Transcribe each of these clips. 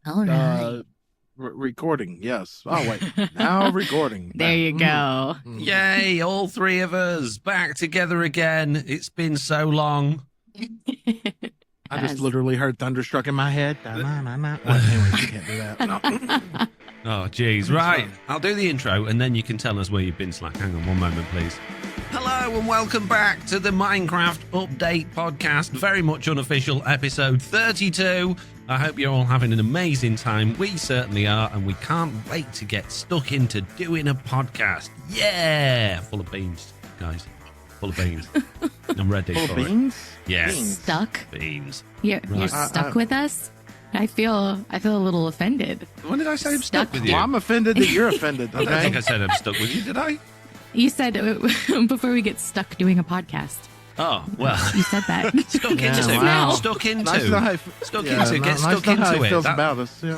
All right. Recording, yes. Oh, wait. Now recording. There you go. Yay, all three of us back together again. It's been so long. I just literally heard Thunderstruck in my head. Well, anyways, you can't do that. No. Oh, geez. Right. I'll do the intro, and then you can tell us where you've been, Slack. Hang on one moment, please. Hello, and welcome back to the Minecraft Update podcast. Very much unofficial, episode 32. I hope you're all having an amazing time. We certainly are, and we can't wait to get stuck into doing a podcast. Yeah! Full of beans, guys. Full of beans. I'm ready Full for of beans? it. Yes. Beans. Stuck? Beans. You're stuck with us? I feel a little offended. When did I say I'm stuck with you? Well, I'm offended that you're offended, I don't think I okay? said I'm stuck with you, did I? You said before we get stuck doing a podcast. Oh, well. You said that. Stuck Yeah, into. wow. Stuck into. Nice to know how Stuck yeah, into. Get nice stuck to know how into he it. feels about us. Yeah.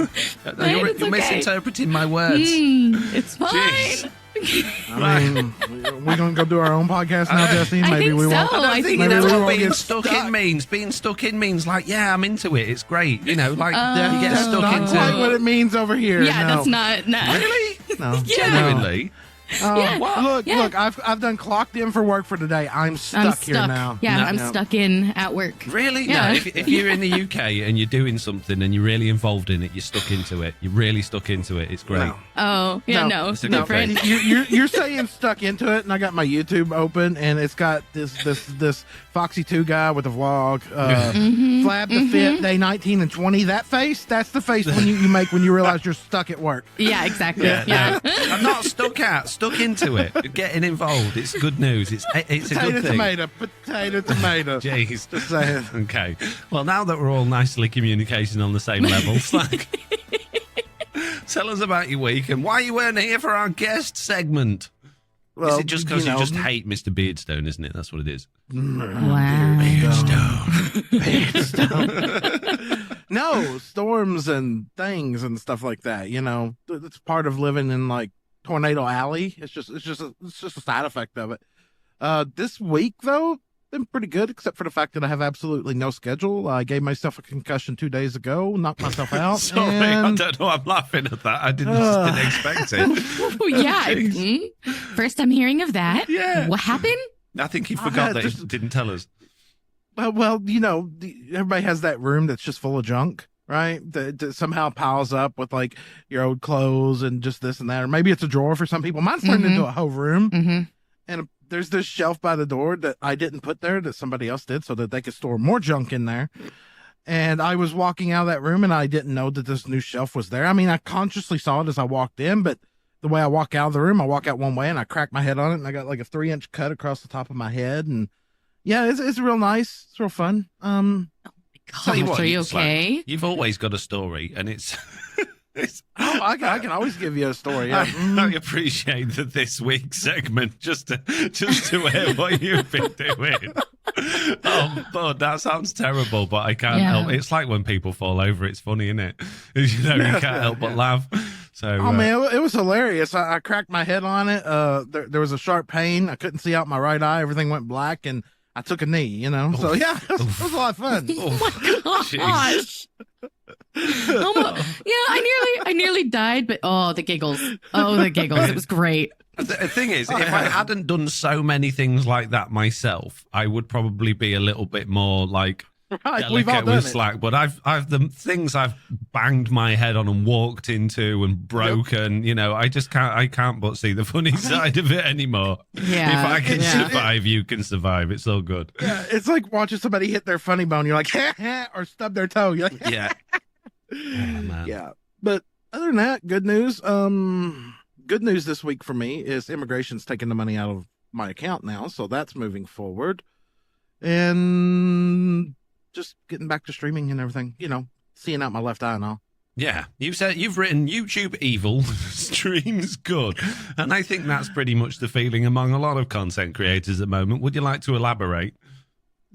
You're It's okay. misinterpreting my words. It's fine. Jeez. I mean, we're going to go do our own podcast now, Jesse. I Maybe think we so. won't. I don't think maybe you know we what won't being get stuck stuck. in means. Being stuck in means like, yeah, I'm into it. It's great. You know, like you get That's stuck not into. quite what it means over here. Yeah, no. that's not. No. Really? No. Genuinely? Yeah. Look, I've done clocked in for work for today. I'm stuck here now. Yeah, No. I'm stuck in at work. Really? Yeah. No. If you're in the UK and you're doing something and you're really involved in it, you're stuck into it. You're really stuck into it. It's great. No. Oh, yeah, no. It's a good Different. You're saying stuck into it, and I got my YouTube open, and it's got this Foxy 2 guy with a vlog, Flab the Fit, day 19 and 20. That face, that's the face when you make when you realize you're stuck at work. Yeah, exactly. Yeah. No. I'm not stuck into it. Getting involved. It's good news. It's a good thing. Potato, tomato. Jeez. Just saying. Okay. Well, now that we're all nicely communicating on the same level, Slack, tell us about your week and why you weren't here for our guest segment. Well, Is it just because you just hate Mr. Beardstone, isn't it? That's what it is. Wow. No, storms and things and stuff like that. You know, it's part of living in like Tornado Alley. It's just a side effect of it. This week though, been pretty good, except for the fact that I have absolutely no schedule. I gave myself a concussion 2 days ago, knocked myself out. Sorry, I don't know. I'm laughing at that. I didn't expect it. Oh, yeah. First I'm hearing of that. Yeah. What happened? I think he forgot that just- he didn't tell us. Well, you know, everybody has that room that's just full of junk, right? That somehow piles up with like your old clothes and just this and that, or maybe it's a drawer for some people. Mine's turned into a whole room, and there's this shelf by the door that I didn't put there that somebody else did so that they could store more junk in there. And I was walking out of that room and I didn't know that this new shelf was there. I mean, I consciously saw it as I walked in, but the way I walk out of the room, I walk out one way and I crack my head on it and I got like a 3-inch cut across the top of my head. And yeah, it's real nice. It's real fun. Tell you what, Are you it's like, okay? you've always got a story, and it's. I can always give you a story. Yeah. I appreciate that this week's segment just to hear what you've been doing. Oh, Bud, that sounds terrible, but I can't help. It's like when people fall over. It's funny, isn't it? You know, you can't help but laugh. So, Oh man, it was hilarious. I cracked my head on it. There was a sharp pain. I couldn't see out my right eye. Everything went black, and I took a knee. You know, so yeah, it was a lot of fun. Oh my gosh. I nearly died, but the giggles. Oh, the giggles. It was great. The thing is, if I hadn't done so many things like that myself, I would probably be a little bit more like Right, we've all delicate done with it. Slack. But I've the things I've banged my head on and walked into and broken. You know, I can't but see the funny side of it anymore. Yeah. If I can Yeah. survive, you can survive. It's all good. Yeah, it's like watching somebody hit their funny bone. You're like, or stub their toe. You're like, Yeah. Oh, man. yeah. But other than that, good news. Good news this week for me is immigration's taking the money out of my account now, so that's moving forward. And just getting back to streaming and everything, you know, seeing out my left eye and all. Yeah, you've written YouTube evil, streams good, and I think that's pretty much the feeling among a lot of content creators at the moment. Would you like to elaborate?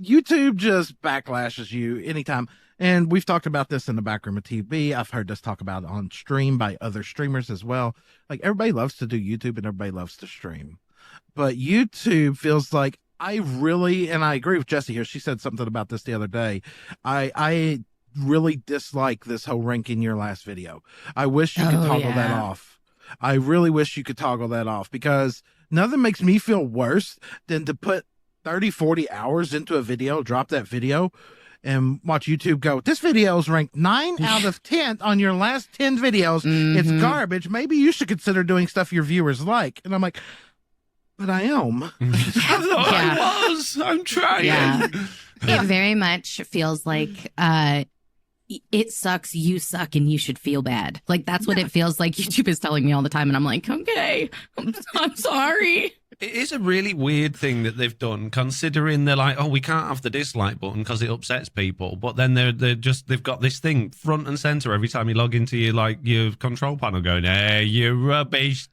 YouTube just backlashes you anytime. And we've talked about this in the back room of TV. I've heard this talk about it on stream by other streamers as well. Like, everybody loves to do YouTube and everybody loves to stream. But YouTube feels like I really, and I agree with Jessiie here. She said something about this the other day. I really dislike this whole ranking your last video. I wish you could Oh, toggle that yeah. off. I really wish you could toggle that off, because nothing makes me feel worse than to put 30, 40 hours into a video, drop that video, and watch YouTube go, this video is ranked 9 out of 10 on your last 10 videos. It's garbage. Maybe you should consider doing stuff your viewers like. And I'm like, but I am. I was. I'm trying. Yeah. It very much feels like it sucks, you suck, and you should feel bad. Like, that's what it feels like YouTube is telling me all the time. And I'm like, okay, I'm sorry. It is a really weird thing that they've done, considering they're like, oh, we can't have the dislike button because it upsets people. But then they've got this thing front and center every time you log into your control panel, going, hey, you're rubbish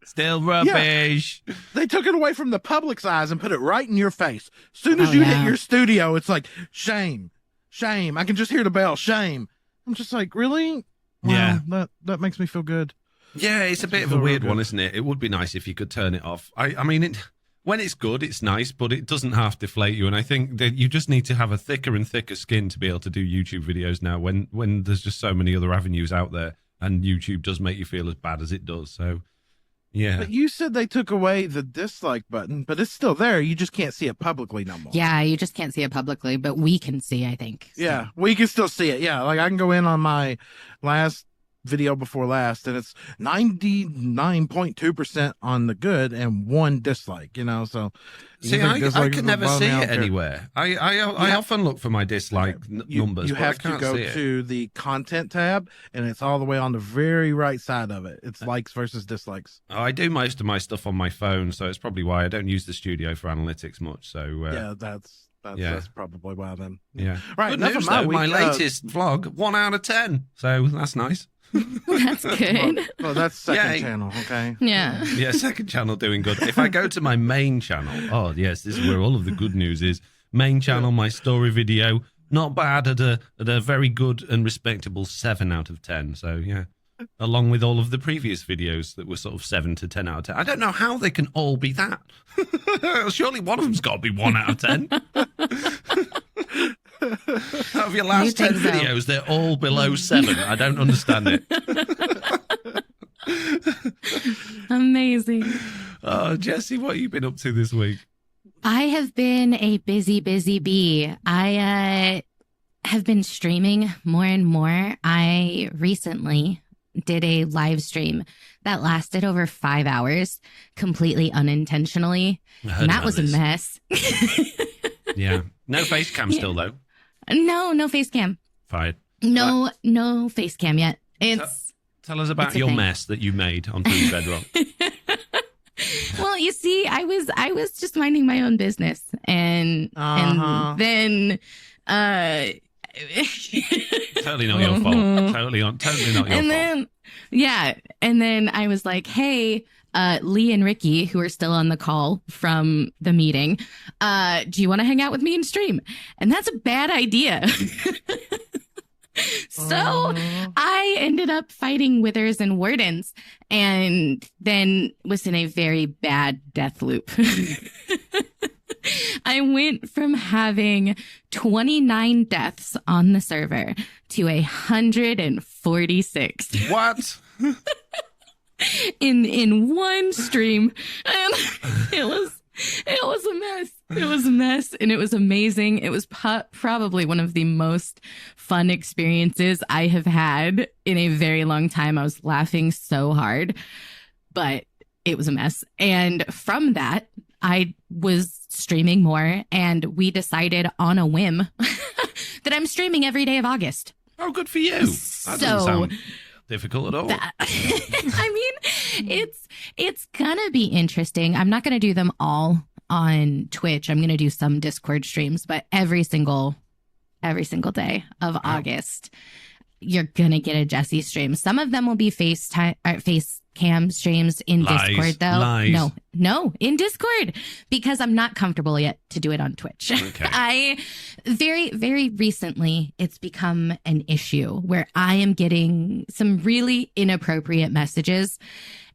still rubbish. Yeah. They took it away from the public's eyes and put it right in your face. As soon as you hit your studio, it's like, shame. I can just hear the bell. Shame. I'm just like, really? Wow, yeah. That makes me feel good. Yeah, it's a bit of a weird one, isn't it? It would be nice if you could turn it off. I mean, when it's good, it's nice, but it doesn't half deflate you. And I think that you just need to have a thicker and thicker skin to be able to do YouTube videos now, when there's just so many other avenues out there, and YouTube does make you feel as bad as it does. So, yeah. But you said they took away the dislike button, but it's still there. You just can't see it publicly no more. Yeah, you just can't see it publicly, but we can see, I think. So. Yeah, we can still see it. Yeah, like I can go in on my last video before last, and it's 99.2% on the good and 1 dislike, so see, I can never see it anywhere. I often look for my dislike numbers. You have to go to the content tab, and it's all the way on the very right side of it. It's likes versus dislikes. I do most of my stuff on my phone, so it's probably why I don't use the studio for analytics much. So yeah, that's probably why then. Yeah, right. Good news, though, my latest vlog, 1 out of 10, so that's nice. That's good. Well, that's second channel, okay? Yeah. Yeah, second channel doing good. If I go to my main channel, oh yes, this is where all of the good news is. Main channel, my story video, not bad at a very good and respectable 7 out of 10. So yeah, along with all of the previous videos that were sort of 7 to 10 out of 10. I don't know how they can all be that. Surely one of them's got to be 1 out of 10. Out of your last 10 videos, they're all below 7. I don't understand it. Amazing. Oh, Jessie, what have you been up to this week? I have been a busy bee. I have been streaming more and more. I recently did a live stream that lasted over 5 hours, completely unintentionally. And that was a mess. Yeah. No face cam still, though. No face cam. Fine. No face cam yet. Tell us about your mess that you made on Food Bedrock. Well, you see, I was just minding my own business, and then totally not your fault. Totally not your fault. And then I was like, hey, Lee and Ricky, who are still on the call from the meeting, do you want to hang out with me and stream? And that's a bad idea. So I ended up fighting withers and wardens, and then was in a very bad death loop. I went from having 29 deaths on the server to 146. What? in one stream, and it was a mess. It was a mess, and it was amazing. It was probably one of the most fun experiences I have had in a very long time. I was laughing so hard, but it was a mess. And from that, I was streaming more, and we decided on a whim that I'm streaming every day of August. Oh, good for you. That doesn't sound difficult at all. I mean, it's gonna be interesting. I'm not gonna do them all on Twitch. I'm gonna do some Discord streams, but every single day of August, you're gonna get a Jessie stream. Some of them will be face cam streams in Discord, though. Lies. No, in Discord, because I'm not comfortable yet to do it on Twitch. Okay. I very, very recently, it's become an issue where I am getting some really inappropriate messages,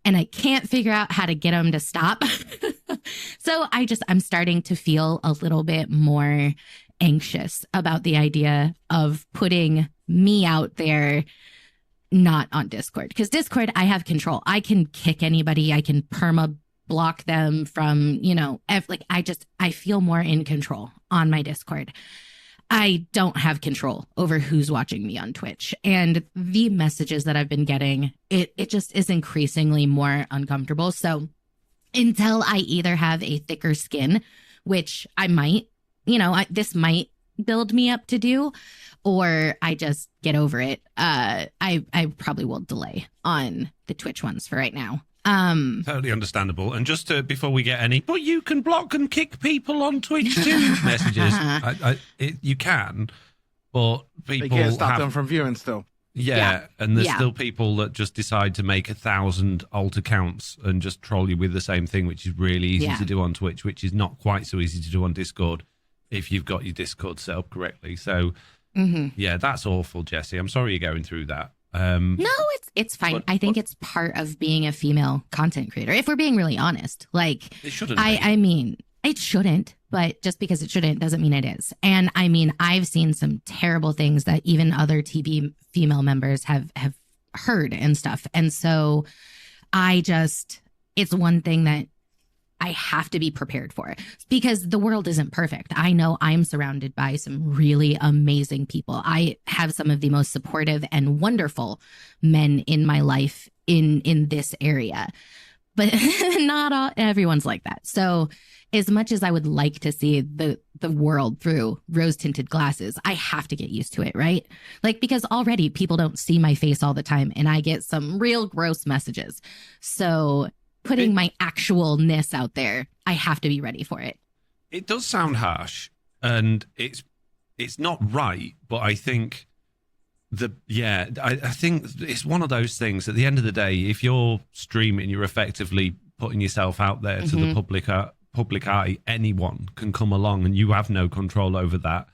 and I can't figure out how to get them to stop. So I'm starting to feel a little bit more anxious about the idea of putting me out there not on Discord. Because Discord, I have control. I can kick anybody. I can perma block them from, I feel more in control on my Discord. I don't have control over who's watching me on Twitch. And the messages that I've been getting, it just is increasingly more uncomfortable. So until I either have a thicker skin, which I might, this might build me up to do, or I just get over it, I probably will delay on the Twitch ones for right now. Totally understandable. And just before we get any, but you can block and kick people on Twitch too messages. You can, but people you can't stop them from viewing still. Yeah, and there's still people that just decide to make 1,000 alt accounts and just troll you with the same thing, which is really easy to do on Twitch, which is not quite so easy to do on Discord if you've got your Discord set up correctly. So, that's awful, Jessie. I'm sorry you're going through that. No, it's fine. I think it's part of being a female content creator. If we're being really honest, like it shouldn't. I mean, it shouldn't, but just because it shouldn't doesn't mean it is. And I mean, I've seen some terrible things that even other TV female members have heard and stuff. And so it's one thing that I have to be prepared for, because the world isn't perfect. I know I'm surrounded by some really amazing people. I have some of the most supportive and wonderful men in my life in this area, but not everyone's like that. So as much as I would like to see the world through rose-tinted glasses, I have to get used to it, right? Like, because already people don't see my face all the time and I get some real gross messages. So putting my actualness out there, I have to be ready for it. It does sound harsh, and it's not right, but I think I think it's one of those things. At the end of the day, if you're streaming, you're effectively putting yourself out there to the public eye. Anyone can come along, and you have no control over that.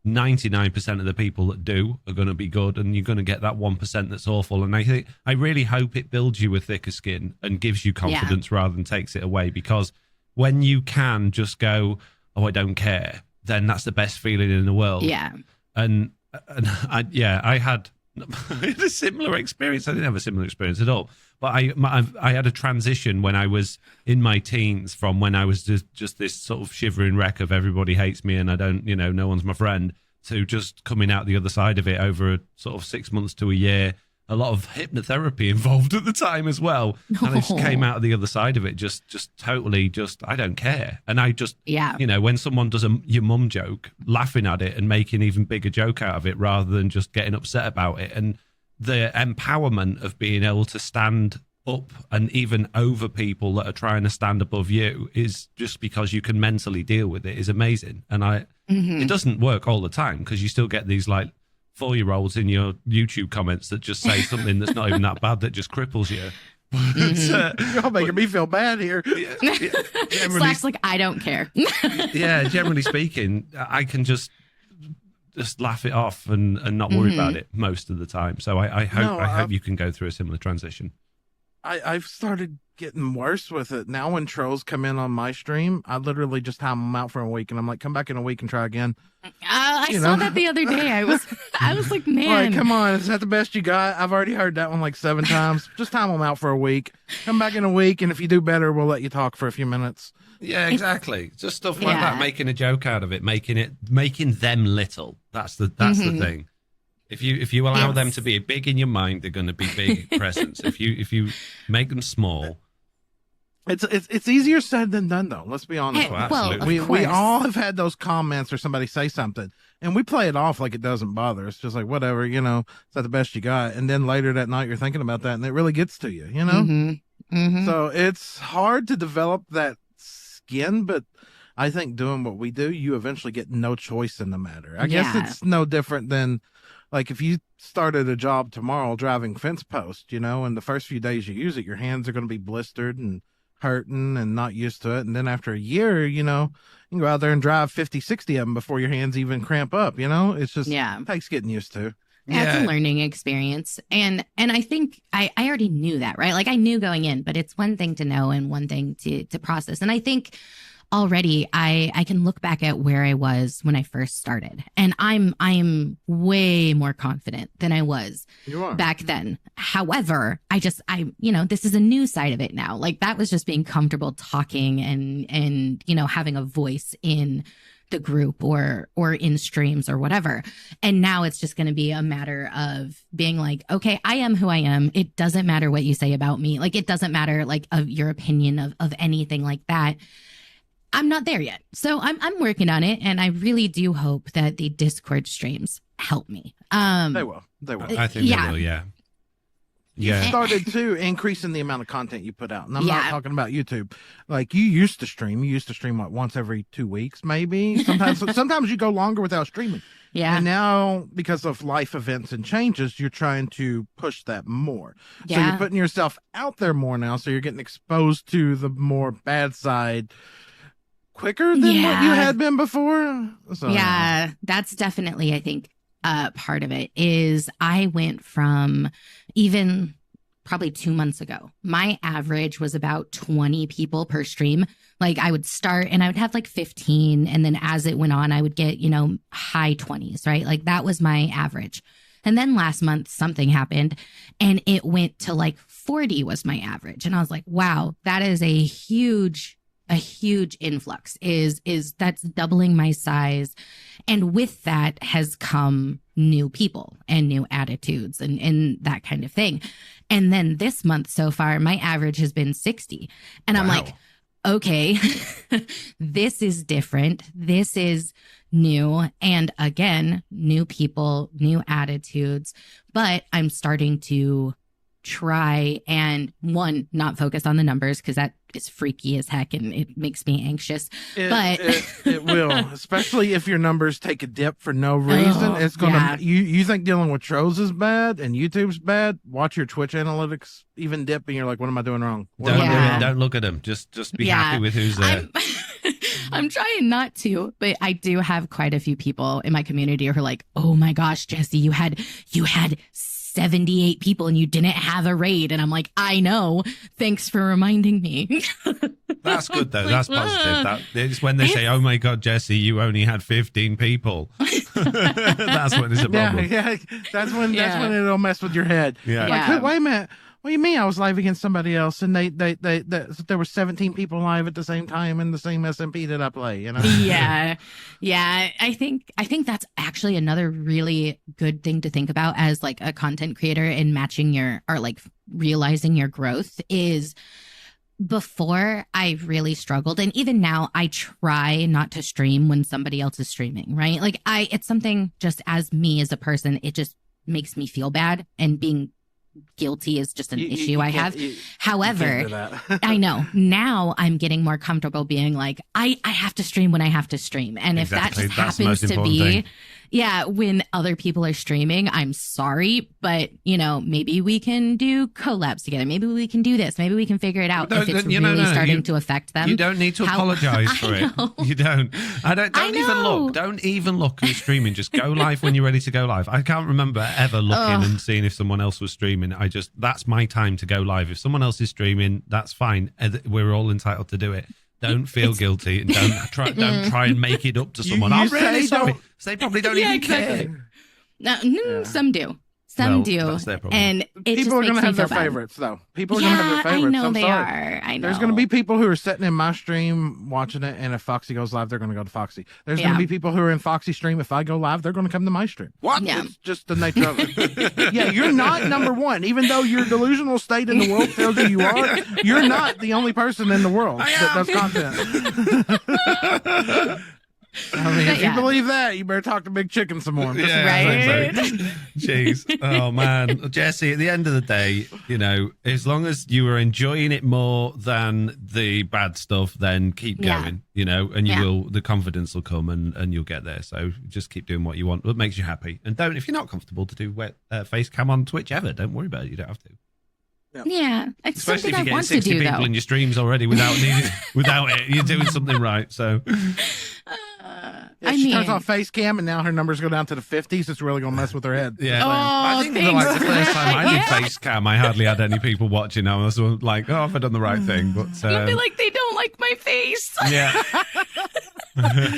99% of the people that do are going to be good, and you're going to get that 1% that's awful. And I really hope it builds you a thicker skin and gives you confidence rather than takes it away, because when you can just go, oh, I don't care, then that's the best feeling in the world. Yeah. And I had a similar experience. I didn't have a similar experience at all, but I had a transition when I was in my teens, from when I was just this sort of shivering wreck of everybody hates me and I don't, no one's my friend, to just coming out the other side of it over a sort of 6 months to a year. A lot of hypnotherapy involved at the time as well. And I just came out of the other side of it just totally I don't care. And I just, when someone does your mum joke, laughing at it and making even bigger joke out of it rather than just getting upset about it. And the empowerment of being able to stand up and even over people that are trying to stand above you is just because you can mentally deal with it is amazing. And it doesn't work all the time, because you still get these like 4-year-olds in your YouTube comments that just say something that's not even that bad that just cripples you. You're making me feel bad here. Slack's like, I don't care. Generally speaking, I can just laugh it off and not worry about it most of the time. So I hope you can go through a similar transition. I've started getting worse with it. Now when trolls come in on my stream, I literally just time them out for a week, and I'm like, come back in a week and try again. I saw that the other day. I was like, man. All right, come on. Is that the best you got? I've already heard that one like 7 times. Just time them out for a week. Come back in a week, and if you do better, we'll let you talk for a few minutes. Yeah, exactly. Just stuff like that, making a joke out of it, making them little. That's the thing. If you allow them to be big in your mind, they're going to be big presence. If you make them small, it's easier said than done, though. Let's be honest. Absolutely. We all have had those comments or somebody say something, and we play it off like it doesn't bother. It's just like, whatever, is that the best you got? And then later that night you're thinking about that, and it really gets to you, So it's hard to develop that skin, but I think doing what we do, you eventually get no choice in the matter. I guess it's no different than, like, if you started a job tomorrow driving fence post, and the first few days you use it, your hands are going to be blistered and hurting and not used to it. And then after a year, you can go out there and drive 50, 60 of them before your hands even cramp up, It's just, it takes getting used to. It's a learning experience. And I think I already knew that, right? Like, I knew going in, but it's one thing to know and one thing to process. And I think already I can look back at where I was when I first started, and I'm way more confident than I was back then. However, this is a new side of it now. Like, that was just being comfortable talking and having a voice in the group or in streams or whatever. And now it's just going to be a matter of being like, okay, I am who I am. It doesn't matter what you say about me. Like, it doesn't matter like of your opinion of anything like that. I'm not there yet. So I'm working on it. And I really do hope that the Discord streams help me. They will. I think they will. Yeah. You started too increasing the amount of content you put out. And I'm not talking about YouTube. Like, you used to stream what, once every 2 weeks, maybe? Sometimes you go longer without streaming. Yeah. And now, because of life events and changes, you're trying to push that more. Yeah. So you're putting yourself out there more now. So you're getting exposed to the more bad side quicker than what you had been before. So. Yeah, that's definitely, I think, part of it is I went from even probably 2 months ago, my average was about 20 people per stream. Like, I would start and I would have like 15. And then as it went on, I would get, high 20s, right? Like, that was my average. And then last month, something happened and it went to like 40 was my average. And I was like, wow, that is a huge influx. Is that's doubling my size. And with that has come new people and new attitudes and that kind of thing. And then this month so far, my average has been 60. And I'm like, okay, this is different. This is new. And again, new people, new attitudes. But I'm starting to try and not focus on the numbers, because that is freaky as heck and it makes me anxious. It will, especially if your numbers take a dip for no reason. It's gonna you think dealing with trolls is bad and YouTube's bad. Watch your Twitch analytics even dip and you're like, what am I doing wrong? Don't look at them. Just be happy with who's there. I'm trying not to, but I do have quite a few people in my community who are like, oh my gosh, Jessie, you had 78 people and you didn't have a raid. And I'm like, I know. Thanks for reminding me. That's good though. That's positive. It's when they say, oh my God, Jessie, you only had 15 people. That's when it's a problem. Yeah. That's when it'll mess with your head. Yeah. Like, wait a minute. What do you mean I was live against somebody else and there were 17 people live at the same time in the same SMP that I play, Yeah. I think that's actually another really good thing to think about as like a content creator and realizing your growth is, before I really struggled, and even now I try not to stream when somebody else is streaming, right? Like, it's something just as me as a person, it just makes me feel bad, and being guilty is just an issue I have. However, I know now I'm getting more comfortable being like, I have to stream when I have to stream. And if that just happens to be, when other people are streaming, I'm sorry, but maybe we can do collabs together. Maybe we can do this. Maybe we can figure it out if it's really starting to affect them. You don't need to apologize for it. You don't. Don't even look who's streaming. Just go live when you're ready to go live. I can't remember ever looking and seeing if someone else was streaming. That's my time to go live. If someone else is streaming, that's fine. We're all entitled to do it. Don't feel guilty and don't try and make it up to someone. I'm really sorry. They probably don't even care. No, some do. Some do. That's their problem. And people are going to have their favorites, though. People are going to have their favorites. I know I'm they sorry. are. I know. There's going to be people who are sitting in my stream watching it, and if Foxy goes live, they're going to go to Foxy. There's going to be people who are in Foxy stream. If I go live, they're going to come to my stream. What? Yeah. It's just the nature of it. You're not number one. Even though your delusional state in the world tells you are, you're not the only person in the world that does content. I mean, if you believe that, you better talk to Big Chicken some more. Right? Jeez. Oh, man. Jessie, at the end of the day, as long as you are enjoying it more than the bad stuff, then keep going, and the confidence will come and you'll get there. So just keep doing what you want, what makes you happy. And if you're not comfortable to do face cam on Twitch ever, don't worry about it. You don't have to. Yeah, it's especially something if you're I want getting 60 to do, people though. in your streams already without it, you're doing something right. So she turns off face cam and now her numbers go down to the 50s. It's really gonna mess with her head. Yeah, I think the first time I did face cam, I hardly had any people watching. I was like, have I done the right thing? But I feel like they don't like my face. Yeah.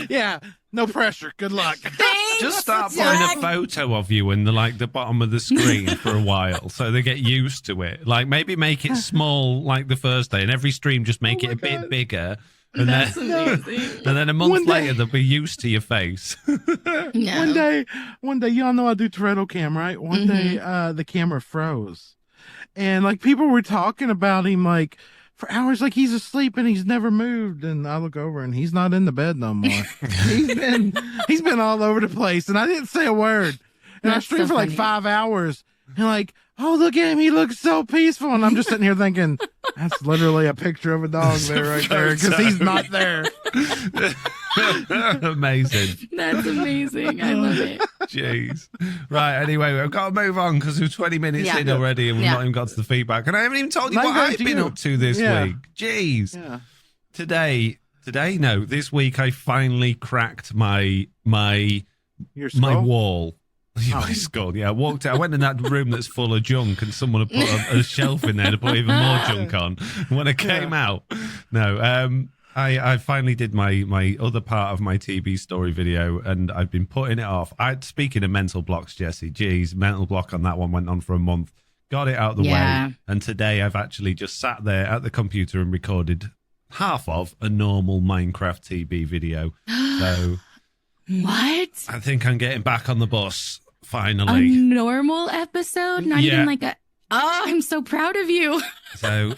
Yeah, no pressure. Good luck. Thanks, Just start Jack. putting a photo of you in the bottom of the screen for a while, so they get used to it. Like maybe make it small, like the first day, and every stream just make it a bit bigger. And That's then, amazing. and then a month One day- later, they'll be used to your face. No. One day, y'all know I do Toretto cam, right? One day, the camera froze, and like people were talking about him like for hours, like he's asleep and he's never moved. And I look over and he's not in the bed no more. he's been all over the place, and I didn't say a word. And I That's streamed so for like funny. 5 hours, and like, oh, look at him, he looks so peaceful. And I'm just sitting here thinking, that's literally a picture of a dog there, right there, because he's not there. Amazing. That's amazing. I love it. Jeez. Right, anyway, I've got to move on because we're 20 minutes in already and we've not even got to the feedback. And I haven't even told you Now what go I've to been you. up to this week. Jeez. Yeah. This week I finally cracked my Your skull? my wall. My skull, yeah. I walked out. I went in that room that's full of junk, and someone had put a shelf in there to put even more junk on. When I came out, I finally did my other part of my TB story video, and I've been putting it off. Speaking of mental blocks, Jessie, geez, mental block on that one went on for a month. Got it out of the way, and today I've actually just sat there at the computer and recorded half of a normal Minecraft TB video. So What? I think I'm getting back on the bus. A Finally. normal episode? Not even like a... Oh, I'm so proud of you. So,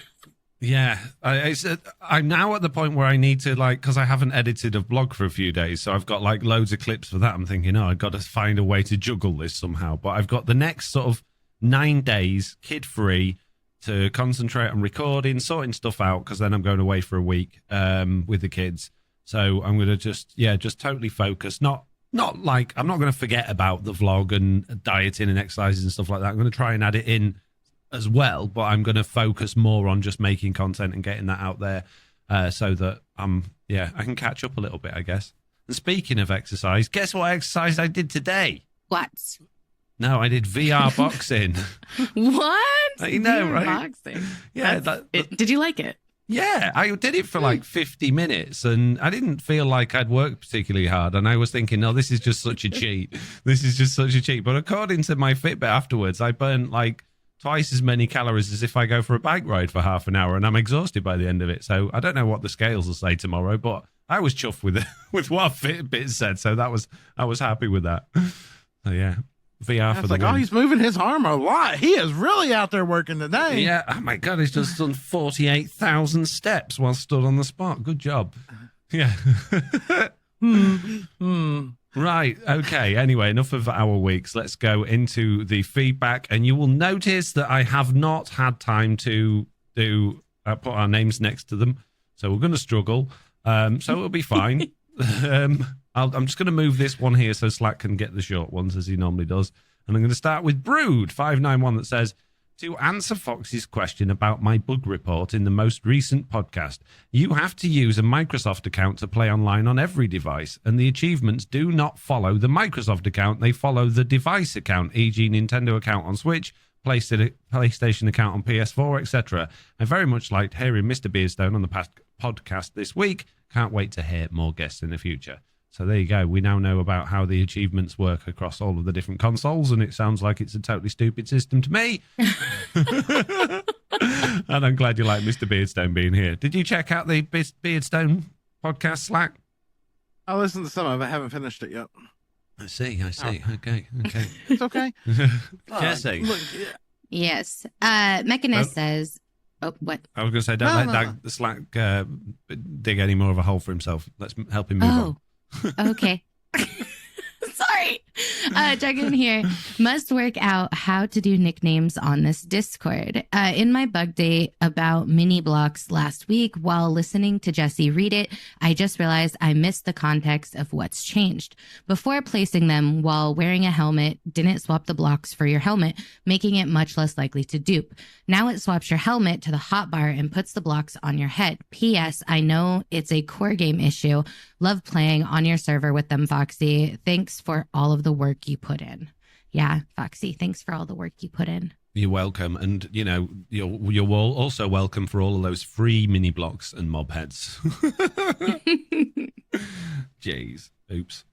yeah, I'm now at the point where I need to, like, because I haven't edited a vlog for a few days, so I've got, like, loads of clips for that. I'm thinking, I've got to find a way to juggle this somehow. But I've got the next sort of 9 days, kid-free, to concentrate on recording, sorting stuff out, because then I'm going away for a week with the kids. So I'm going to just totally focus. Not like, I'm not going to forget about the vlog and dieting and exercises and stuff like that. I'm going to try and add it in as well, but I'm going to focus more on just making content and getting that out there so that I can catch up a little bit, I guess. And speaking of exercise, guess what exercise I did today? What? No, I did VR boxing. What? I know, VR right? Boxing. Yeah. Did you like it? Yeah, I did it for like 50 minutes and I didn't feel like I'd worked particularly hard. And I was thinking, no, this is just such a cheat. This is just such a cheat. But according to my Fitbit afterwards, I burnt like twice as many calories as if I go for a bike ride for half an hour and I'm exhausted by the end of it. So I don't know what the scales will say tomorrow, but I was chuffed with it, with what Fitbit said. So I was happy with that. So yeah. VR for the like, win. oh, he's moving his arm a lot. He is really out there working today. Yeah. Oh my God, he's just done 48,000 steps while stood on the spot. Good job. Yeah. Right. Okay. Anyway, enough of our weeks. Let's go into the feedback. And you will notice that I have not had time to put our names next to them. So we're going to struggle. So it'll be fine. I'm just going to move this one here so Slack can get the short ones as he normally does. And I'm going to start with Brood591 that says, to answer Foxy's question about my bug report in the most recent podcast, you have to use a Microsoft account to play online on every device, and the achievements do not follow the Microsoft account. They follow the device account, e.g. Nintendo account on Switch, PlayStation account on PS4, etc. I very much liked hearing Mr. Beardstone on the past podcast this week. Can't wait to hear more guests in the future. So there you go. We now know about how the achievements work across all of the different consoles, and it sounds like it's a totally stupid system to me. And I'm glad you like Mr. Beardstone being here. Did you check out the Beardstone podcast, Slack? I listened to some of it. I haven't finished it yet. I see. Okay. It's okay. Jessie. Look, Yes. Mechanist Oh. says, oh, what? I was going to say, don't let the Slack dig any more of a hole for himself. Let's help him move on. Okay. Sorry. Dragon here. Must work out how to do nicknames on this Discord. In my Bugdate about mini blocks last week, while listening to Jessie read it, I just realized I missed the context of what's changed. Before placing them while wearing a helmet, didn't swap the blocks for your helmet, making it much less likely to dupe. Now it swaps your helmet to the hotbar and puts the blocks on your head. P.S. I know it's a core game issue. Love playing on your server with them, Foxy. Thanks for all of the work you put in. Yeah, Foxy, thanks for all the work you put in. You're welcome. And, you're also welcome for all of those free mini blocks and mob heads. Jeez. Oops.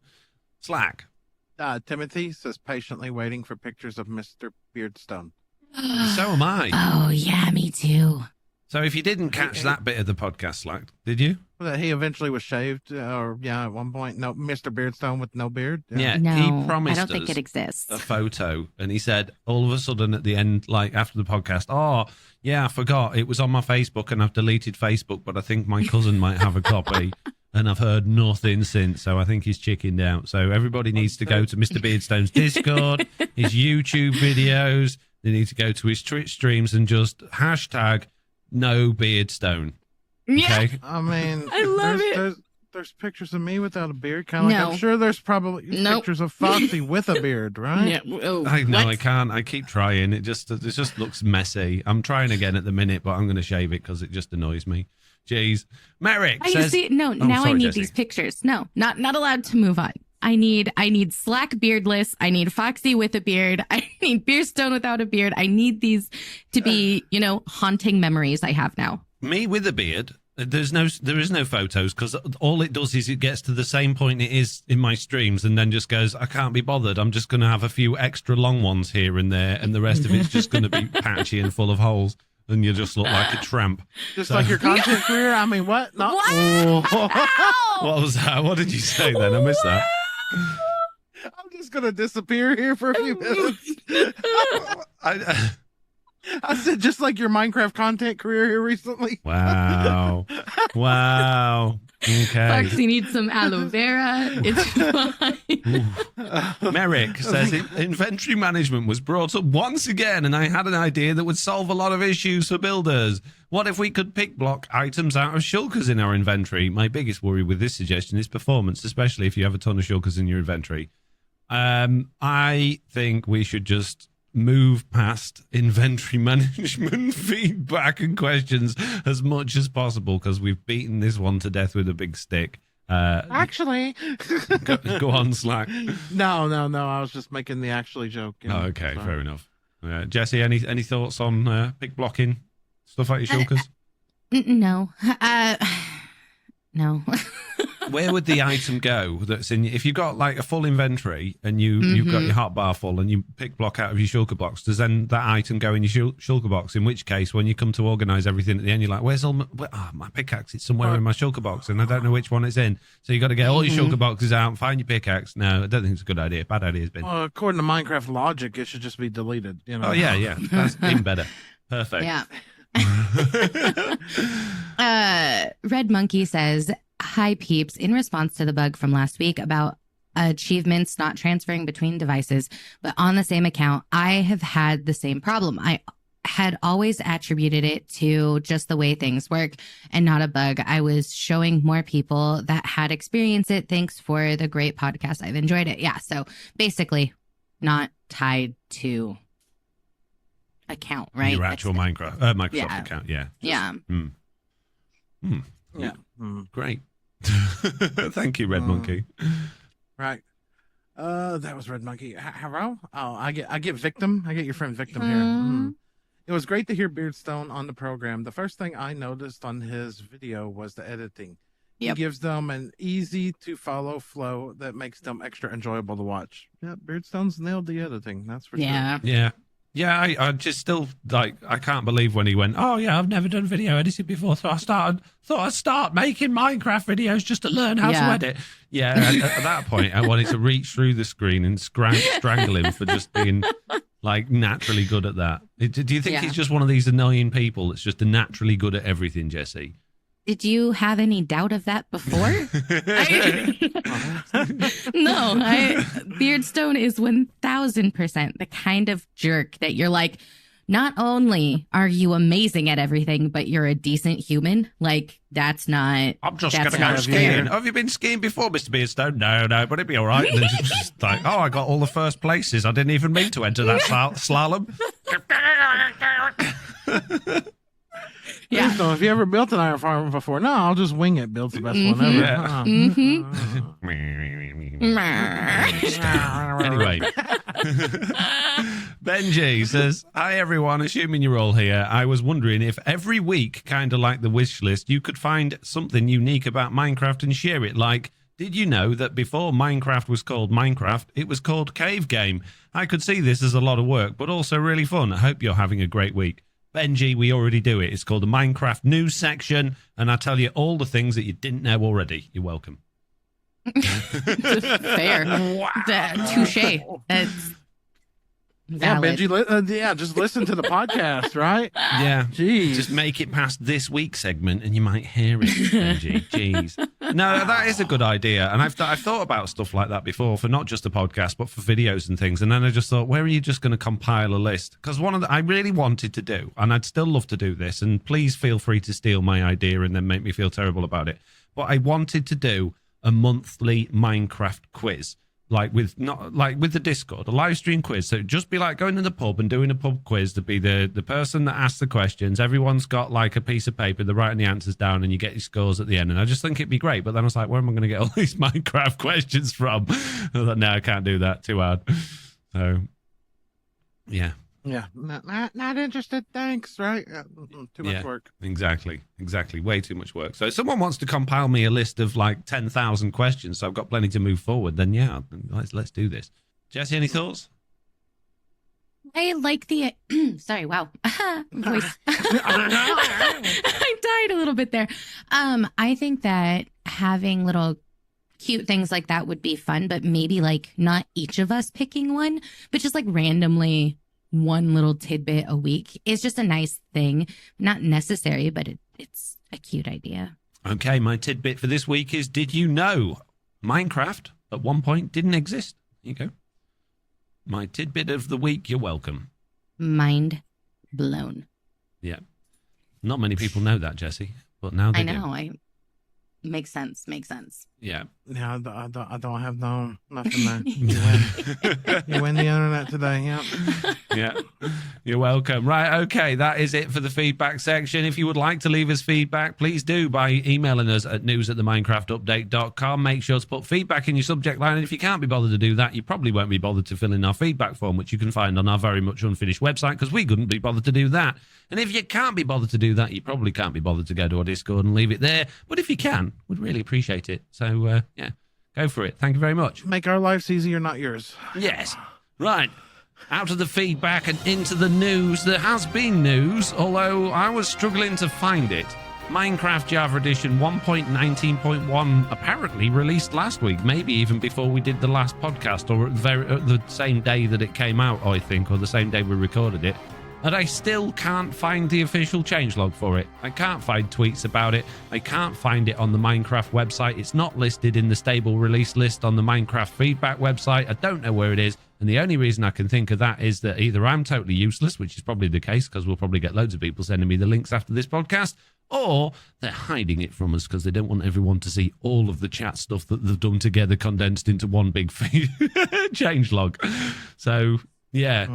Slack. Timothy says patiently waiting for pictures of Mr. Beardstone. So am I. Oh, yeah, me too. So if you didn't catch that bit of the podcast, Slack, did you? That he eventually was shaved, at one point. No, Mr. Beardstone with no beard. Yeah, No, he promised I don't think us it exists. a photo, and he said all of a sudden at the end, like after the podcast, oh, yeah, I forgot. It was on my Facebook, and I've deleted Facebook, but I think my cousin might have a copy, and I've heard nothing since, so I think he's chickened out. So everybody needs to go to Mr. Beardstone's Discord, his YouTube videos. They need to go to his Twitch streams and just hashtag no Beardstone. Yeah. Okay? I mean, I love it. There's pictures of me without a beard. Kind of like, No. I'm sure there's probably pictures of Foxy with a beard, right? Yeah. Oh, I know what? I can't. I keep trying. It just looks messy. I'm trying again at the minute, but I'm going to shave it because it just annoys me. Jeez. Merrick I says, see. No, Oh, now sorry, I need Jessie. these pictures. No, not allowed to move on. I need Slack beardless. I need Foxy with a beard. I need Beardstone without a beard. I need these to be, haunting memories I have now. me with a beard. There is no photos because all it does is it gets to the same point it is in my streams and then just goes, I can't be bothered. I'm just going to have a few extra long ones here and there, and the rest of it's just going to be patchy and full of holes, and you just look like a tramp. Just like your content career. I mean, what? Not. Oh. What was that? What did you say then? I missed that. I'm just gonna disappear here for a few minutes. I said just like your Minecraft content career here recently. Wow. Okay. Foxy needs some aloe vera. It's fine. Merrick says inventory management was brought up once again, and I had an idea that would solve a lot of issues for builders. What if we could pick block items out of shulkers in our inventory? My biggest worry with this suggestion is performance, especially if you have a ton of shulkers in your inventory. I think we should just move past inventory management feedback and questions as much as possible because we've beaten this one to death with a big stick. Actually, Go on, Slack. no. I was just making the actually joke. Oh, okay, fair enough. Jessie, any thoughts on pick blocking stuff out your shulkers? No. No. Where would the item go that's in? If you've got like a full inventory and you've got your hotbar full and you pick block out of your shulker box, does then that item go in your shulker box? In which case, when you come to organise everything at the end, you're like, "Where's all my pickaxe? It's somewhere in my shulker box, and I don't know which one it's in." So you got to get all your shulker boxes out and find your pickaxe. No, I don't think it's a good idea. Bad idea has been. Well, according to Minecraft logic, it should just be deleted. Oh yeah, that's even better. Perfect. Yeah. Red Monkey says, hi peeps, in response to the bug from last week about achievements not transferring between devices, but on the same account, I have had the same problem. I had always attributed it to just the way things work and not a bug. I was showing more people that had experienced it. Thanks for the great podcast. I've enjoyed it. Yeah. So basically not tied to account, right? Your actual Microsoft Yeah. account. Yeah. Yeah. Yeah. Great. Thank you, Red Monkey. Right. That was Red Monkey. Hello? Oh, I get Victim. I get your friend Victim here. It was great to hear Beardstone on the program. The first thing I noticed on his video was the editing. Yep. He gives them an easy to follow flow that makes them extra enjoyable to watch. Yeah, Beardstone's nailed the editing. That's for Yeah. Yeah. Yeah, I just still, I can't believe when he went, oh, yeah, I've never done video editing before, so I thought I'd start making Minecraft videos just to learn how to edit. Yeah, at that point, I wanted to reach through the screen and strangle him for just being, naturally good at that. Do you think he's just one of these annoying people that's just naturally good at everything, Jessie? Did you have any doubt of that before? No, Beardstone is 1000% the kind of jerk that you're like, not only are you amazing at everything, but you're a decent human. That's not. I'm just going to go skiing. Have you been skiing before, Mr. Beardstone? No, but it'd be all right. And then just I got all the first places. I didn't even mean to enter that slalom. Yeah. So if you ever built an iron farm before, no, I'll just wing it. Build's the best one ever. Yeah. Anyway, Benji says, hi everyone, assuming you're all here. I was wondering if every week, kind of like the wish list, you could find something unique about Minecraft and share it. Like, did you know that before Minecraft was called Minecraft, it was called Cave Game? I could see this as a lot of work, but also really fun. I hope you're having a great week. Benji, we already do it. It's called the Minecraft news section, and I tell you all the things that you didn't know already. You're welcome. Fair. Wow. Touche. That's valid. Yeah, Benji, just listen to the podcast, right? Yeah. Jeez. Just make it past this week's segment and you might hear it, Benji. Jeez. No, that is a good idea. And I've thought about stuff like that before, for not just a podcast, but for videos and things. And then I just thought, where are you just going to compile a list? Because I really wanted to do, and I'd still love to do this, and please feel free to steal my idea and then make me feel terrible about it. But I wanted to do a monthly Minecraft quiz. With the Discord, a live stream quiz. So it'd just be like going to the pub and doing a pub quiz to be the person that asks the questions. Everyone's got like a piece of paper, they're writing the answers down, and you get your scores at the end. And I just think it'd be great. But then I was like, where am I going to get all these Minecraft questions from? I thought, no, I can't do that. Too hard. So, yeah. Yeah, not interested. Thanks. Right? Too much work. Exactly. Way too much work. So if someone wants to compile me a list of like 10,000 questions, so I've got plenty to move forward, then yeah, let's do this. Jessie, any thoughts? I like the sorry, wow. Voice. I died a little bit there. I think that having little cute things like that would be fun, but maybe like not each of us picking one, but just like randomly one little tidbit a week is just a nice thing. Not necessary, but it's a cute idea. Okay, my tidbit for this week is, did you know Minecraft at one point didn't exist? Here you go. My tidbit of the week, you're welcome. Mind blown. Yeah. Not many people know that, Jessie, but now they do. I know. Makes sense. Yeah. Yeah, I don't have nothing there. You win the internet today. Yeah. Yeah. You're welcome. Right. Okay. That is it for the feedback section. If you would like to leave us feedback, please do by emailing us at news@theminecraftupdate.com. Make sure to put feedback in your subject line. And if you can't be bothered to do that, you probably won't be bothered to fill in our feedback form, which you can find on our very much unfinished website, because we couldn't be bothered to do that. And if you can't be bothered to do that, you probably can't be bothered to go to our Discord and leave it there. But if you can, we'd really appreciate it. So, yeah, go for it. Thank you very much. Make our lives easier, not yours. Yes. Right. Out of the feedback and into the news. There has been news, although I was struggling to find it. Minecraft Java Edition 1.19.1 apparently released last week, maybe even before we did the last podcast, or at the same day that it came out, I think, or the same day we recorded it. And I still can't find the official changelog for it. I can't find tweets about it. I can't find it on the Minecraft website. It's not listed in the stable release list on the Minecraft feedback website. I don't know where it is. And the only reason I can think of that is that either I'm totally useless, which is probably the case because we'll probably get loads of people sending me the links after this podcast, or they're hiding it from us because they don't want everyone to see all of the chat stuff that they've done together condensed into one big changelog. So, yeah.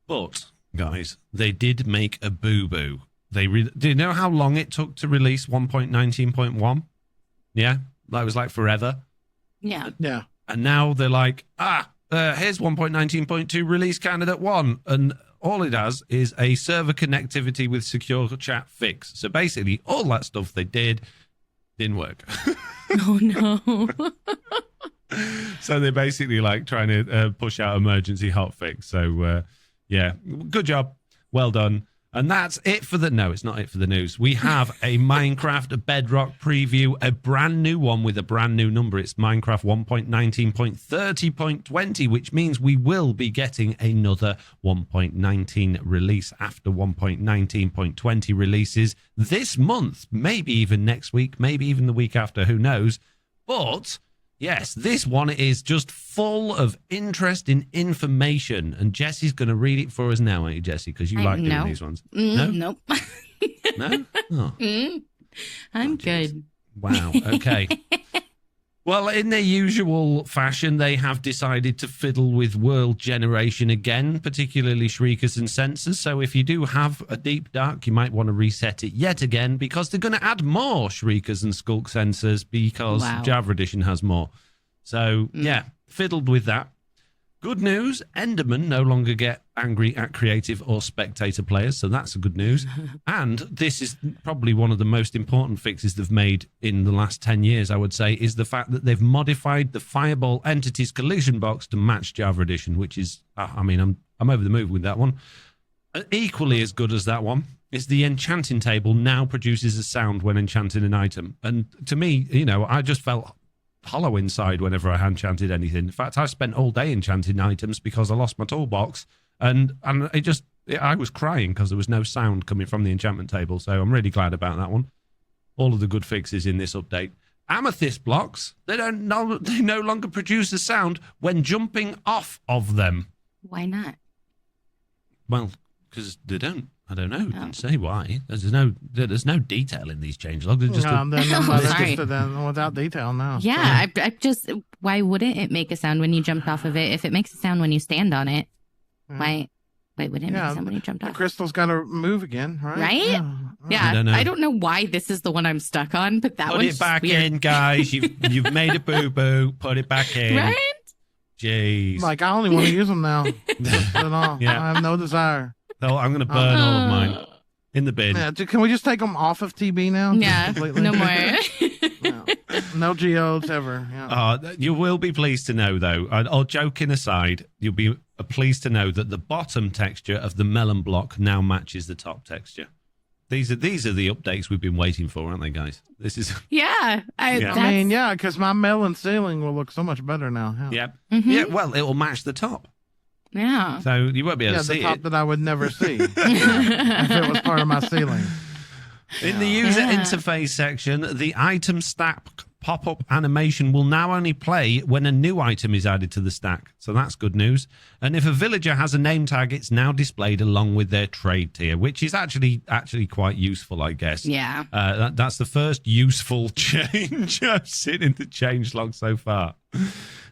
But, guys, they did make a boo-boo. Do you know how long it took to release 1.19.1? Yeah? That was like forever. Yeah. Yeah. And now they're like, here's 1.19.2 release candidate 1. And all it has is a server connectivity with secure chat fix. So basically, all that stuff they did didn't work. Oh, no. So they're basically like trying to push out emergency hotfix. So, yeah, good job. Well done. And that's it for no, it's not it for the news. We have a Minecraft Bedrock preview, a brand new one with a brand new number. It's Minecraft 1.19.30.20, which means we will be getting another 1.19 release after 1.19.20 releases this month, maybe even next week, maybe even the week after, who knows. But yes, this one is just full of interesting information. And Jessie's going to read it for us now, aren't you, Jessie? Because you like doing these ones. No? Nope. No? Oh. I'm good. Wow. Okay. Well, in their usual fashion, they have decided to fiddle with world generation again, particularly shriekers and sensors. So if you do have a deep dark, you might want to reset it yet again, because they're going to add more shriekers and skulk sensors because Java Edition has more. So, yeah, fiddled with that. Good news, Endermen no longer get angry at creative or spectator players, so that's a good news. And this is probably one of the most important fixes they've made in the last 10 years, I would say, is the fact that they've modified the Fireball Entities collision box to match Java Edition, which is, I'm over the move with that one. Equally as good as that one is the enchanting table now produces a sound when enchanting an item. And to me, I just felt hollow inside whenever I enchanted anything. In fact, I spent all day enchanting items because I lost my toolbox, and I was crying because there was no sound coming from the enchantment table. So I'm really glad about that one. All of the good fixes in this update. Amethyst blocks, they no longer produce a sound when jumping off of them. Why not? Well, because they don't. I don't know. It didn't say why. There's no detail in these changelogs. It's just without detail now. Yeah, I just, why wouldn't it make a sound when you jumped off of it? If it makes a sound when you stand on it, why wouldn't it make a sound when you jumped off? The crystal's got to move again, right? Right? Yeah. I don't know why this is the one I'm stuck on, but that one's Put it back weird. in, guys. You've made a boo-boo. Put it back in. Right? Jeez. Like, I only want to use them now. That's it all. Yeah. I have no desire. So I'm going to burn all of mine in the bin. Yeah, can we just take them off of TB now? Yeah, Completely? no more. No geodes ever. Yeah. You will be pleased to know, though, all joking aside, you'll be pleased to know that the bottom texture of the melon block now matches the top texture. These are the updates we've been waiting for, aren't they, guys? This is because my melon ceiling will look so much better now. Yeah. Mm-hmm. Yeah. Well, it will match the top. Yeah. So you won't be able to see the top it. that I would never see if it was part of my ceiling. In the user interface section, the item stack pop-up animation will now only play when a new item is added to the stack. So that's good news. And if a villager has a name tag, it's now displayed along with their trade tier, which is actually quite useful, I guess. Yeah. That's the first useful change I've seen in the changelog so far.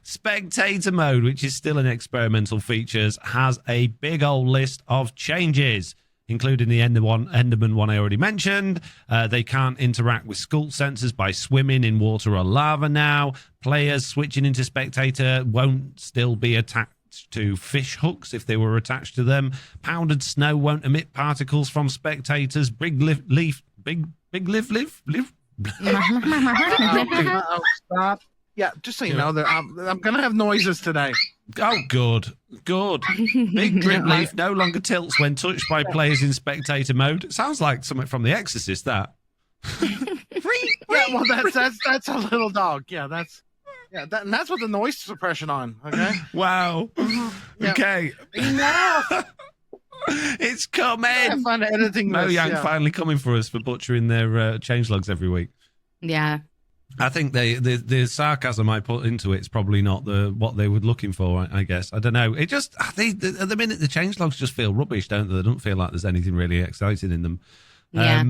Spectator mode, which is still an experimental feature, has a big old list of changes, including the Enderman one I already mentioned. They can't interact with skull sensors by swimming in water or lava now. Players switching into spectator won't still be attached to fish hooks if they were attached to them. Powdered snow won't emit particles from spectators. Stop. Yeah, just so you know, I'm going to have noises today. Oh, good. Big drip leaf no longer tilts when touched by players in spectator mode. It sounds like something from The Exorcist, that. Well, that's a little dog. Yeah, that's with the noise suppression on. Okay. Wow. Yeah. Okay. Enough. It's coming. Have fun editing Mo this. Yang finally coming for us for butchering their changelogs every week. Yeah. I think the sarcasm I put into it's probably not what they were looking for, I guess. I don't know. It just, at the minute, the changelogs just feel rubbish, don't they? They don't feel like there's anything really exciting in them. Yeah.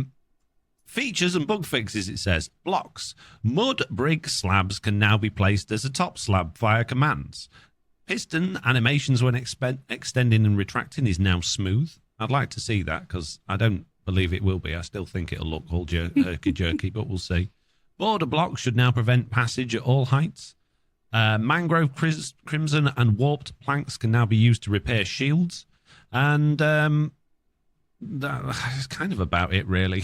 Features and bug fixes, it says. Blocks. Mud brick slabs can now be placed as a top slab via commands. Piston animations when extending and retracting is now smooth. I'd like to see that because I don't believe it will be. I still think it'll look all herky-jerky, but we'll see. Border blocks should now prevent passage at all heights. Mangrove crimson and warped planks can now be used to repair shields. And that's kind of about it, really.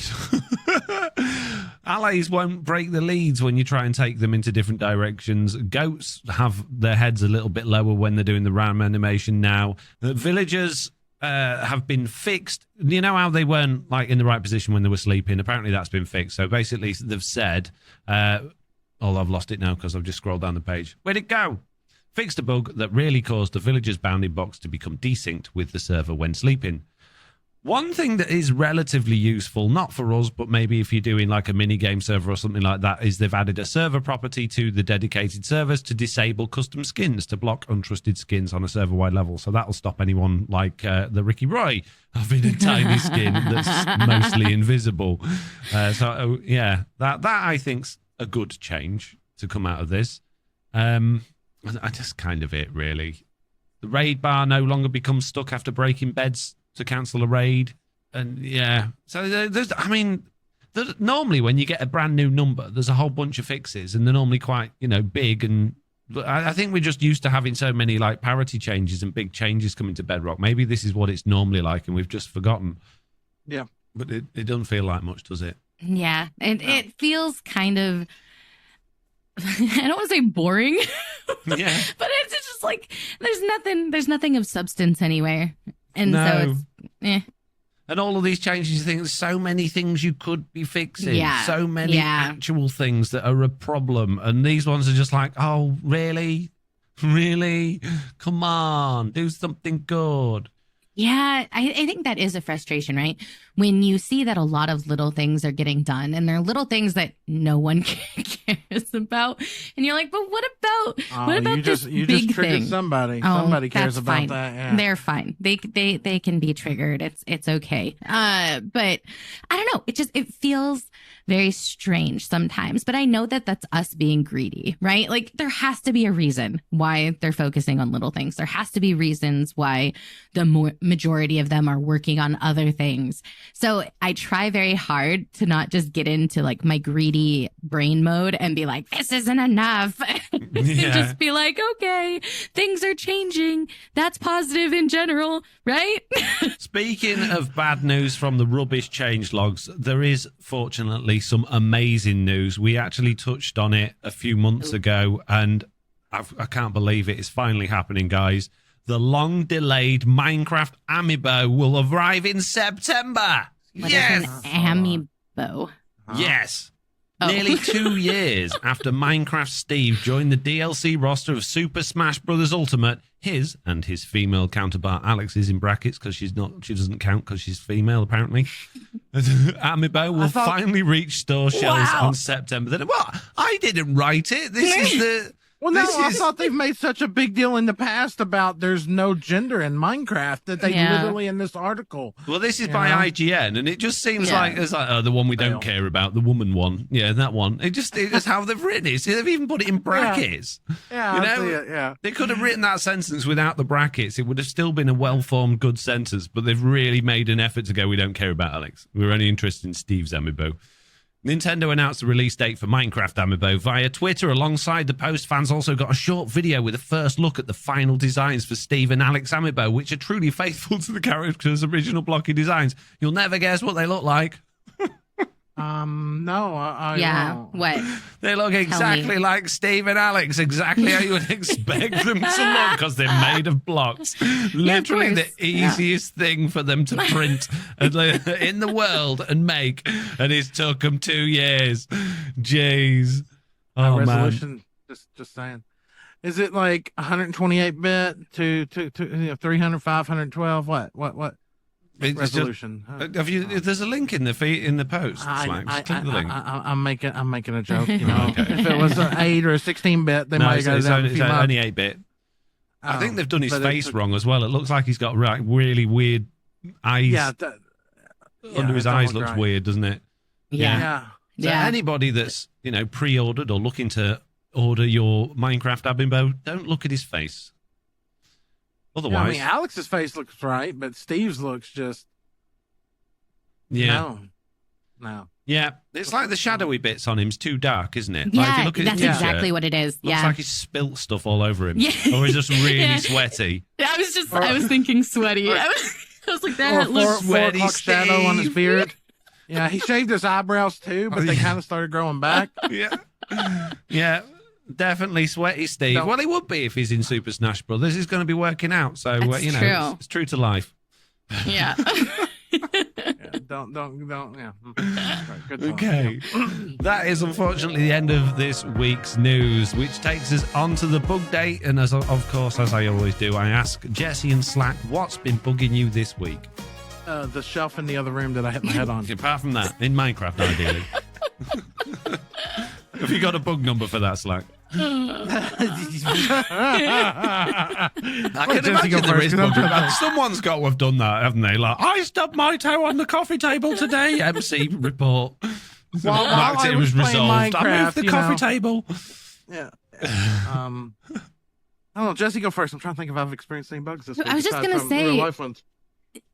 Allies won't break the leads when you try and take them into different directions. Goats have their heads a little bit lower when they're doing the ram animation now. Villagers have been fixed. You know how they weren't like in the right position when they were sleeping? Apparently that's been fixed. So basically they've said, I've lost it now because I've just scrolled down the page. Where'd it go? Fixed a bug that really caused the villager's bounding box to become desynced with the server when sleeping. One thing that is relatively useful, not for us, but maybe if you're doing like a mini game server or something like that, is they've added a server property to the dedicated servers to disable custom skins, to block untrusted skins on a server-wide level. So that'll stop anyone like the Ricky Roy having a tiny skin that's mostly invisible. That I think's a good change to come out of this. I just kind of it, really. The raid bar no longer becomes stuck after breaking beds to cancel a raid. And yeah, so normally when you get a brand new number, there's a whole bunch of fixes and they're normally quite, big and But I think we're just used to having so many like parity changes and big changes coming to Bedrock. Maybe this is what it's normally like, and we've just forgotten. Yeah, but it doesn't feel like much, does it? Yeah, and it feels kind of. I don't want to say boring, yeah, but it's just like there's nothing of substance anywhere, and no. so it's And all of these changes, you think there's so many things you could be fixing. Yeah. So many actual things that are a problem. And these ones are just like, oh, really? Really? Come on, do something good. Yeah, I think that is a frustration, right? When you see that a lot of little things are getting done and they're little things that no one cares about. And you're like, but what about this you big just triggered thing? somebody. Oh, Somebody cares that's about fine. that. Yeah. They're fine. They can be triggered. It's okay. But I don't know. It feels very strange sometimes, but I know that that's us being greedy, right? Like there has to be a reason why they're focusing on little things. There has to be reasons why the majority of them are working on other things. So I try very hard to not just get into like my greedy brain mode and be like, this isn't enough. And just be like, okay, things are changing. That's positive in general, right? Speaking of bad news from the rubbish change logs, there is fortunately some amazing news. We actually touched on it a few months ago, and I can't believe it. It's finally happening, guys. The long-delayed Minecraft Amibo will arrive in September. What yes! is an Amibo? Yes. Oh. Nearly 2 years after Minecraft Steve joined the DLC roster of Super Smash Bros. Ultimate, his and his female counterpart Alex is in brackets because she doesn't count because she's female apparently. Amibo will finally reach store shelves on September. Then what? I didn't write it. This is the. Well, no, I thought they've made such a big deal in the past about there's no gender in Minecraft that they literally in this article. Well, this is by IGN, and it just seems like it's like the one we don't care about, the woman one. Yeah, that one. It's how they've written it. See, they've even put it in brackets. Yeah, you know, they could have written that sentence without the brackets. It would have still been a well-formed, good sentence, but they've really made an effort to go, we don't care about Alex. We're only interested in Steve's Amiibo. Nintendo announced the release date for Minecraft Amiibo via Twitter. Alongside the post, fans also got a short video with a first look at the final designs for Steve and Alex Amiibo, which are truly faithful to the characters' original blocky designs. You'll never guess what they look like. No, I won't. What? They look exactly like Steve and Alex, exactly how you would expect them to look, because they're made of blocks. Literally the easiest thing for them to print in the world and make, and it's took them 2 years. Jeez. Oh, resolution, man. Just saying. Is it like 128-bit to 300, 512? What? Resolution. There's a link in the post. Click the link. I'm making a joke. You know, if it was an 8 or a 16-bit, they might have got it's only 8-bit. I think they've done his face wrong as well. It looks like he's got really weird eyes. Yeah, under his eyes looks weird, doesn't it? Yeah. So anybody that's pre-ordered or looking to order your Minecraft Amiibo, don't look at his face. Otherwise, I mean, Alex's face looks right, but Steve's looks just no. Yeah, it's like the shadowy bits on him's too dark, isn't it? Yeah, like if you look at that's exactly what it is. Looks like he's spilt stuff all over him, or he's just really sweaty. I was thinking sweaty. I was like, that looks sweaty. Shadow on his beard. Yeah, he shaved his eyebrows too, but they kind of started growing back. Yeah. Definitely sweaty Steve. No. Well, he would be if he's in Super Smash Brothers. He's going to be working out, so true. It's true to life. Yeah. Don't. Yeah. Right, okay. That is unfortunately the end of this week's news, which takes us on to the bug date. And as I always do, I ask Jessie and Slack, what's been bugging you this week? The shelf in the other room that I hit my head on. Apart from that, in Minecraft, ideally. Have you got a bug number for that, Slack? I can imagine there is bug number. Someone's got to have done that, haven't they? Like, I stubbed my toe on the coffee table today. MC report. Marked it was resolved. I moved the coffee table. Yeah. I don't know. Jessie, go first. I'm trying to think if I've experienced any bugs this week. I was just going to say, real life ones.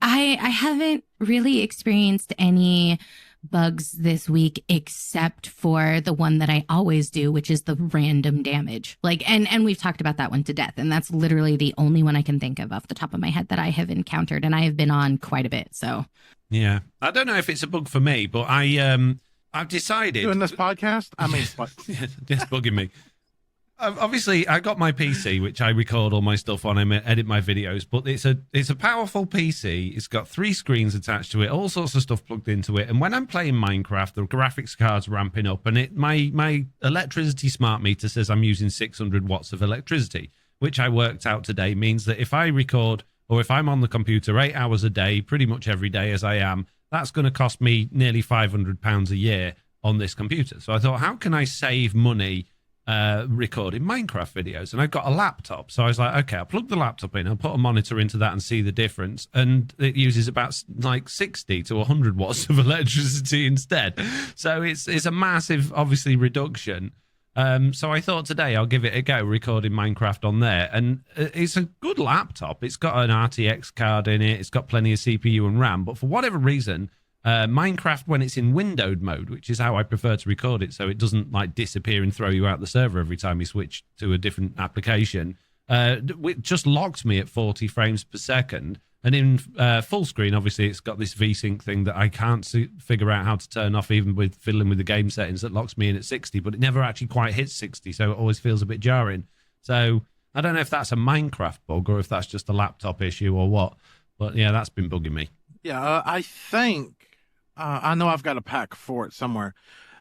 I haven't really experienced any bugs this week, except for the one that I always do, which is the random damage. Like, and we've talked about that one to death. And that's literally the only one I can think of off the top of my head that I have encountered. And I have been on quite a bit. So, yeah, I don't know if it's a bug for me, but I've decided doing this podcast. I mean, it's bugging me. Obviously, I got my PC, which I record all my stuff on. I edit my videos, but it's a powerful PC. It's got 3 screens attached to it, all sorts of stuff plugged into it. And when I'm playing Minecraft, the graphics card's ramping up, and my electricity smart meter says I'm using 600 watts of electricity, which I worked out today means that if I record or if I'm on the computer 8 hours a day, pretty much every day as I am, that's going to cost me nearly £500 a year on this computer. So I thought, how can I save money recording Minecraft videos? And I've got a laptop, so I was like, okay, I'll plug the laptop in, I'll put a monitor into that and see the difference, and it uses about like 60 to 100 watts of electricity instead. So it's a massive, obviously, reduction. So I thought today I'll give it a go recording Minecraft on there, and it's a good laptop. It's got an RTX card in it, it's got plenty of CPU and RAM, but for whatever reason, Minecraft, when it's in windowed mode, which is how I prefer to record it, so it doesn't like disappear and throw you out the server every time you switch to a different application, it just locks me at 40 frames per second. And in full screen, obviously, it's got this VSync thing that I can't figure out how to turn off, even with fiddling with the game settings, that locks me in at 60, but it never actually quite hits 60, so it always feels a bit jarring. So I don't know if that's a Minecraft bug or if that's just a laptop issue or what, but yeah, that's been bugging me. Yeah, I think I know I've got a pack for it somewhere.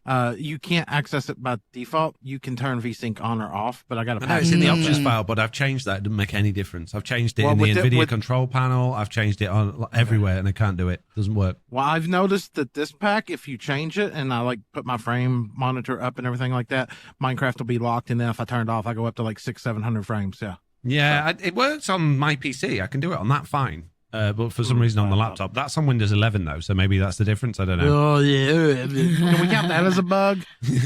You can't access it by default. You can turn VSync on or off, but I got a pack. I know it's in the options file, but I've changed that. It didn't make any difference. I've changed it in the NVIDIA control panel. I've changed it on everywhere, and I can't do it. It doesn't work. Well, I've noticed that this pack, if you change it, and I like put my frame monitor up and everything like that, Minecraft will be locked, and then if I turn it off, I go up to like 600-700 frames. Yeah. Yeah, it works on my PC. I can do it on that fine. But for some reason on the laptop, that's on Windows 11 though, so maybe that's the difference. I don't know. Oh yeah, can we count that as a bug?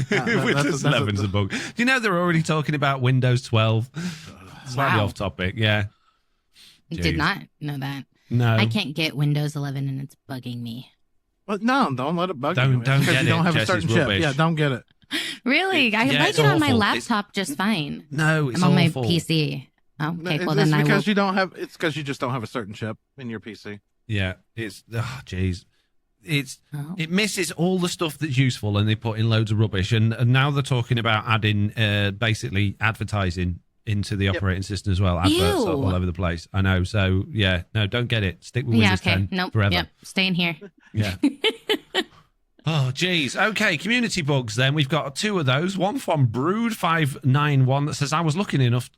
Windows 11 is a bug. Do you know they're already talking about Windows 12? Slightly off topic, yeah. Jeez. Did not know that. No, I can't get Windows 11 and it's bugging me. But no, don't let it bug you. Don't get you don't it. have Jessie's a certain chip. rubbish. Yeah, don't get it. Really? I like it on my laptop just fine. No, it's I'm on awful. my PC. Oh, okay, well it's then because you don't have. It's because you just don't have a certain chip in your PC. Yeah, it's jeez. It misses all the stuff that's useful, and they put in loads of rubbish. And now they're talking about adding basically advertising into the operating system as well. Adverts all over the place. I know. So yeah, no, don't get it. Stick with Windows 10 forever. Yep, staying here. Yeah. Oh, geez. Okay, community bugs then. We've got 2 of those. One from Brood591 that says, I was looking enough...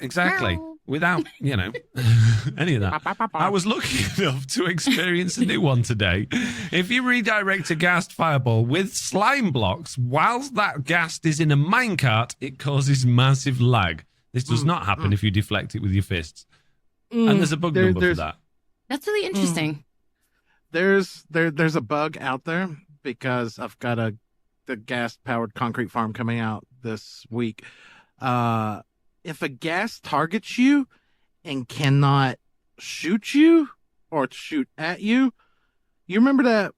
Exactly. Without, any of that. I was lucky enough to experience a new one today. If you redirect a ghast fireball with slime blocks whilst that ghast is in a minecart, it causes massive lag. This does not happen if you deflect it with your fists. And there's a bug number for that. That's really interesting. There's a bug out there because I've got the gas-powered concrete farm coming out this week. If a gas targets you and cannot shoot you or shoot at you, you remember that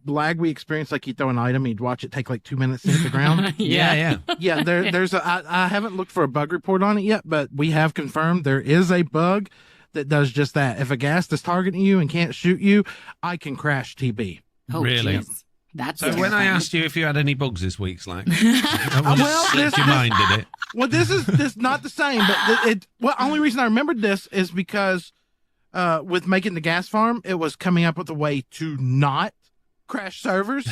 lag we experienced? Like you throw an item, you'd watch it take like 2 minutes to hit the ground. Yeah. There's I haven't looked for a bug report on it yet, but we have confirmed there is a bug that does just that. If a ghast is targeting you and can't shoot you, I can crash TB. Oh, really? Geez. That's so when I asked you if you had any bugs this week, Slack, slipped your mind, did it? Well, this is not the same, but only reason I remembered this is because with making the gas farm, it was coming up with a way to not crash servers.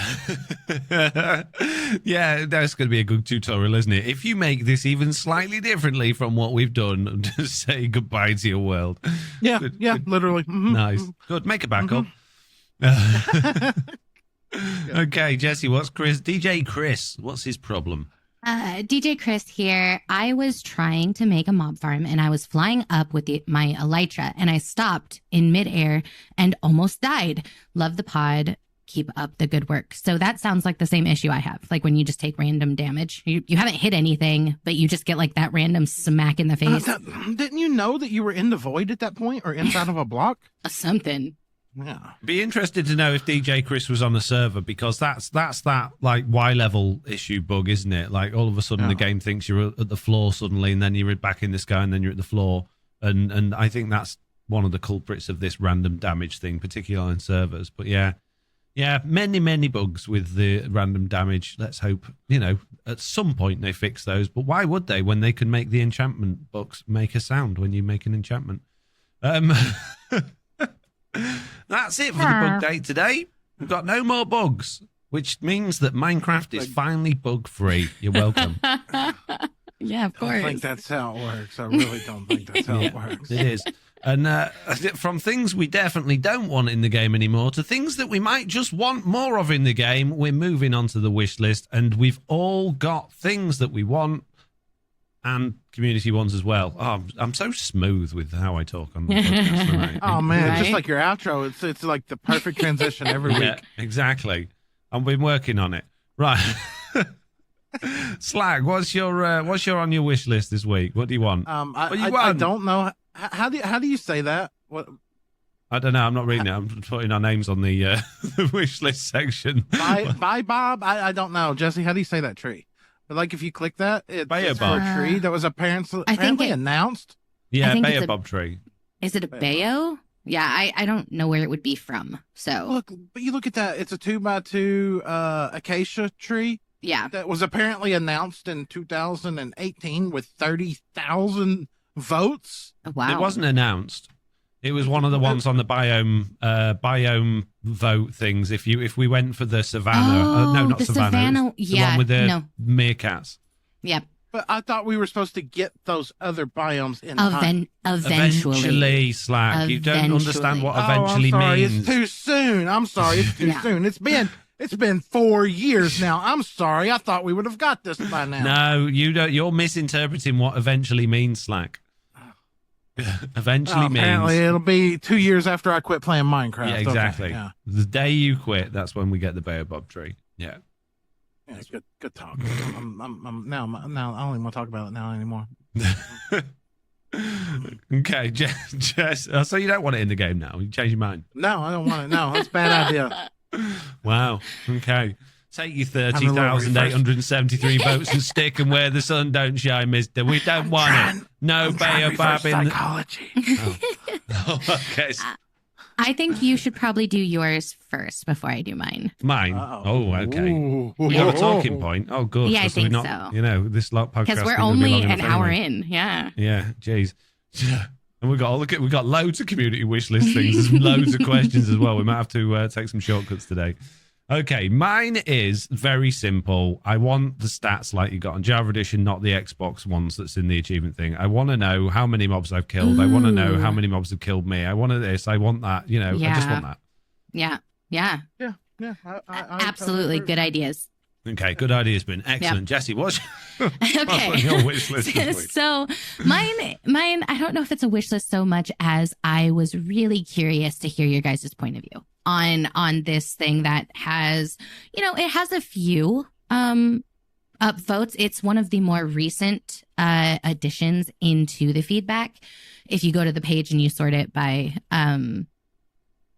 Yeah, that's going to be a good tutorial, isn't it? If you make this even slightly differently from what we've done, just say goodbye to your world. Yeah, good. Literally. Mm-hmm. Nice. Good. Make a backup. Okay, Jessie, what's DJ Chris, what's his problem? DJ Chris here. I was trying to make a mob farm and I was flying up with my elytra and I stopped in midair and almost died. Love the pod. keep up the good work. So that sounds like the same issue I have. Like when you just take random damage, you haven't hit anything, but you just get like that random smack in the face. Didn't you know that you were in the void at that point or inside of a block? Something. Yeah. Be interested to know if DJ Chris was on the server, because that's that like Y level issue bug, isn't it? Like all of a sudden the game thinks you're at the floor suddenly, and then you're back in the sky, and then you're at the floor. And I think that's one of the culprits of this random damage thing, particularly on servers. But yeah, many bugs with the random damage. Let's hope, at some point they fix those. But why would they when they can make the enchantment books make a sound when you make an enchantment? That's it for the bug date today. We've got no more bugs, which means that Minecraft is finally bug free. You're welcome. Yeah, of course. I don't think that's how it works. I really don't think that's how it works. It is. And from things we definitely don't want in the game anymore to things that we might just want more of in the game, we're moving on to the wish list, and we've all got things that we want and community ones as well. Oh, I'm so smooth with how I talk on the podcast tonight. Oh, man, Right? just like your outro. It's like the perfect transition every Yeah, week. exactly. I've been working on it. Right. Slack, what's your on your wish list this week? What do you want? I don't know. How do you say that? What? I don't know. I'm not reading it. I'm putting our names on the the wish list section. Bye, Bob. I don't know. Jesse, how do you say that tree? But like if you click that, it's for a tree that was apparently announced. Yeah, I think baobab tree. Is it a bayo? Yeah, I don't know where it would be from. So But you look at that. It's a 2x2 acacia tree. yeah. That was apparently announced in 2018 with 30,000 votes. Wow. It wasn't announced. It was one of the ones on the biome vote things. If we went for the savannah, no, not the savannah. Yeah, the one with the no. meerkats. Yep. But I thought we were supposed to get those other biomes in time. Eventually. Slack. You don't understand what I'm eventually sorry. means. It's too soon. I'm sorry. It's too soon. It's been 4 years now. I'm sorry. I thought we would have got this by now. No, you don't. You're misinterpreting what eventually means, Slack. Eventually means. Apparently, it'll be 2 years after I quit playing Minecraft. Yeah, exactly. Okay, yeah. The day you quit, that's when we get the baobab tree. Yeah. Yeah, good talk. I'm now I don't even want to talk about it now anymore. Okay, Jess. So you don't want it in the game now? You change your mind? No, I don't want it. No, that's a bad idea. Wow. Okay. Take your 30,873 votes and stick them where the sun don't shine, mister. We don't want it. No baobab in the... psychology. Oh, okay. I think you should probably do yours first before I do mine. Mine? Uh-oh. Oh, okay. Ooh. We got a talking point. Oh, good. Yeah, I So we're think not, so. This lot podcast Because we're is gonna be only long an enough hour anyway. in. Yeah. Yeah, jeez. And we got loads of community wish list things. There's loads of questions as well. We might have to take some shortcuts today. Okay, mine is very simple. I want the stats like you got on Java Edition, not the Xbox ones that's in the achievement thing. I want to know how many mobs I've killed. I want to know how many mobs have killed me. I want this. I want that. I just want that. Yeah. Yeah. I Absolutely. Good ideas. Okay, good idea has been excellent. Jesse, what's Okay. on your wish list this week? So mine, I don't know if it's a wish list so much as I was really curious to hear your guys' point of view on this thing that has, it has a few upvotes. It's one of the more recent additions into the feedback. If you go to the page and you sort it by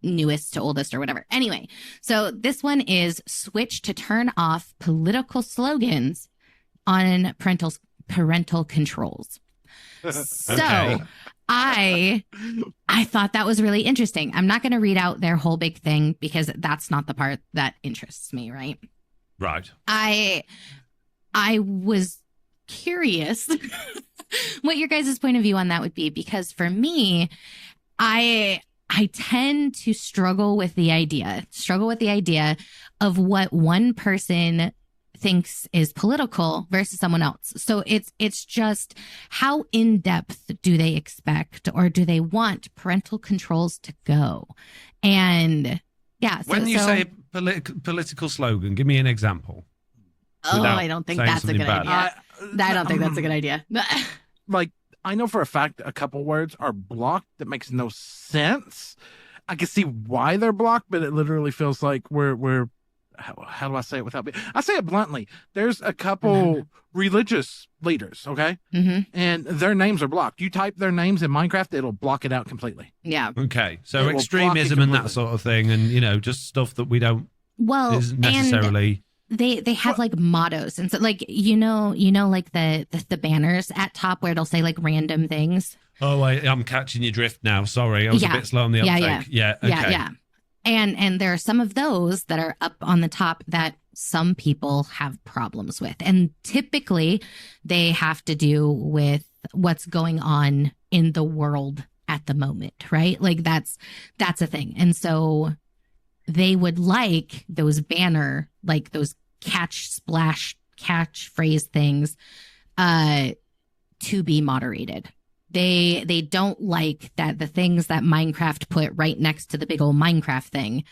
newest to oldest or whatever. Anyway, so this one is switch to turn off political slogans on parental controls. So Okay. I thought that was really interesting. I'm not going to read out their whole big thing because that's not the part that interests me, right? Right. I was curious what your guys' point of view on that would be, because for me, I tend to struggle with the idea of what one person thinks is political versus someone else. So it's just how in depth do they expect or do they want parental controls to go? And yeah. When you say political slogan, give me an example. Oh, I don't think that's a good idea. I don't think that's a good idea. Like, I know for a fact a couple words are blocked that makes no sense. I can see why they're blocked, but it literally feels like we're how do I say it without being, I say it bluntly. There's a couple religious leaders, okay? And their names are blocked. You type their names in Minecraft, it'll block it out completely. Yeah. Okay. So extremism and that sort of thing, and just stuff that we don't isn't necessarily. They have like mottos, and so like like the banners at top where it'll say like random things. Oh, I'm catching your drift now. Sorry, I was a bit slow on the uptake. Yeah. Okay. Yeah. And there are some of those that are up on the top that some people have problems with. And typically they have to do with what's going on in the world at the moment, right? Like that's a thing. And so they would like those banner, like those catchphrase things to be moderated. They don't like that the things that Minecraft put right next to the big old Minecraft thing,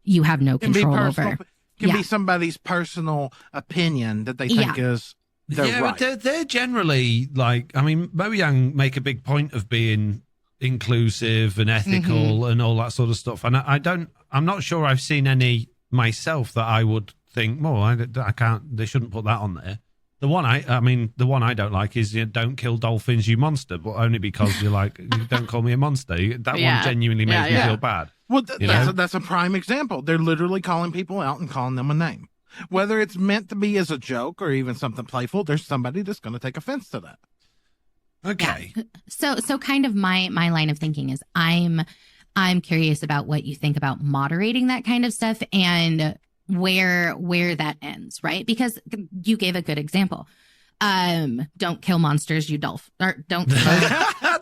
you have no control over. Can be somebody's personal opinion that they think is their right. But they're generally like, I mean, Mojang make a big point of being inclusive and ethical and all that sort of stuff. And I'm not sure I've seen any myself that I would think, I can't, they shouldn't put that on there. The one I don't like is don't kill dolphins, you monster, but only because you're like, don't call me a monster. That one genuinely makes me feel bad. Well, that's a prime example. They're literally calling people out and calling them a name. Whether it's meant to be as a joke or even something playful, there's somebody that's going to take offense to that. Okay. Yeah. So kind of my line of thinking is I'm curious about what you think about moderating that kind of stuff and where that ends, right? Because you gave a good example. Don't kill monsters, you dolphin. Or don't kill,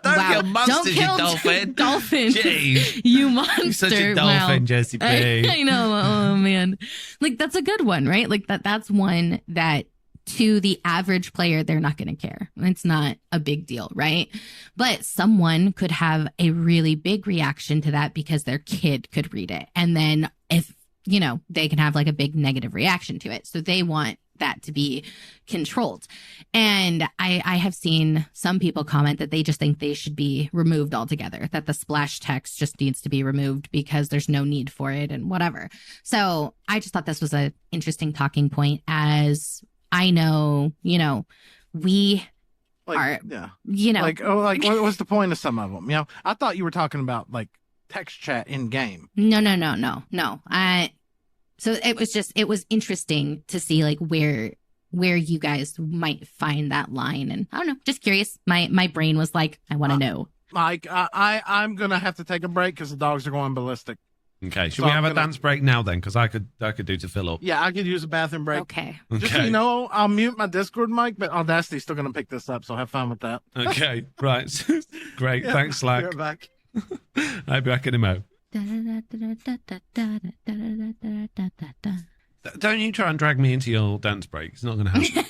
kill monsters, you dolphin. Dolphin. Jeez. You monster. You're such a dolphin, Jessiie B. I know. Oh man. Like that's a good one, right? Like that's one that to the average player, they're not going to care. It's not a big deal, right? But someone could have a really big reaction to that because their kid could read it. And then if they can have like a big negative reaction to it. So they want that to be controlled. And I have seen some people comment that they just think they should be removed altogether, that the splash text just needs to be removed because there's no need for it and whatever. So I just thought this was an interesting talking point, as I know, we are, what's the point of some of them? I thought you were talking about like text chat in game. No. So it was interesting to see like where you guys might find that line. And I don't know, just curious. My brain was like, I want to know. Mike, I'm going to have to take a break because the dogs are going ballistic. Okay. Should we have a dance break now then? Because I could do to fill up. Yeah, I could use a bathroom break. Okay. Just so you know, I'll mute my Discord mic, but Audacity's still going to pick this up, so have fun with that. Okay. Right. Great. Thanks, Slack. You're back. I'll be back in a mo. Don't you try and drag me into your dance break. It's not going to happen.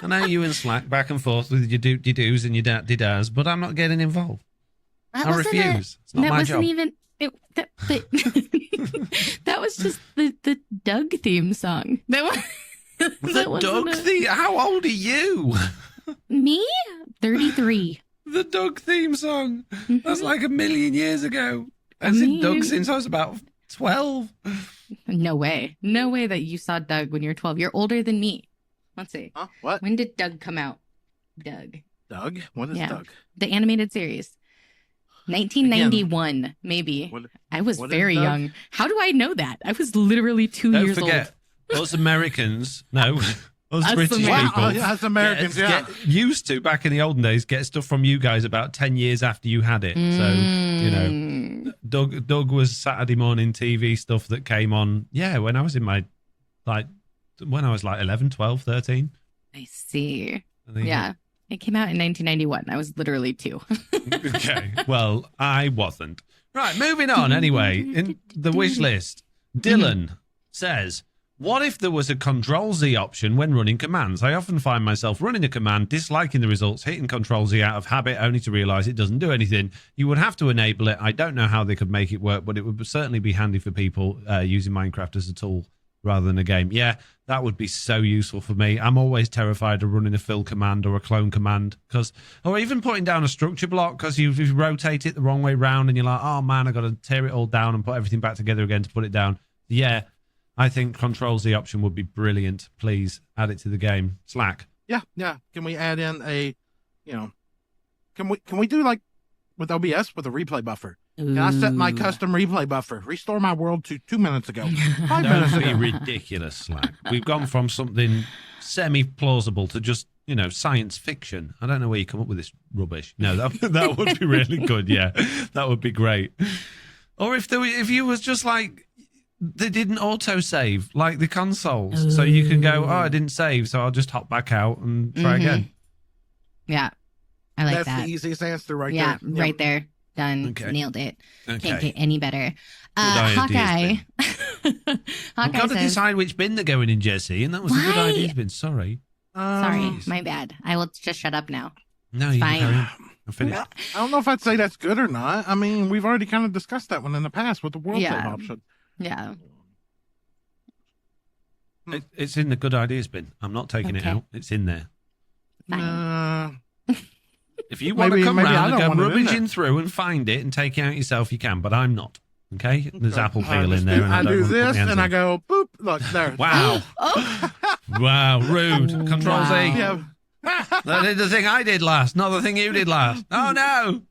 I know you and Slack back and forth with your do's and your da-di-das, but I'm not getting involved. I refuse. It's not my job. That was just the Doug theme song. The Doug theme? How old are you? Me? 33. The Doug theme song. That's like a million years ago. I've seen Doug since I was about 12. No way. No way that you saw Doug when you were 12. You're older than me. Let's see. Huh? What? When did Doug come out? Doug? What is Doug? The animated series. 1991, again, maybe. I was very young. How do I know that? I was literally 2 years old. Don't forget, us Americans, us British people, us Americans, get used to, back in the olden days, get stuff from you guys about 10 years after you had it. So, Doug was Saturday morning TV stuff that came on, when I was in my, when I was 11, 12, 13. I see. Yeah. It came out in 1991. I was literally 2. Okay. Well, I wasn't. Right, moving on anyway. In the wish list, Dylan says, what if there was a Control-Z option when running commands? I often find myself running a command, disliking the results, hitting Control-Z out of habit, only to realize it doesn't do anything. You would have to enable it. I don't know how they could make it work, but it would certainly be handy for people using Minecraft as a tool rather than a game. Yeah, that would be so useful for me. I'm always terrified of running a fill command or a clone command, or even putting down a structure block, because you rotate it the wrong way round and you're like, oh man, I've got to tear it all down and put everything back together again to put it down. Yeah, I think Control Z option would be brilliant. Please add it to the game. Slack. Yeah. Can we add in can we do like with OBS with a replay buffer? Can I set my custom replay buffer? Restore my world to 2 minutes ago. 5 minutes Don't ago. be ridiculous, Slack. We've gone from something semi-plausible to just, science fiction. I don't know where you come up with this rubbish. No, that would be really good, yeah. That would be great. Or if you was just like, they didn't auto-save, like the consoles. So you can go, I didn't save, so I'll just hop back out and try again. Yeah, I like that. That's the easiest answer right there. Yeah, right there. Done. Okay. Nailed it. Okay. Can't get any better. Hawkeye. Hawkeye I've got to decide which bin they're going in, Jessie, and that was a good idea bin. Sorry. Sorry, my bad. I will just shut up now. No, you can carry on. I'm finished. I don't know if I'd say that's good or not. I mean, we've already kind of discussed that one in the past with the world save option. Yeah. It's in the good ideas bin. I'm not taking it out. It's in there. If you want to come round and go rummaging through and find it and take it out yourself, you can, but I'm not. Okay? There's apple peel in there. I do this and I go, boop, look, there. Wow. Wow, rude. Control Z. Yeah. That did the thing I did last, not the thing you did last. Oh, no.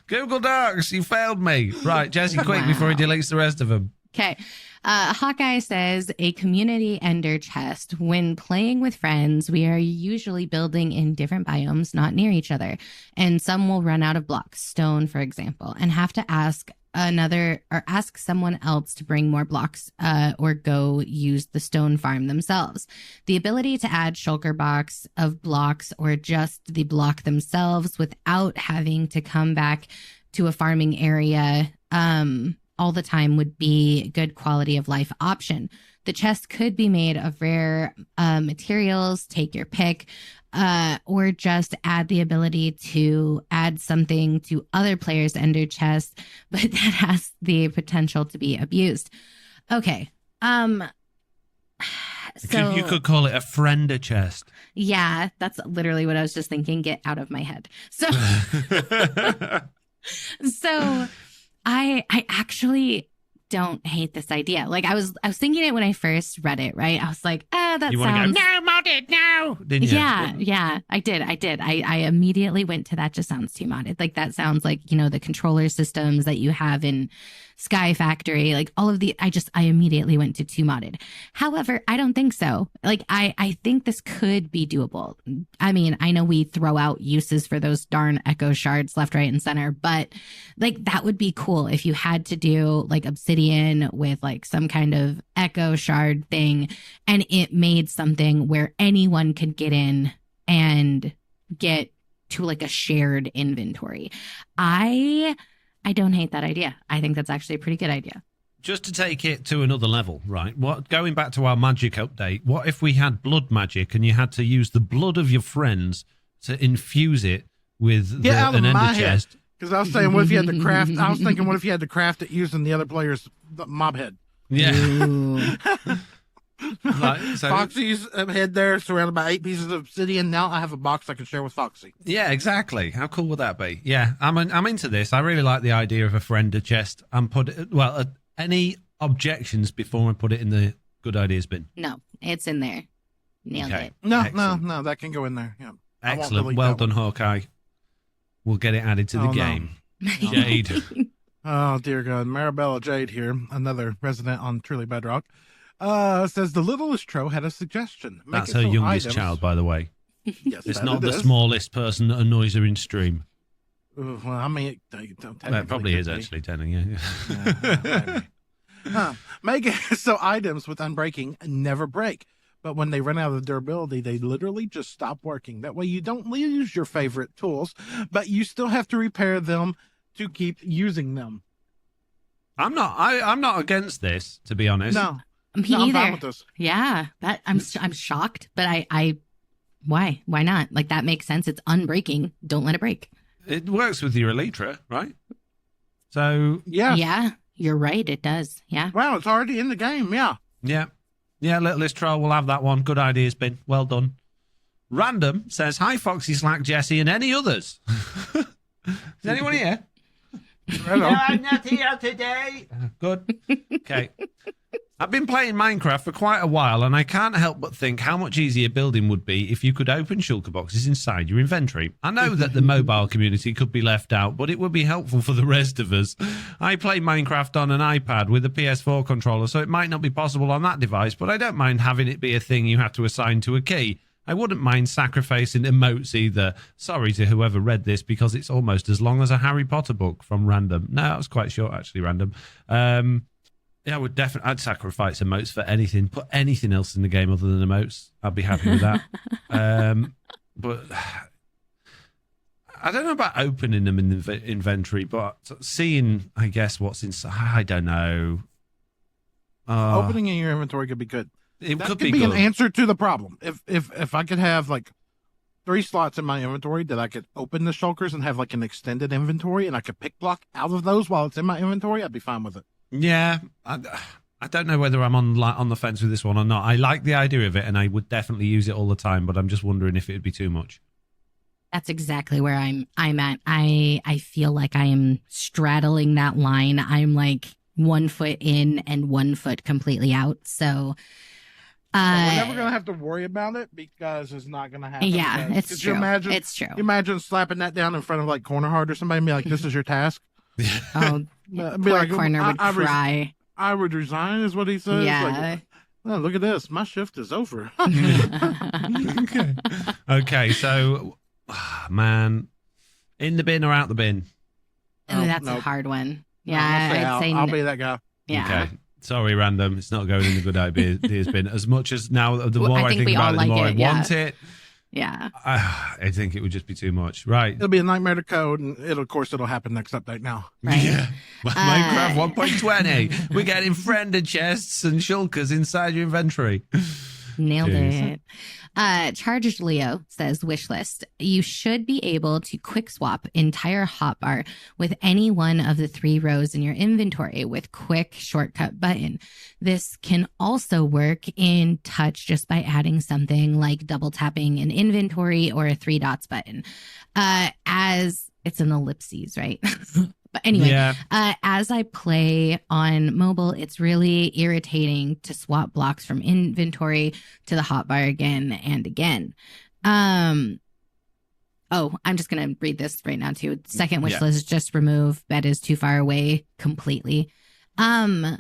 Google Docs, you failed me. Right, Jessie, quick before he deletes the rest of them. Okay. Hawkeye says a community ender chest. When playing with friends, we are usually building in different biomes, not near each other. And some will run out of blocks, stone, for example, and have to ask someone else to bring more blocks or go use the stone farm themselves. The ability to add shulker box of blocks or just the block themselves without having to come back to a farming area all the time would be a good quality of life option. The chest could be made of rare materials, take your pick, or just add the ability to add something to other players' ender chests, but that has the potential to be abused. Okay. So you could call it a friender chest. Yeah, that's literally what I was just thinking. Get out of my head. So I actually don't hate this idea. Like I was thinking it when I first read it, right? I was like, that you sounds... No, modded, no! Didn't you? Yeah, I did. I immediately went to that just sounds too modded. Like that sounds like, the controller systems that you have in Sky Factory, like all of the, I immediately went to too modded. However, I don't think so. Like, I think this could be doable. I mean, I know we throw out uses for those darn echo shards left, right, and center, but like that would be cool if you had to do like obsidian with like some kind of echo shard thing and it made something where anyone could get in and get to like a shared inventory. I don't hate that idea. I think that's actually a pretty good idea. Just to take it to another level, right? Going back to our magic update, what if we had blood magic and you had to use the blood of your friends to infuse it with an ender chest? Because I was saying, what if you had to craft? I was thinking, what if you had to craft it using the other player's mob head? Yeah. Foxy's head there, surrounded by 8 pieces of obsidian. Now I have a box I can share with Foxy. Yeah, exactly. How cool would that be? Yeah, I'm into this. I really like the idea of a friender chest. And any objections before I put it in the good ideas bin? No, it's in there. Nailed it. No, that can go in there. Yeah. Excellent. Well done, Hawkeye. We'll get it added to the game. No. Jade. Oh, dear God. Marabella Jade here, another resident on Truly Bedrock. Says the littlest Tro had a suggestion. That's her youngest child, by the way. Yes, it's not the smallest person that annoys her in stream. Well, I mean, it probably is actually, technically. Yeah. Make it so items with unbreaking never break, but when they run out of durability, they literally just stop working. That way, you don't lose your favorite tools, but you still have to repair them to keep using them. I'm not against this, to be honest. No. Me either. Yeah, I'm shocked, but why not? Like that makes sense. It's unbreaking. Don't let it break. It works with your Elytra, right? So yeah, you're right. It does. Yeah. Wow, it's already in the game. Yeah. Yeah. Yeah, Little List Troll, we'll have that one. Good idea, Spin. Well done. Random says, hi, Foxy, Slack, Jessie, and any others. Is anyone here? Hello. No, I'm not here today. Good. Okay. I've been playing Minecraft for quite a while, and I can't help but think how much easier building would be if you could open shulker boxes inside your inventory. I know that the mobile community could be left out, but it would be helpful for the rest of us. I play Minecraft on an iPad with a PS4 controller, so it might not be possible on that device, but I don't mind having it be a thing you have to assign to a key. I wouldn't mind sacrificing emotes either. Sorry to whoever read this, because it's almost as long as a Harry Potter book from Random. No, that was quite short, actually, Random. Yeah, I'd sacrifice emotes for anything. Put anything else in the game other than emotes. I'd be happy with that. But I don't know about opening them in the inventory, but seeing, I guess, what's inside, I don't know. Opening in your inventory could be good. It that could be good. An answer to the problem. If I could have like 3 slots in my inventory that I could open the shulkers and have like an extended inventory, and I could pick block out of those while it's in my inventory, I'd be fine with it. Yeah, I don't know whether I'm on the fence with this one or not. I like the idea of it, and I would definitely use it all the time, but I'm just wondering if it would be too much. That's exactly where I'm at. I feel like I am straddling that line. I'm like 1 foot in and 1 foot completely out. So we're never gonna have to worry about it because it's not gonna happen. Yeah, it's true. It's true. You imagine slapping that down in front of like Corner Hard or somebody and be like, "This is your task." Oh, poor like, Corner would cry. I would resign, is what he says. Yeah. Like, oh, look at this. My shift is over. Okay, so, man, in the bin or out the bin? Oh, that's a hard one. Yeah, I'll be that guy. Yeah. Okay. Sorry, Random. It's not going in the good ideas bin. As much as now, the more I think about it, the more I want it. Yeah. I think it would just be too much. Right. It'll be a nightmare to code, and of course, it'll happen next update now. Right. Yeah. Minecraft 1.20. We're getting friended chests and shulkers inside your inventory. Nailed it. Charged Leo says, wish list. You should be able to quick swap entire hotbar with any one of the 3 rows in your inventory with quick shortcut button. This can also work in touch just by adding something like double tapping an inventory or a 3 dots button. As it's an ellipses, right? But anyway, as I play on mobile, it's really irritating to swap blocks from inventory to the hotbar again and again. I'm just going to read this right now too. Second wish list, just remove bed is too far away completely. I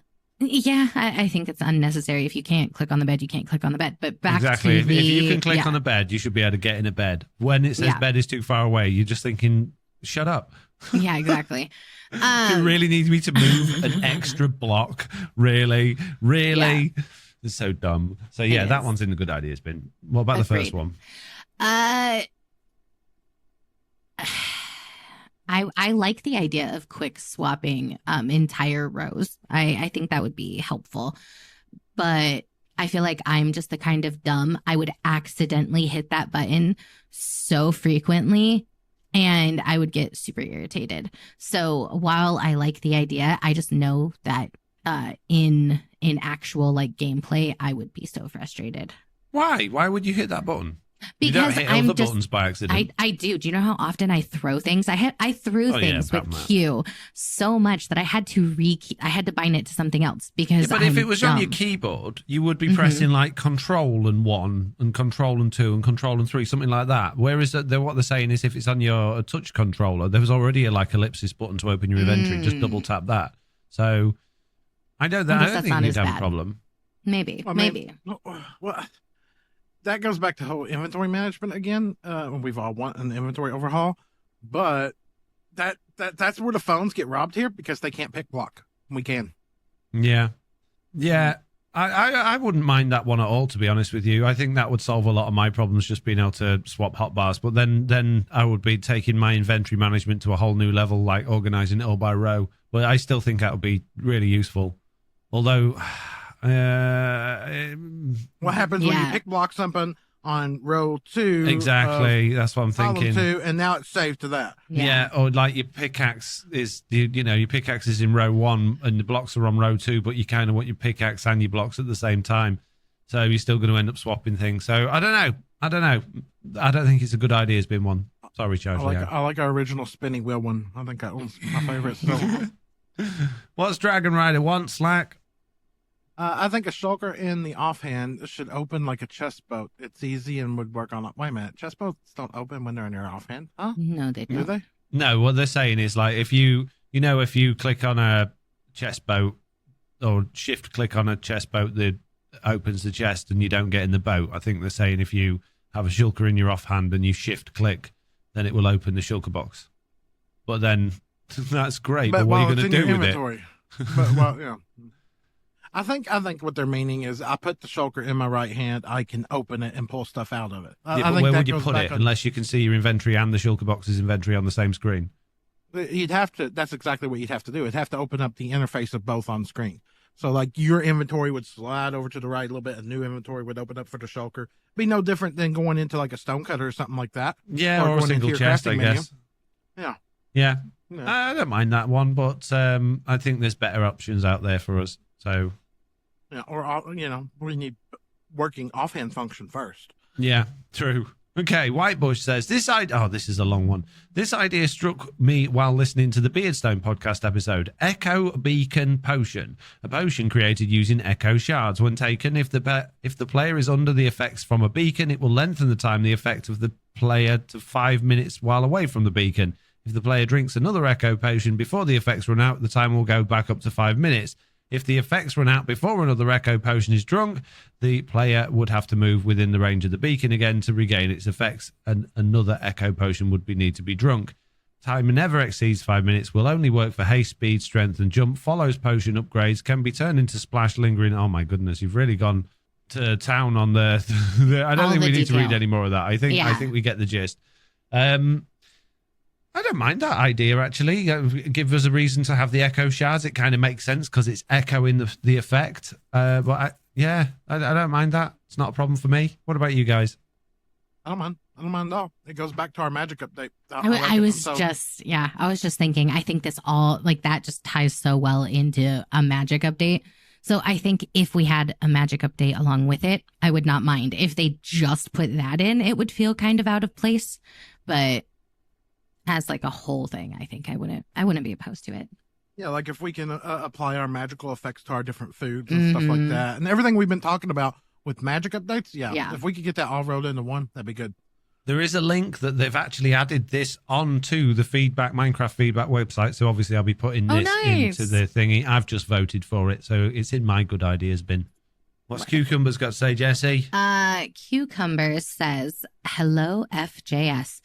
think it's unnecessary. If you can't click on the bed, you can't click on the bed. But back to if you can click on a bed, you should be able to get in a bed. When it says bed is too far away, you're just thinking, shut up. Yeah, exactly. You really need me to move an extra block? Really? Yeah. It's so dumb. So yeah, that one's in the good ideas bin. What about the first one? I like the idea of quick swapping entire rows. I think that would be helpful. But I feel like I'm just the kind of dumb, I would accidentally hit that button so frequently and I would get super irritated. So while I like the idea, I just know that in actual like gameplay, I would be so frustrated. Why? Why would you hit that button? Because you don't hit other buttons by accident. I do. Do you know how often I throw things? I threw things with Q so much that I had to I had to bind it to something else because. But if it was on your keyboard, you would be pressing like Control and 1 and Control and 2 and Control and 3, something like that. Whereas what they're saying is if it's on your touch controller, there was already a like ellipsis button to open your inventory. Just double tap that. So I don't think you'd have a problem. Maybe. Well, that goes back to whole inventory management again. We've all want an inventory overhaul, but that's where the phones get robbed here because they can't pick block. We can. Yeah. I wouldn't mind that one at all, to be honest with you. I think that would solve a lot of my problems, just being able to swap hotbars. But then I would be taking my inventory management to a whole new level, like organizing it all by row. But I still think that would be really useful. Although, what happens when you pick block something on row 2? Exactly, that's what I'm thinking. 2, and now it's saved to that. Yeah, or like your pickaxe is, your pickaxe is in row 1 and the blocks are on row 2, but you kind of want your pickaxe and your blocks at the same time. So you're still going to end up swapping things. So I don't know. I don't think it's a good idea. Has been one. Sorry, Charles. I like our original spinning wheel one. I think that one's my favorite still. What's Dragon Rider want, Slack? I think a shulker in the offhand should open like a chest boat. It's easy and would work on it. Wait a minute. Chest boats don't open when they're in your offhand? Huh? No, they don't. Do they? No, what they're saying is like if you click on a chest boat or shift click on a chest boat that opens the chest and you don't get in the boat. I think they're saying if you have a shulker in your offhand and you shift click, then it will open the shulker box. But then that's great. But what are you going to do with inventory. But, well, yeah. I think what they're meaning is I put the shulker in my right hand, I can open it and pull stuff out of it. Yeah, but where would you put it unless you can see your inventory and the shulker box's inventory on the same screen? You'd have to. That's exactly what you'd have to do. It'd have to open up the interface of both on screen. So like your inventory would slide over to the right a little bit, a new inventory would open up for the shulker. Be no different than going into like a stonecutter or something like that. Yeah, or a single chest, I guess. Yeah. Yeah. I don't mind that one, but I think there's better options out there for us. So. Yeah, or we need working offhand function first. Yeah, true. Okay, Whitebush says, this is a long one. This idea struck me while listening to the Beardstone podcast episode, Echo Beacon Potion. A potion created using echo shards. When taken, if the player is under the effects from a beacon, it will lengthen the time the effect of the player to 5 minutes while away from the beacon. If the player drinks another echo potion before the effects run out, the time will go back up to 5 minutes. If the effects run out before another echo potion is drunk, the player would have to move within the range of the beacon again to regain its effects, and another echo potion would need to be drunk. Time never exceeds 5 minutes, will only work for haste, speed, strength, and jump. Follows potion upgrades, can be turned into splash, lingering. Oh my goodness, you've really gone to town on the I don't think we need to read any more of that. I think we get the gist. I don't mind that idea, actually. Give us a reason to have the echo shards. It kind of makes sense because it's echoing the effect. But I don't mind that. It's not a problem for me. What about you guys? I don't mind at all. It goes back to our magic update. I was just thinking, I think this all, like, that just ties so well into a magic update. So I think if we had a magic update along with it, I would not mind. If they just put that in, it would feel kind of out of place. But as like a whole thing, I think I wouldn't be opposed to it. Yeah, like if we can apply our magical effects to our different foods and stuff like that, and everything we've been talking about with magic updates. Yeah, if we could get that all rolled into one, that'd be good. There is a link that they've actually added this onto the Minecraft feedback website. So obviously I'll be putting this into the thingy. I've just voted for it, so it's in my good ideas bin. What's Cucumbers got to say, Jessie? Cucumbers says, hello, FJS.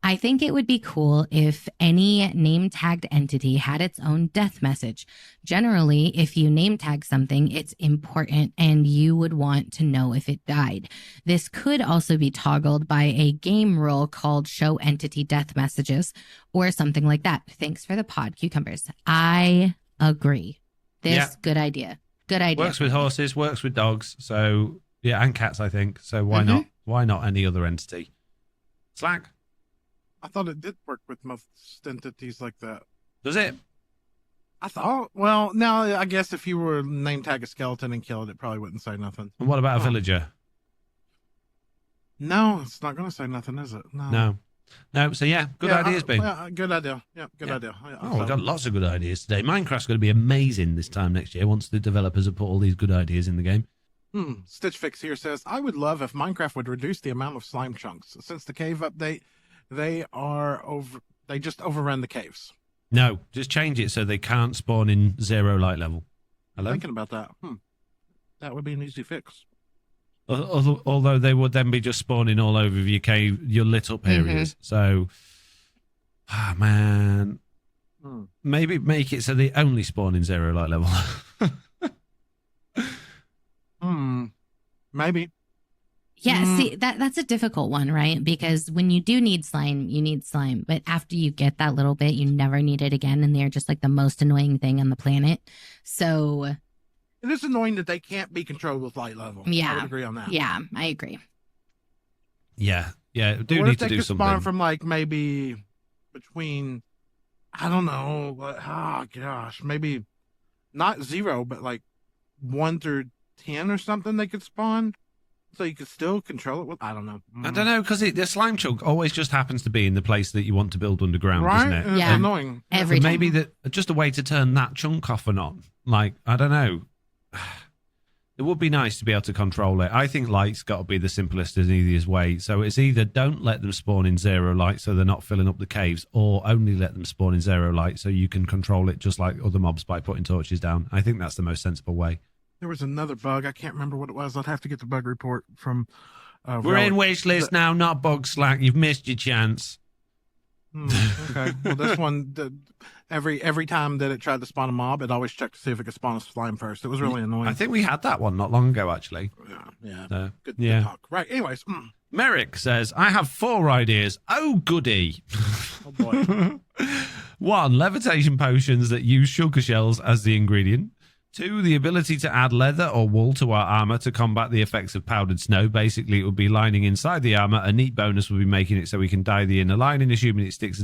I think it would be cool if any name-tagged entity had its own death message. Generally, if you name-tag something, it's important and you would want to know if it died. This could also be toggled by a game rule called Show Entity Death Messages or something like that. Thanks for the pod, Cucumbers. I agree. Good idea. Good idea. Works with horses, works with dogs. So, yeah, and cats, I think. So why not? Why not any other entity? Slack? I thought it did work with most entities like that. Does it? I thought. Well, now I guess if you were name tag a skeleton and kill it, it probably wouldn't say nothing. And what about a villager? No, it's not going to say nothing, is it? No. So yeah, good ideas, Ben. Good idea. Yeah, good idea. We've got lots of good ideas today. Minecraft's going to be amazing this time next year once the developers have put all these good ideas in the game. Stitch Fix here says, I would love if Minecraft would reduce the amount of slime chunks. Since the cave update, they just overrun the caves. No, just change it so they can't spawn in 0 light level. Hello? Thinking about that. That would be an easy fix. Although they would then be just spawning all over your cave, your lit up areas. So, man, maybe make it so they only spawn in 0 light level. Maybe. Yeah, see, that's a difficult one, right? Because when you do need slime, you need slime. But after you get that little bit, you never need it again. And they're just like the most annoying thing on the planet. So it is annoying that they can't be controlled with light level. Yeah. I would agree on that. Yeah, I agree. Yeah. Need to do something. What if they could spawn from like maybe between, I don't know, maybe not 0, but like 1 through 10 or something they could spawn. So you could still control it with, I don't know. I don't know, because the slime chunk always just happens to be in the place that you want to build underground, right? doesn't it? It's Yeah. annoying. Every So time. maybe just a way to turn that chunk off and on. Like, I don't know. It would be nice to be able to control it. I think light's got to be the simplest and easiest way. So it's either don't let them spawn in 0 light so they're not filling up the caves, or only let them spawn in 0 light so you can control it just like other mobs by putting torches down. I think that's the most sensible way. There was another bug. I can't remember what it was. I'd have to get the bug report from. We're in wish list now, not bug Slack. You've missed your chance. Okay. Well, this one, every time that it tried to spawn a mob, it always checked to see if it could spawn a slime first. It was really annoying. I think we had that one not long ago, actually. Yeah. Good yeah. talk. Right. Anyways. Merrick says, I have 4 ideas. Oh, goody. Oh, boy. 1, levitation potions that use sugar shells as the ingredient. 2, the ability to add leather or wool to our armor to combat the effects of powdered snow. Basically, it would be lining inside the armor. A neat bonus would be making it so we can dye the inner lining, assuming it sticks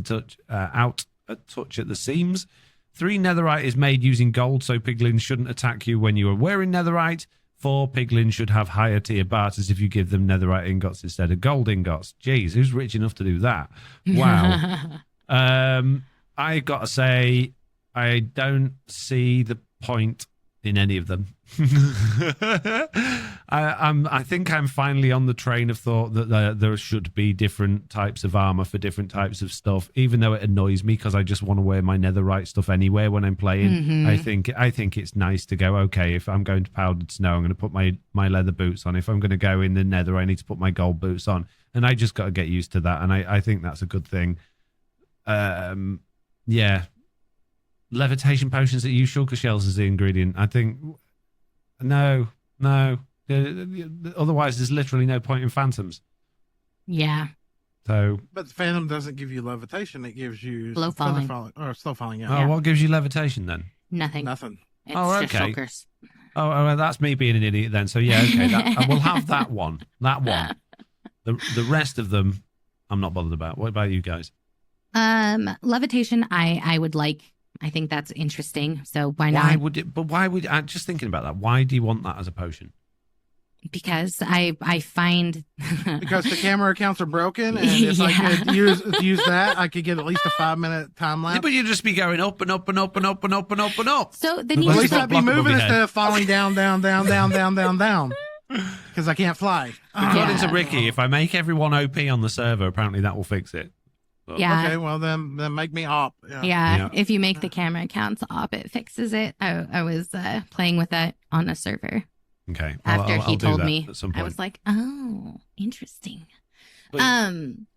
out a touch at the seams. 3, netherite is made using gold, so piglins shouldn't attack you when you are wearing netherite. 4, piglins should have higher tier barters if you give them netherite ingots instead of gold ingots. Jeez, who's rich enough to do that? Wow. I gotta say, I don't see the point in any of them. I think I'm finally on the train of thought that there should be different types of armor for different types of stuff, even though it annoys me because I just want to wear my netherite stuff anywhere when I'm playing. Mm-hmm. I think it's nice to go, okay, if I'm going to powdered snow, I'm going to put my leather boots on. If I'm going to go in the nether, I need to put my gold boots on. And I just got to get used to that. And I think that's a good thing. Yeah. Levitation potions that use sugar shells as the ingredient. I think no. Otherwise, there's literally no point in phantoms. Yeah. So, But the Phantom doesn't give you levitation. It gives you Slow falling. Or slow falling. Yeah. oh, what gives you levitation then? Nothing. Nothing. It's Oh, just okay. shulkers. Oh, well, that's me being an idiot then. So yeah, okay, we'll have that one. That one. The rest of them, I'm not bothered about. What about you guys? Levitation, I would like. I think that's interesting. So why not? Why would I'm just thinking about that. Why do you want that as a potion? Because I find Because the camera accounts are broken, and if I could use that, I could get at least a 5-minute time Yeah, lapse. but you'd just be going up and up and up and up and up and up and up. so the At At neat least Block I'd be above moving your head. instead of falling down. Because I can't fly. According to Yeah. Ricky, if I make everyone OP on the server, apparently that will fix it. But- Yeah. Okay, well then make me op. Yeah. Yeah. If you make the camera accounts op, it fixes it. I was playing with that on a server Okay. after I'll he do told that me. at some I point. was like, oh, interesting. But-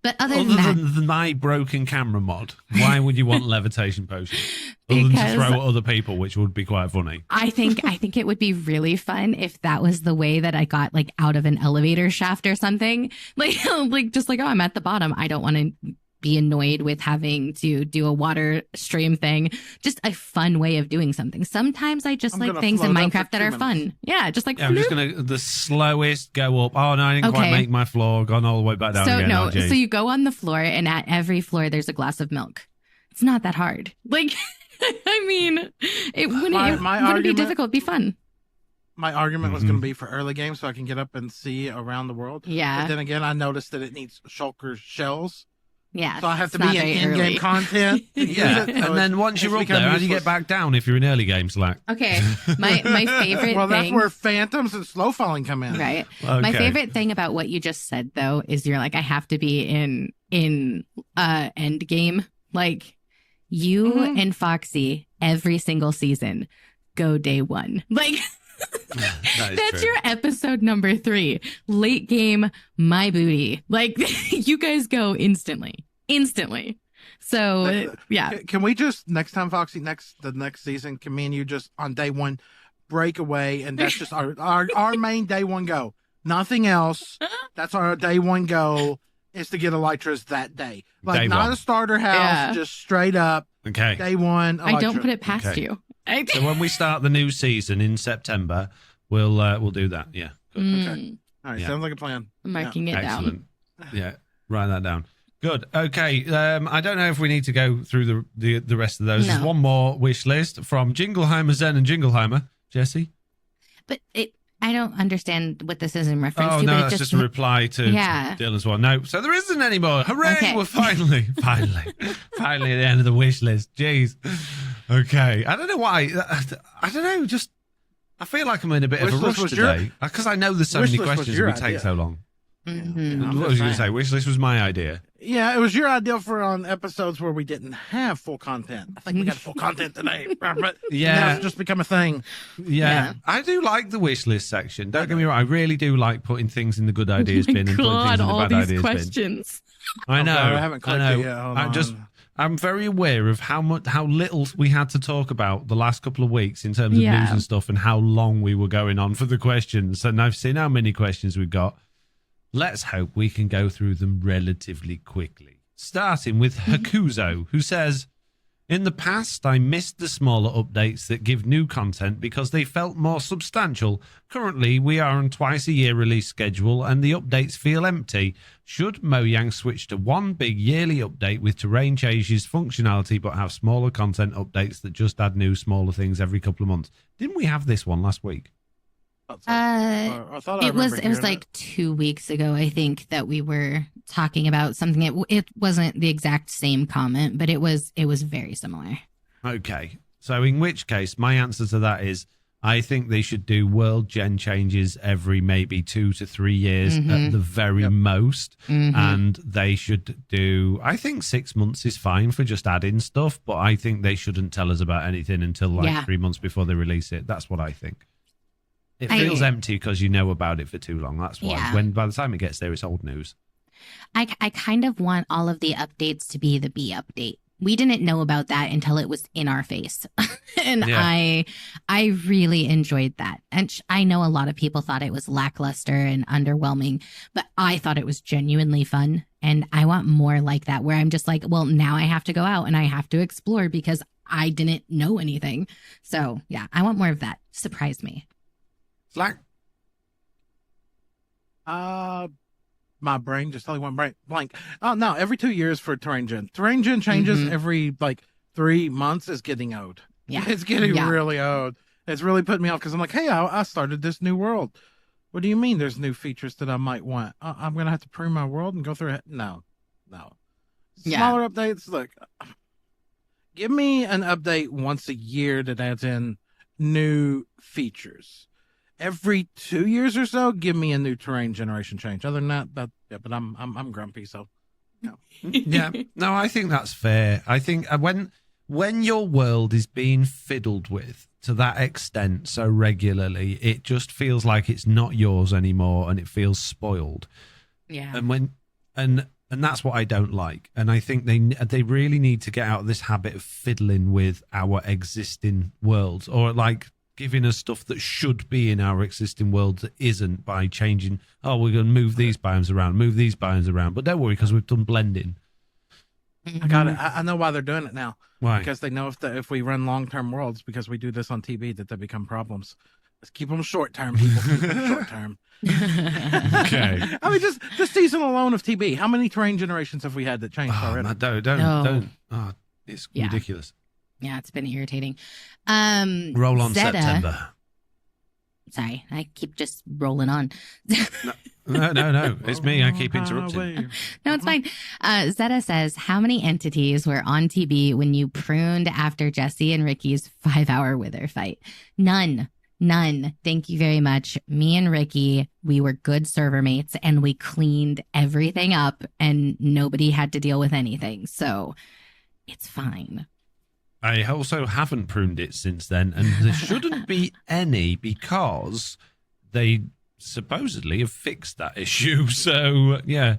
But other Other than that, than my broken camera mod, why would you want levitation potions? Other than to Because- throw at other people, which would be quite funny. I think it would be really fun if that was the way that I got like out of an elevator shaft or something. Like just like, oh, I'm at the bottom. I don't want to be annoyed with having to do a water stream thing. Just a fun way of doing something. Sometimes I just I'm like gonna things in float up Minecraft for that 2 are minutes. fun. Yeah, just like Yeah, I'm just going to, the slowest go up. Oh, no, I didn't quite Okay. make my floor. Gone all the way back down so again. no. Oh, geez. So you go on the floor, and at every floor there's a glass of milk. It's not that hard. Like, I mean, it wouldn't, My wouldn't be argument- difficult. It'd be fun. My argument was Mhm. going to be for early game, so I can get up and see around the world. Yeah. But then again, I noticed that it needs shulker shells, Yeah. so I have to it's not be in very in-game early. content. to use Yeah, it, so and then it's- once you're it's up there, become how do you get useless. back down if you're in early game, Slack? Okay. My favorite Well, that's thing. where phantoms and slow falling come in. Right. Okay. My favorite thing about what you just said though is you're like, I have to be in end game. Like you Mhm. and Foxy every single season go day 1. Like That is that's true. your episode number 3. Late game, my booty. Like you guys go instantly. So yeah. Can we just next time, Foxy, the next season, can me and you just on day 1 break away, and that's just our main day 1 go. Nothing else. That's our day 1 goal is to get Elytras that day. Like Day not one. a starter house, Yeah. just straight up Okay. day 1. I don't Elytra. put it past Okay. you. So when we start the new season in September, we'll do that. Yeah. Good. Mm, All right, Yeah. sounds like a plan. I'm marking it down. Excellent. Yeah. Write that down. Good. Okay. I don't know if we need to go through the rest of those. No. There's one more wish list from Jingleheimer Zen and Jingleheimer. Jesse? But I don't understand what this is in reference Oh, to. no, but that's just a reply to Dylan's one. No, so there isn't anymore. Hooray! Okay. We're finally at the end of the wish list. Jeez. Okay. I don't know why. I don't know. Just, I feel like I'm in a bit of a rush today. Because I know there's so many questions and we take so long. Mm-hmm. What was you going to say? Wish list was my idea. Yeah, it was your idea for on episodes where we didn't have full content. I think we got full content today. But now it's just become a thing. Yeah. I do like the wish list section. Don't get me wrong. I really do like putting things in the good ideas bin and putting things in the bad ideas questions. bin. I know. I haven't clicked it yet. I'm very aware of how little we had to talk about the last couple of weeks in terms of news and stuff, and how long we were going on for the questions. And I've seen how many questions we've got. Let's hope we can go through them relatively quickly. Starting with Hakuzo, who says, in the past, I missed the smaller updates that give new content because they felt more substantial. Currently, we are on twice-a-year release schedule and the updates feel empty. Should Mojang switch to one big yearly update with terrain changes, functionality, but have smaller content updates that just add new, smaller things every couple of months? Didn't we have this one last week? It was like 2 weeks ago, I think, that we were talking about something. It wasn't the exact same comment, but it was very similar. Okay. So in which case, my answer to that is I think they should do world gen changes every maybe 2 to 3 years at the very most. And they should do, I think 6 months is fine for just adding stuff, but I think they shouldn't tell us about anything until 3 months before they release it. That's what I think. It feels empty because you know about it for too long. That's why. Yeah. When by the time it gets there, it's old news. I kind of want all of the updates to be the B update. We didn't know about that until it was in our face. And I really enjoyed that. And I know a lot of people thought it was lackluster and underwhelming, but I thought it was genuinely fun. And I want more like that, where I'm just like, well, now I have to go out and I have to explore because I didn't know anything. So yeah, I want more of that. Surprise me. Slack. My brain just totally went blank. Oh no, every 2 years for terrain gen. Terrain gen changes every 3 months is getting old. Yeah. It's getting really old. It's really putting me off because I'm like, hey, I started this new world. What do you mean there's new features that I might want? I'm going to have to prune my world and go through it? No. Smaller updates. Look, give me an update once a year that adds in new features. Every 2 years or so, give me a new terrain generation change. Other than that, but I'm grumpy, so no. Yeah, no, I think that's fair. I think when your world is being fiddled with to that extent so regularly, it just feels like it's not yours anymore, and it feels spoiled. Yeah, and that's what I don't like. And I think they really need to get out of this habit of fiddling with our existing worlds, or like giving us stuff that should be in our existing world that isn't, by changing, we're going to move these biomes around. But don't worry, because we've done blending. I got it. I know why they're doing it now. Why? Because they know if we run long-term worlds, because we do this on TV, that they become problems. Let's keep them short-term, people. Keep them short-term. Okay. I mean, just season alone of TB. How many terrain generations have we had that changed already? Don't. Oh, it's ridiculous. Yeah, it's been irritating. Roll on Zeta, September. Sorry, I keep just rolling on. No. It's me. I keep interrupting. No, it's fine. Zeta says, how many entities were on TB when you pruned after Jessiie and Ricky's 5-hour wither fight? None. Thank you very much. Me and Ricky, we were good server mates and we cleaned everything up and nobody had to deal with anything. So it's fine. I also haven't pruned it since then, and there shouldn't be any because they supposedly have fixed that issue. So, yeah.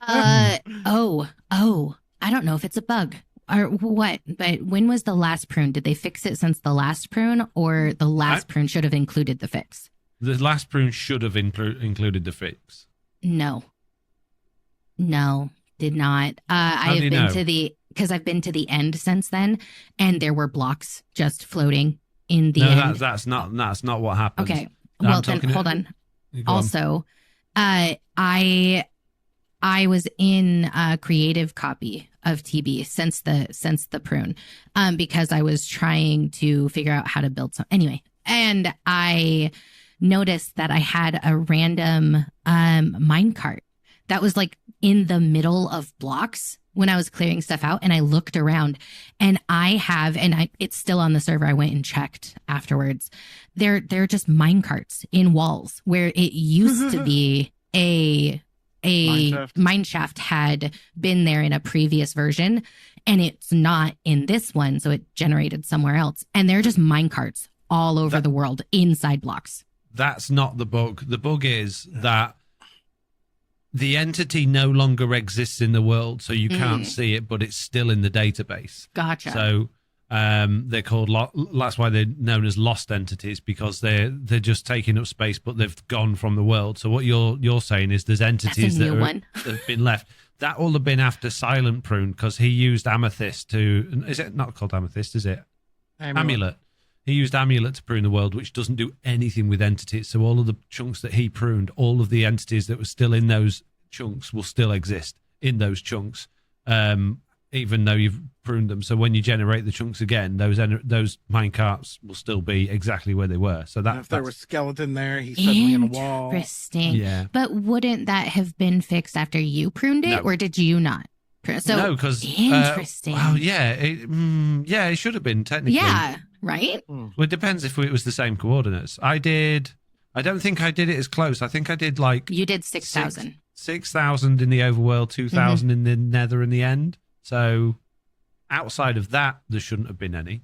I don't know if it's a bug or what, but when was the last prune? Did they fix it since the last prune, or the last prune should have included the fix? The last prune should have included the fix. No, did not. I have been to the... Because I've been to the end since then, and there were blocks just floating in the end. That's not what happened. Okay, well then hold on. Also, I was in a creative copy of TB since the prune, because I was trying to figure out how to build some. Anyway, and I noticed that I had a random minecart that was like in the middle of blocks when I was clearing stuff out, and I looked around, and it's still on the server. I went and checked afterwards. They're just minecarts in walls where it used to be a mineshaft had been there in a previous version, and it's not in this one, so it generated somewhere else. And they're just minecarts all over the world inside blocks. That's not the bug. The bug is that the entity no longer exists in the world, so you can't see it, but it's still in the database. Gotcha. So they're called that's why they're known as lost entities, because they're just taking up space, but they've gone from the world. So what you're saying is there's entities that have been left. That will have been after Silent Prune, because he used Amethyst to. Is it not called Amethyst? Is it Amulet? He used Amulet to prune the world, which doesn't do anything with entities. So all of the chunks that he pruned, all of the entities that were still in those chunks will still exist in those chunks, even though you've pruned them. So when you generate the chunks again, those minecarts will still be exactly where they were. So that if there was skeleton there, he's suddenly in a wall. Interesting. Yeah. But wouldn't that have been fixed after you pruned it, or did you not? So no, because interesting. It should have been technically. Yeah. Right? Well, it depends if it was the same coordinates. I don't think I did it as close. I think I did like... You did 6,000. 6,000 in the overworld, 2,000 in the nether in the end. So outside of that, there shouldn't have been any.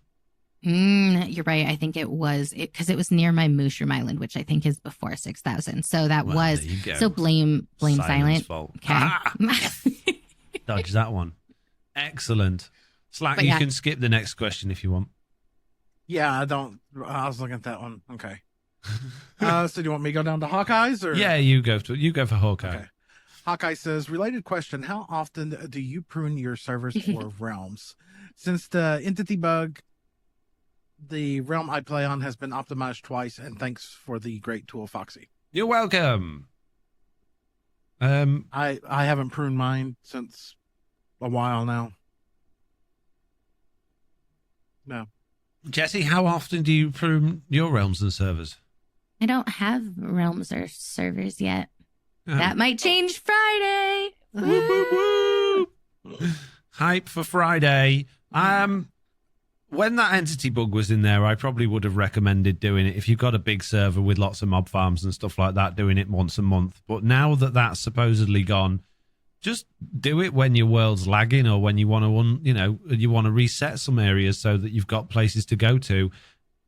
You're right. I think it was because it was near my Mushroom Island, which I think is before 6,000. So that was... So blame Silent. Fault. Okay. Ah! Dodge that one. Excellent. Slack, you can skip the next question if you want. Yeah, I was looking at that one. Okay. So do you want me to go down to Hawkeye's? Or? Yeah, you go for Hawkeye. Okay. Hawkeye says, related question, how often do you prune your servers or realms? Since the entity bug, the realm I play on has been optimized twice, and thanks for the great tool, Foxy. You're welcome. I haven't pruned mine since a while now. No. Jesse, how often do you prune your realms and servers? I don't have realms or servers yet. That might change Friday. Woo, woo, woo. Hype for Friday. When that entity bug was in there, I probably would have recommended doing it if you've got a big server with lots of mob farms and stuff like that, doing it once a month. But now that that's supposedly gone, just do it when your world's lagging, or when you want to reset some areas so that you've got places to go to.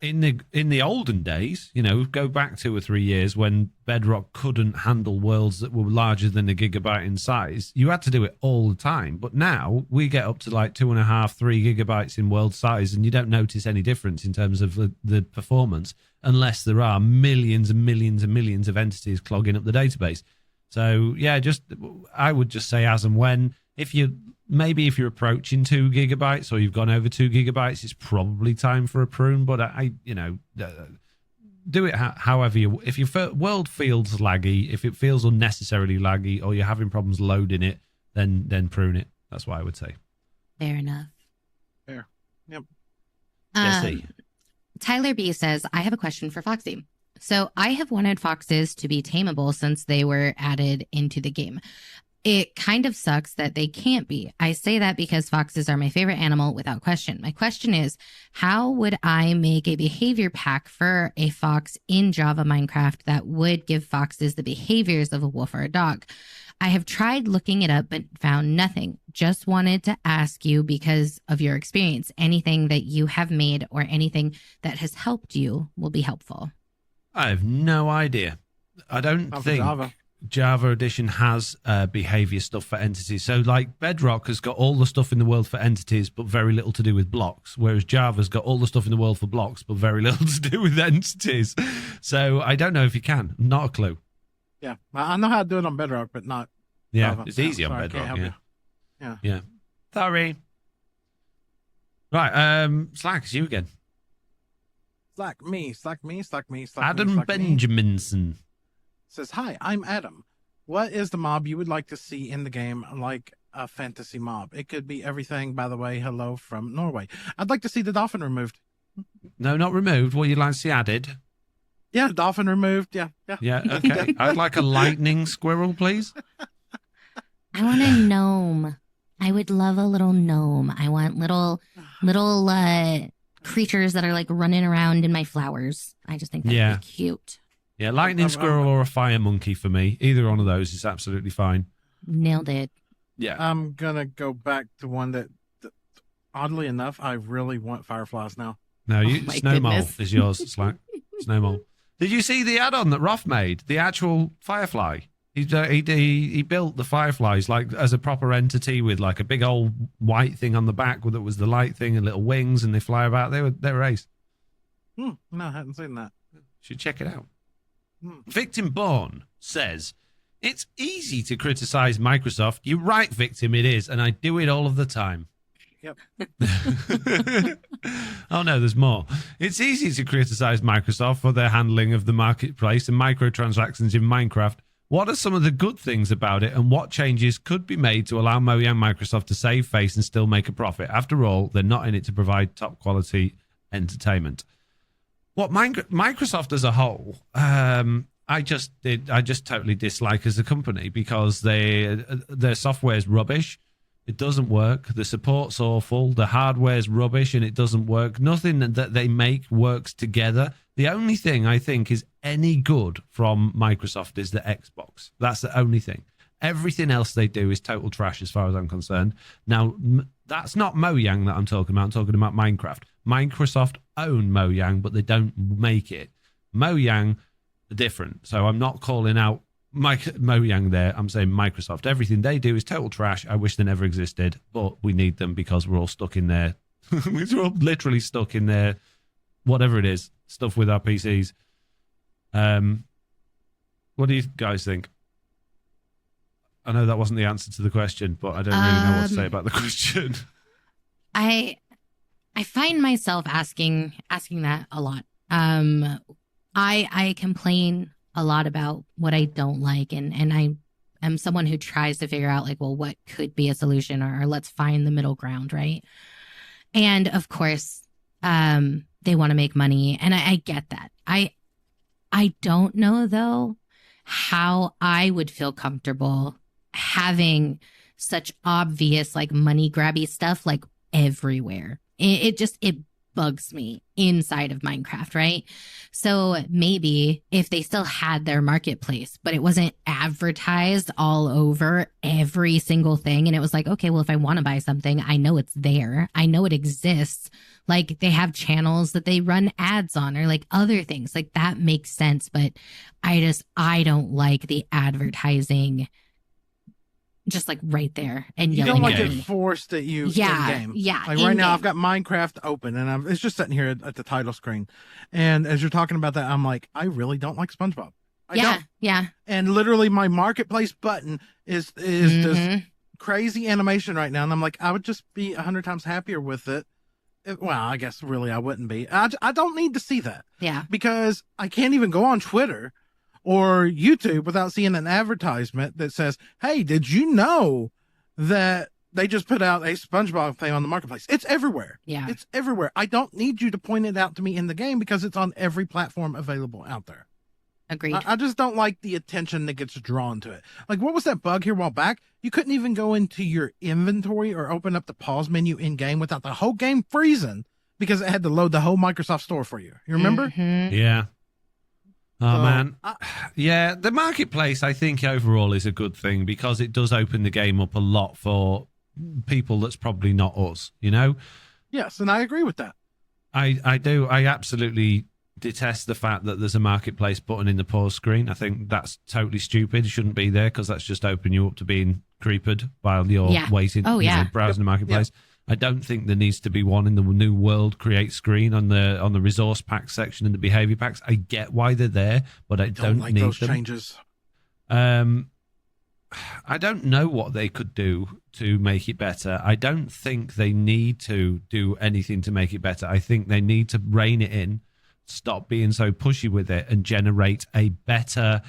In the olden days, go back 2 or 3 years when Bedrock couldn't handle worlds that were larger than a gigabyte in size, you had to do it all the time. But now we get up to like 2.5, 3 gigabytes in world size, and you don't notice any difference in terms of the performance, unless there are millions and millions and millions of entities clogging up the database. So yeah, I would just say as and when. If you're approaching 2 gigabytes or you've gone over 2 gigabytes, it's probably time for a prune. But do it however if your world feels laggy, if it feels unnecessarily laggy, or you're having problems loading it, then prune it. That's what I would say. Fair enough. Fair. Yep. Jesse. Tyler B says, I have a question for Foxy. So I have wanted foxes to be tameable since they were added into the game. It kind of sucks that they can't be. I say that because foxes are my favorite animal without question. My question is, how would I make a behavior pack for a fox in Java Minecraft that would give foxes the behaviors of a wolf or a dog? I have tried looking it up, but found nothing. Just wanted to ask you, because of your experience, anything that you have made or anything that has helped you will be helpful. I have no idea. I don't think Java Edition has behavior stuff for entities. So like Bedrock has got all the stuff in the world for entities, but very little to do with blocks, whereas Java's got all the stuff in the world for blocks, but very little to do with entities. So I don't know if you can. Not a clue. Yeah, I know how to do it on Bedrock, but not Java. It's easy on Bedrock. Yeah. Sorry. Right, Slack, it's you again. Slack me. Adam Benjaminson says, hi, I'm Adam. What is the mob you would like to see in the game, like a fantasy mob? It could be everything, by the way. Hello from Norway. I'd like to see the dolphin removed. No, not removed. What you'd like to see added? Yeah, dolphin removed. Yeah. Yeah, okay. I'd like a lightning squirrel, please. I want a gnome. I would love a little gnome. I want little creatures that are like running around in my flowers. I just think that'd be cute. Yeah, lightning squirrel or a fire monkey for me. Either one of those is absolutely fine. Nailed it. Yeah. I'm going to go back to one that, oddly enough, I really want fireflies now. No, Snow Mole is yours, Slack. Snow Mole. Did you see the add-on that Roth made? The actual Firefly. He built the Fireflies like as a proper entity with like a big old white thing on the back that was the light thing and little wings, and they fly about. They were ace. No, I hadn't seen that. Should check it out. Victim Born says, it's easy to criticize Microsoft. You're right, Victim, it is, and I do it all of the time. Yep. Oh, no, there's more. It's easy to criticize Microsoft for their handling of the marketplace and microtransactions in Minecraft. What are some of the good things about it, and what changes could be made to allow Mojang Microsoft to save face and still make a profit? After all, they're not in it to provide top quality entertainment. What Microsoft as a whole, I just totally dislike as a company because their software is rubbish. It doesn't work. The support's awful. The hardware's rubbish and it doesn't work. Nothing that they make works together. The only thing I think is any good from Microsoft is the Xbox. That's the only thing. Everything else they do is total trash as far as I'm concerned. Now, that's not Mojang that I'm talking about. I'm talking about Minecraft. Microsoft own Mojang, but they don't make it. Mojang are different. So I'm not calling out Mojang there. I'm saying Microsoft. Everything they do is total trash. I wish they never existed, but we need them because we're all stuck in there. We're all literally stuck in there, whatever it is, stuff with our PCs. What do you guys think? I know that wasn't the answer to the question, but I don't really know what to say about the question. I find myself asking that a lot. I complain a lot about what I don't like, and I am someone who tries to figure out like, well, what could be a solution, or let's find the middle ground, right? And of course, they want to make money, and I get that. I don't know though how I would feel comfortable having such obvious like money grabby stuff like everywhere. It bugs me inside of Minecraft, right? So maybe if they still had their marketplace, but it wasn't advertised all over every single thing, and it was like, okay, well, if I want to buy something, I know it's there. I know it exists. Like they have channels that they run ads on or like other things. Like that makes sense, but I don't like the advertising just like right there and you yelling don't like at it me. forced at you in game. Yeah. Like right now I've got Minecraft open and it's just sitting here at the title screen. And as you're talking about that, I'm like, I really don't like SpongeBob. I don't. Yeah. And literally my marketplace button is this crazy animation right now. And I'm like, I would just be 100 times happier with it. Well, I guess really I wouldn't be. I don't need to see that. Yeah. Because I can't even go on Twitter or YouTube without seeing an advertisement that says, hey, did you know that they just put out a SpongeBob thing on the marketplace? It's everywhere. Yeah. It's everywhere. I don't need you to point it out to me in the game because it's on every platform available out there. Agreed. I just don't like the attention that gets drawn to it. Like, what was that bug here a while back? You couldn't even go into your inventory or open up the pause menu in game without the whole game freezing because it had to load the whole Microsoft Store for you. You remember? Yeah. Oh, man. Yeah, the marketplace, I think, overall is a good thing because it does open the game up a lot for people that's probably not us, you know? Yes, and I agree with that. I do. I absolutely detest the fact that there's a marketplace button in the pause screen. I think that's totally stupid. It shouldn't be there because that's just open you up to being creeped while you're waiting, browsing the marketplace. Yep. I don't think there needs to be one in the new world create screen on the resource pack section and the behavior packs. I get why they're there, but I don't like need those them. Changes. I don't know what they could do to make it better. I don't think they need to do anything to make it better. I think they need to rein it in, stop being so pushy with it, and generate a better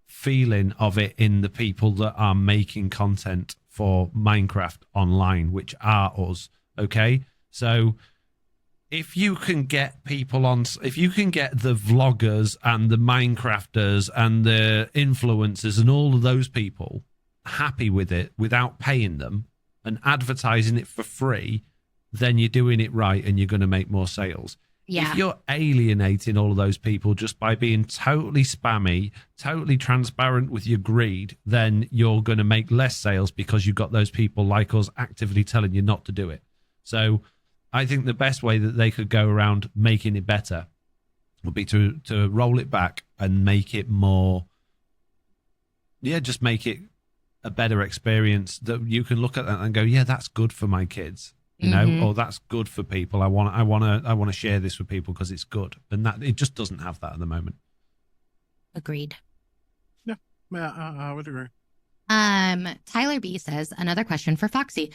feeling of it in the people that are making content for Minecraft online, which are us. Okay, so if you can get people on, if you can get the vloggers and the Minecrafters and the influencers and all of those people happy with it without paying them and advertising it for free, then you're doing it right and you're going to make more sales. Yeah. If you're alienating all of those people just by being totally spammy, totally transparent with your greed, then you're going to make less sales because you've got those people like us actively telling you not to do it. So I think the best way that they could go around making it better would be to roll it back and make it more, just make it a better experience that you can look at that and go, yeah, that's good for my kids. You know, or that's good for people. I want to share this with people because it's good, and that it just doesn't have that at the moment. Agreed. Yeah, I would agree. Tyler B says, another question for Foxy.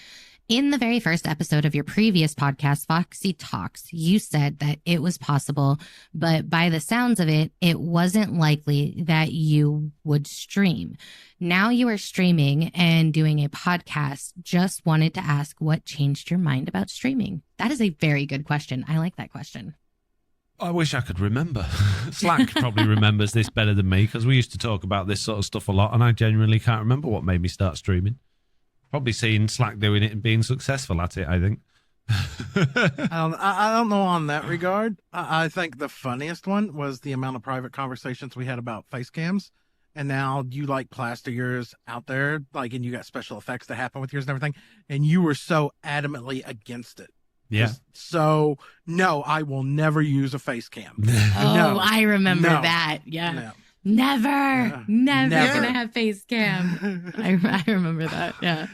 In the very first episode of your previous podcast, Foxy Talks, you said that it was possible, but by the sounds of it, it wasn't likely that you would stream. Now you are streaming and doing a podcast. Just wanted to ask what changed your mind about streaming. That is a very good question. I like that question. I wish I could remember. Slack probably remembers this better than me because we used to talk about this sort of stuff a lot, and I genuinely can't remember what made me start streaming. Probably seeing Slack doing it and being successful at it, I think. I don't know on that regard. I think the funniest one was the amount of private conversations we had about face cams. And now you like plaster yours out there, like, and you got special effects that happen with yours and everything. And you were so adamantly against it. Yeah. So, no, I will never use a face cam. No, I remember that. Yeah. No. Never Never. gonna have face cam. I remember that. Yeah.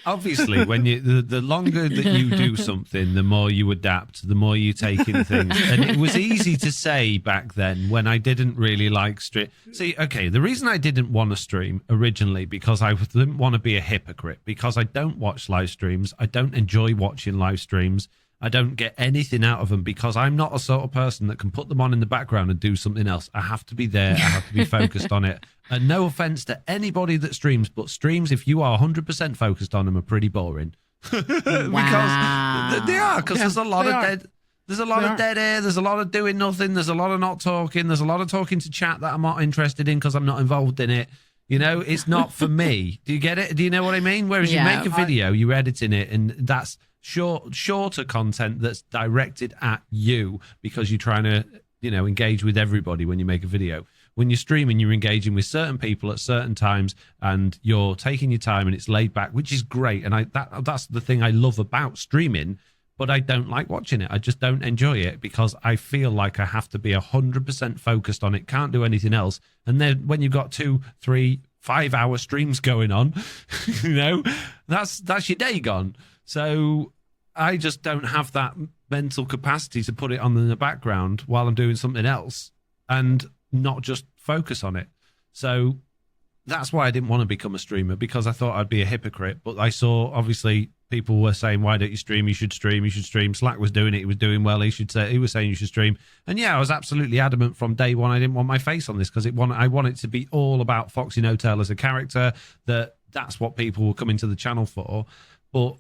Obviously, when you the longer that you do something, the more you adapt, the more you take in things. And it was easy to say back then when I didn't really like stream. See, okay, the reason I didn't want to stream originally because I didn't want to be a hypocrite, because I don't watch live streams. I don't enjoy watching live streams. I don't get anything out of them because I'm not a sort of person that can put them on in the background and do something else. I have to be there. I have to be focused on it. And no offense to anybody that streams, but streams, if you are 100% focused on them, are pretty boring. Because they are. Because there's a lot of dead. There's a lot of dead air. There's a lot of doing nothing. There's a lot of not talking. There's a lot of talking to chat that I'm not interested in because I'm not involved in it. You know, it's not for me. Do you get it? Do you know what I mean? Whereas you make a video, you're editing it, and that's shorter content that's directed at you because you're trying to, engage with everybody when you make a video. When you're streaming, you're engaging with certain people at certain times, and you're taking your time, and it's laid back, which is great. And that's the thing I love about streaming, but I don't like watching it. I just don't enjoy it because I feel like I have to be 100% focused on it, can't do anything else. And then when you've got 2, 3, 5-hour streams going on, that's your day gone. So I just don't have that mental capacity to put it on in the background while I'm doing something else and not just focus on it. So that's why I didn't want to become a streamer, because I thought I'd be a hypocrite. But I saw, obviously, people were saying, why don't you stream? You should stream. You should stream. Slack was doing it. He was doing well. He was saying you should stream. And yeah, I was absolutely adamant from day one. I didn't want my face on this because I want it to be all about FoxyNoTail as a character. That's what people were coming to the channel for. But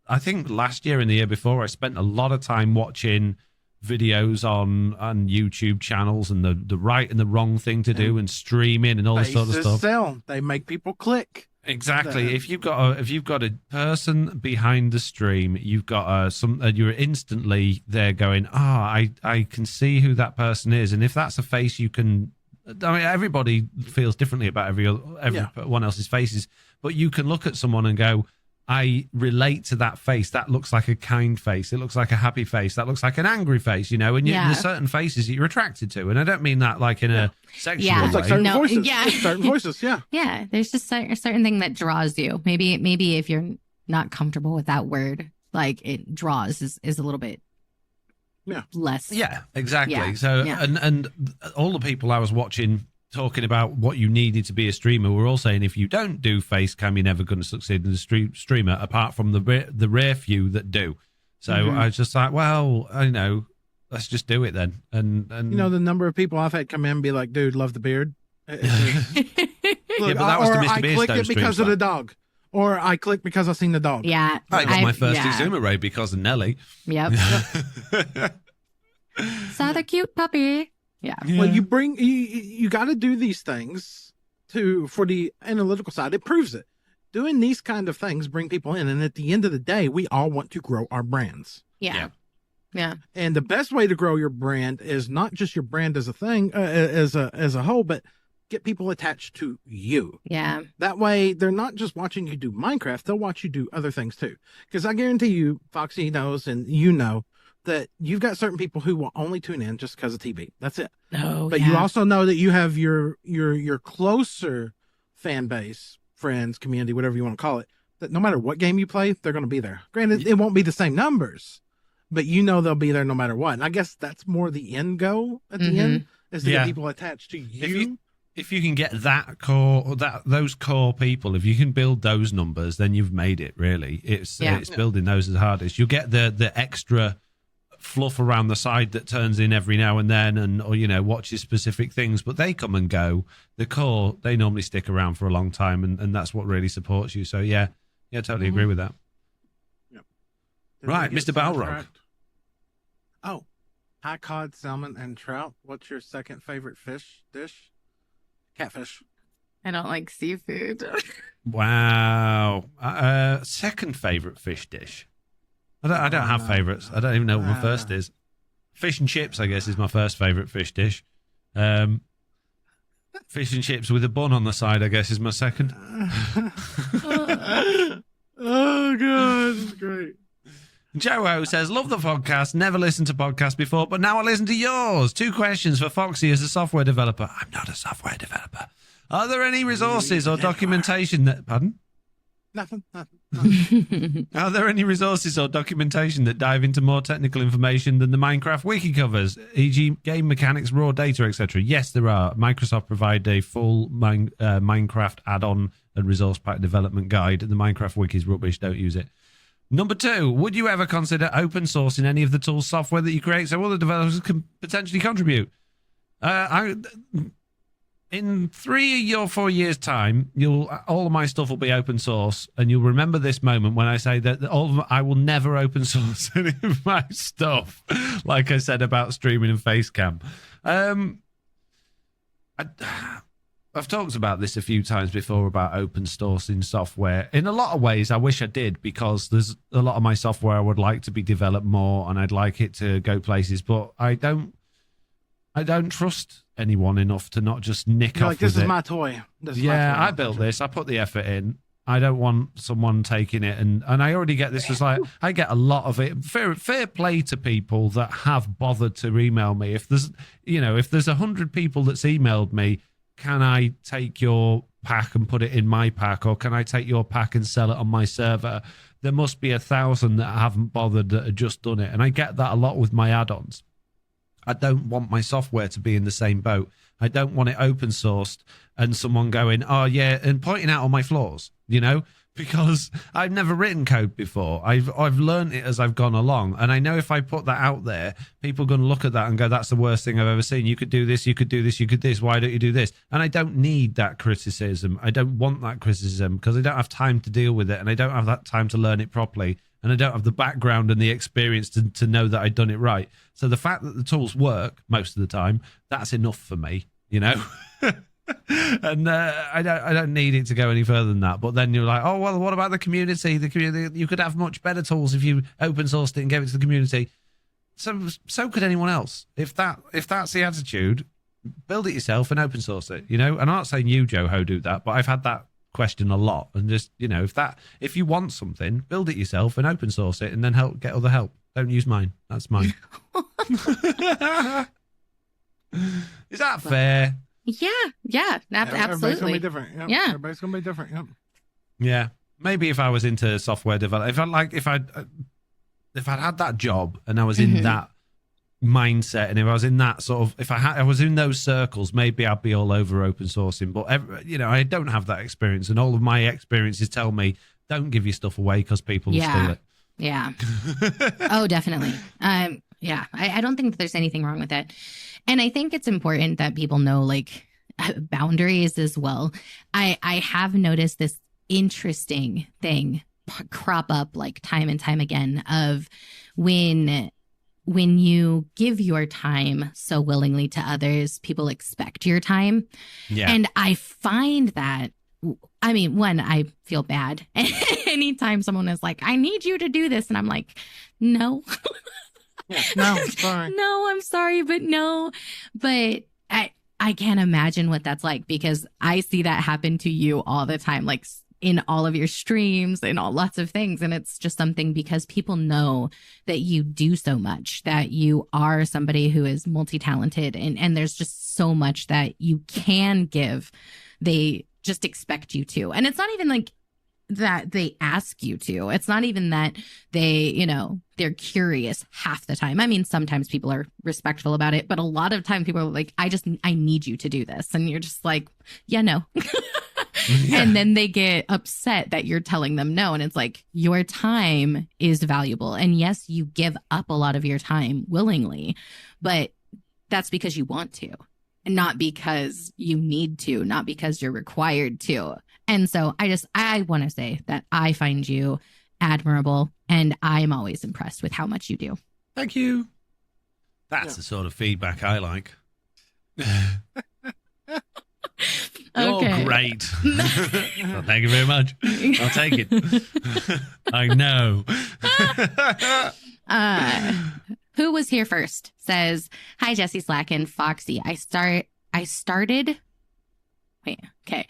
I think last year and the year before, I spent a lot of time watching videos on YouTube channels and the right and the wrong thing to do and streaming and all this sort of stuff. Sell. They make people click. Exactly. If you've got a person behind the stream, you've got you're instantly there going, I can see who that person is, and if that's a face you can. I mean, everybody feels differently about everyone else's faces, but you can look at someone and go, I relate to that face. That looks like a kind face. It looks like a happy face. That looks like an angry face, and there's certain faces that you're attracted to. And I don't mean that like in a sexual way. It's like certain voices. Yeah. Certain voices, yeah. Yeah, there's just a certain thing that draws you. Maybe if you're not comfortable with that word, like it draws is a little bit less. Yeah, exactly. Yeah. So, and all the people I was watching talking about what you needed to be a streamer, we're all saying if you don't do face cam, you're never going to succeed as a streamer, apart from the rare few that do. So I was just like, well, let's just do it then. And the number of people I've had come in and be like, dude, love the beard. But that was the Mr. I clicked it because of the dog. Or I clicked because I seen the dog. Yeah. I got my first Exuma raid because of Nelly. Yep. Saw the cute puppy. Yeah. Well, you got to do these things for the analytical side. It proves it. Doing these kind of things bring people in. And at the end of the day, we all want to grow our brands. Yeah. And the best way to grow your brand is not just your brand as a thing, as a whole, but get people attached to you. Yeah. That way, they're not just watching you do Minecraft, they'll watch you do other things too. Because I guarantee you, Foxy knows, and you know, that you've got certain people who will only tune in just because of TV. That's it. But you also know that you have your closer fan base, friends, community, whatever you want to call it, that no matter what game you play, they're going to be there. Granted, it won't be the same numbers, but you know they'll be there no matter what. And I guess that's more the end goal at the end, is to get people attached to you. If you can get those core people, if you can build those numbers, then you've made it. Really, it's building those as hardest. You'll get the extra fluff around the side that turns in every now and then, or watches specific things, but they come and go. The core, they normally stick around for a long time, and that's what really supports you. So yeah, totally agree with that. Yep. Right, Mr. Balrog. Oh, high cod, salmon, and trout. What's your second favorite fish dish? Catfish. I don't like seafood. Wow. Second favorite fish dish. I don't have favorites. I don't even know what my first is. Fish and chips, I guess, is my first favorite fish dish. Fish and chips with a bun on the side, I guess, is my second. Oh, God. That's great. Joe says, love the podcast, never listened to podcasts before, but now I listen to yours. 2 questions for Foxy as a software developer. I'm not a software developer. Are there any resources or documentation that... Pardon? Nothing. Are there any resources or documentation that dive into more technical information than the Minecraft wiki covers, e.g. game mechanics, raw data, etc.? Yes, there are. Microsoft provide a full Minecraft add-on and resource pack development guide. The Minecraft wiki is rubbish. Don't use it. Number 2, would you ever consider open sourcing any of the tools software that you create so other developers can potentially contribute? In 3 or 4 years' time, all of my stuff will be open source, and you'll remember this moment when I say that I will never open source any of my stuff, like I said about streaming and Facecam. I've talked about this a few times before about open sourcing software. In a lot of ways, I wish I did, because there's a lot of my software I would like to be developed more, and I'd like it to go places, but I don't trust anyone enough to not just nick off with it. This is my toy. I built this. I put the effort in. I don't want someone taking it, and I already get this. As like, I get a lot of it. Fair play to people that have bothered to email me. If there's 100 people that's emailed me, can I take your pack and put it in my pack, or can I take your pack and sell it on my server? There must be 1,000 that haven't bothered, that have just done it, and I get that a lot with my add-ons. I don't want my software to be in the same boat. I don't want it open sourced and someone going, oh yeah, and pointing out all my flaws, because I've never written code before. I've learned it as I've gone along. And I know if I put that out there, people are going to look at that and go, that's the worst thing I've ever seen. You could do this, you could do this, you could this. Why don't you do this? And I don't need that criticism. I don't want that criticism, because I don't have time to deal with it, and I don't have that time to learn it properly. And I don't have the background and the experience to know that I'd done it right. So the fact that the tools work most of the time, that's enough for me, And I don't need it to go any further than that. But then you're like, oh, well, what about the community? The community, you could have much better tools if you open sourced it and gave it to the community. So could anyone else. If that's the attitude, build it yourself and open source it, And I'm not saying you, Joho, do that, but I've had that question a lot. And just, if you want something, build it yourself and open source it, and then get other help. Don't use mine. That's mine. Is that fair? Yeah, absolutely. Everybody's gonna be different. Yep. Yeah, everybody's gonna be different. Yep. Yeah, maybe if I was into software development, if I'd had that job and I was in that mindset, and if I was in that sort of, I was in those circles, maybe I'd be all over open sourcing. But I don't have that experience, and all of my experiences tell me don't give your stuff away because people will steal it. Yeah. Oh, definitely. Yeah, I don't think that there's anything wrong with that. And I think it's important that people know, like, boundaries as well. I have noticed this interesting thing crop up like time and time again of when you give your time so willingly to others, people expect your time. Yeah. And I find that, I mean, one, I feel bad anytime someone is like, I need you to do this. And I'm like, no. No, sorry. No, I'm sorry, but no. But I can't imagine what that's like, because I see that happen to you all the time, like in all of your streams and lots of things. And it's just something because people know that you do so much, that you are somebody who is multi-talented, and there's just so much that you can give. They just expect you to. And it's not even like that they ask you to. It's not even that they, they're curious half the time. I mean, sometimes people are respectful about it, but a lot of time people are like, I need you to do this. And you're just like, yeah, no. Yeah. And then they get upset that you're telling them no. And it's like, your time is valuable. And yes, you give up a lot of your time willingly, but that's because you want to, and not because you need to, not because you're required to. And so I want to say that I find you admirable, and I'm always impressed with how much you do. Thank you. That's the sort of feedback I like. Okay. You're great. Well, thank you very much. I'll take it. I know. Who was here first says, hi, Jessiie, Slack, and Foxy. I started. Wait, okay.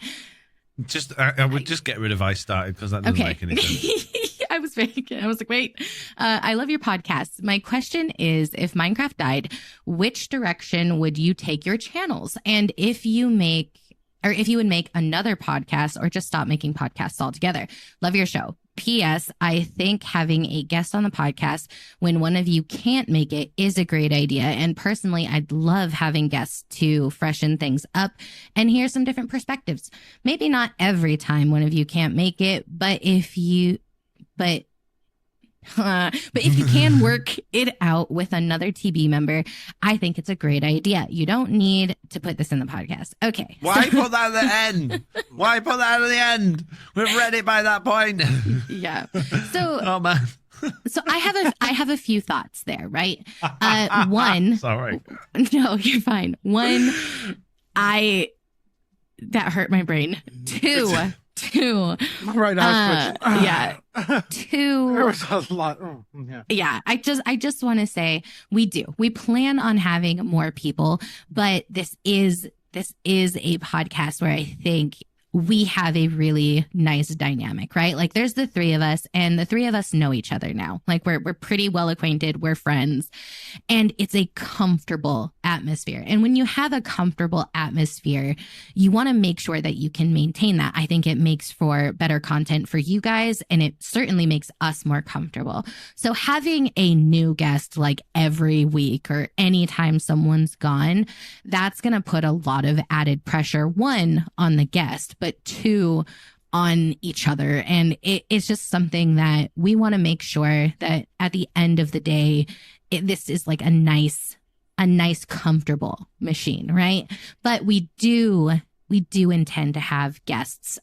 I would just get rid of I started, because that doesn't make any sense. I was faking. I was like, wait, I love your podcast. My question is, if Minecraft died, which direction would you take your channels? And if you would make another podcast, or just stop making podcasts altogether. Love your show. P.S. I think having a guest on the podcast when one of you can't make it is a great idea. And personally, I'd love having guests to freshen things up and hear some different perspectives. Maybe not every time one of you can't make it, but if you can work it out with another TB member, I think it's a great idea. You don't need to put this in the podcast. Okay. Why put that at the end? Why put that at the end? We've read it by that point. Yeah. So, oh man. So I have a few thoughts there, right? One. Sorry. No, you're fine. One, that hurt my brain. Two. Right. Yeah. Two. There was a lot. Yeah. I just want to say we plan on having more people, but this is a podcast where I think we have a really nice dynamic, right? Like there's the three of us, and the three of us know each other now. Like we're pretty well acquainted. We're friends, and it's a comfortable atmosphere. And when you have a comfortable atmosphere, you want to make sure that you can maintain that. I think it makes for better content for you guys, and it certainly makes us more comfortable. So having a new guest like every week or anytime someone's gone, that's going to put a lot of added pressure, one, on the guest, but two, on each other. And it's just something that we want to make sure that at the end of the day, this is like a nice, comfortable machine, right? But we do intend to have guests.